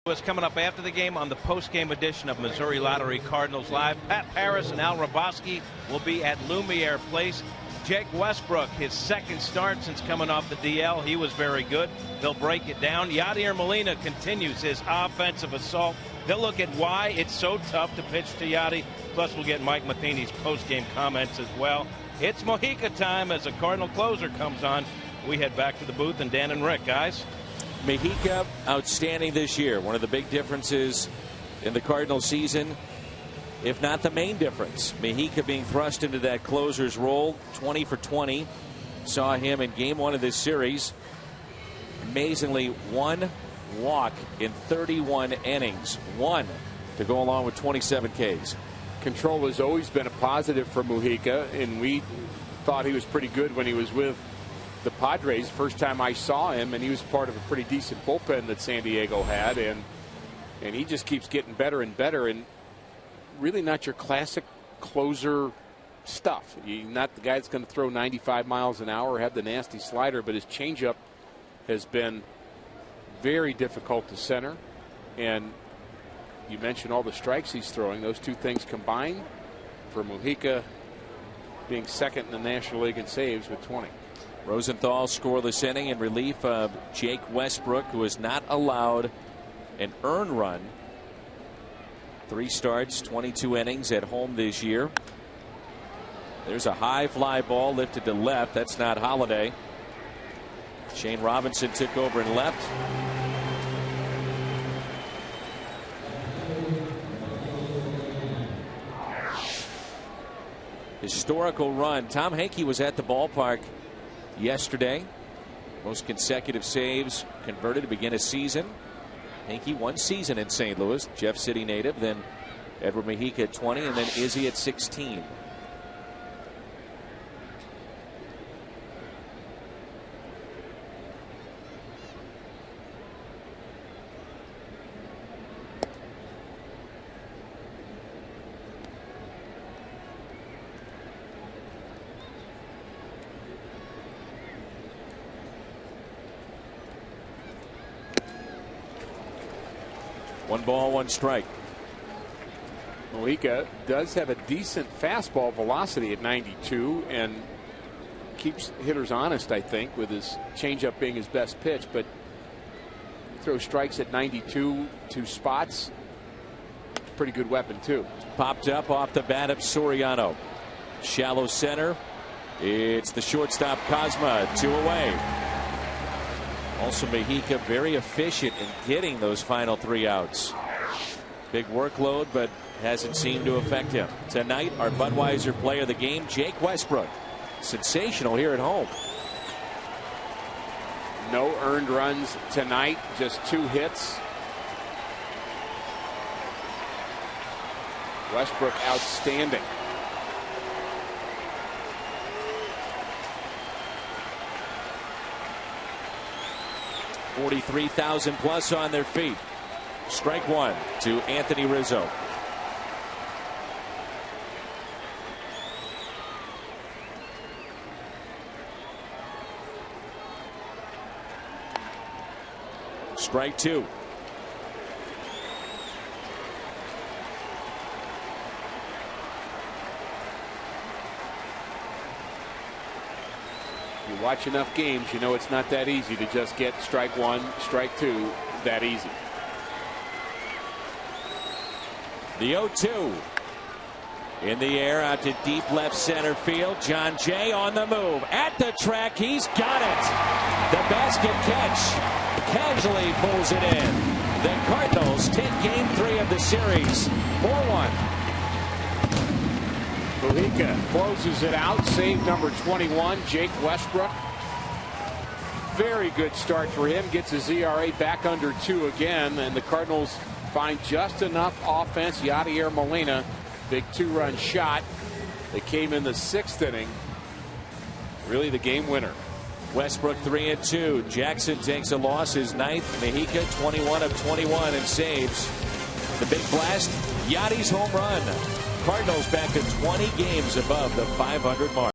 Was coming up after the game on the post-game edition of Missouri Lottery Cardinals Live. Pat Paris and Al Raboski will be at Lumiere Place. Jake Westbrook, his second start since coming off the DL. He was very good. They'll break it down. Yadier Molina continues his offensive assault. They'll look at why it's so tough to pitch to Yadi. Plus, we'll get Mike Matheny's post-game comments as well. It's Mojica time as a Cardinal closer comes on. We head back to the booth, and Dan and Rick, guys. Mojica, outstanding this year. One of the big differences in the Cardinal season, if not the main difference. Mojica being thrust into that closer's role, 20 for 20. Saw him in game one of this series. Amazingly, one walk in 31 innings. One to go along with 27 Ks. control has always been a positive for Mujica, and we thought he was pretty good when he was with the Padres. First time I saw him, and he was part of a pretty decent bullpen that San Diego had, and he just keeps getting better and better, and really not your classic closer stuff. He's not the guy that's going to throw 95 miles an hour or have the nasty slider, but his changeup has been very difficult to center. And you mentioned all the strikes he's throwing. Those two things combined for Mujica being second in the National League in saves with 20. Rosenthal scoreless inning in relief of Jake Westbrook, who is not allowed an earned run. 3 starts, 22 innings at home this year. There's a high fly ball lifted to left. That's not Holiday. Shane Robinson took over and left. Historical run. Tom Henke was at the ballpark yesterday. Most consecutive saves converted to begin a season. Henke 1 season in St. Louis. Jeff City native. Then Edward Mujica at 20, and then Izzy at 16. One ball, 1 strike. Mujica does have a decent fastball velocity at 92 and keeps hitters honest, I think, with his changeup being his best pitch. But he throws strikes at 92, 2 spots. Pretty good weapon, too. Popped up off the bat of Soriano. Shallow center. It's the shortstop Cosma, 2 away. Also, Mujica very efficient in getting those final 3 outs. Big workload, but hasn't seemed to affect him. Tonight, our Budweiser player of the game, Jake Westbrook. Sensational here at home. No earned runs tonight, just 2 hits. Westbrook outstanding. $43,000 plus on their feet. Strike 1 to Anthony Rizzo. Strike 2. You watch enough games, you know it's not that easy to just get strike 1, strike 2 that easy. The 0-2 in the air out to deep left center field. John Jay on the move at the track. He's got it. The basket catch casually pulls it in. The Cardinals take game 3 of the series 4-1. Mujica closes it out. Save number 21, Jake Westbrook. Very good start for him. Gets his ERA back under 2 again, and the Cardinals find just enough offense. Yadier Molina, big 2-run shot that came in the 6th inning. Really the game winner. Westbrook 3-2. Jackson takes a loss, his 9th. Mujica 21 of 21 and saves. The big blast, Yadi's home run. Cardinals back to 20 games above the 500 mark.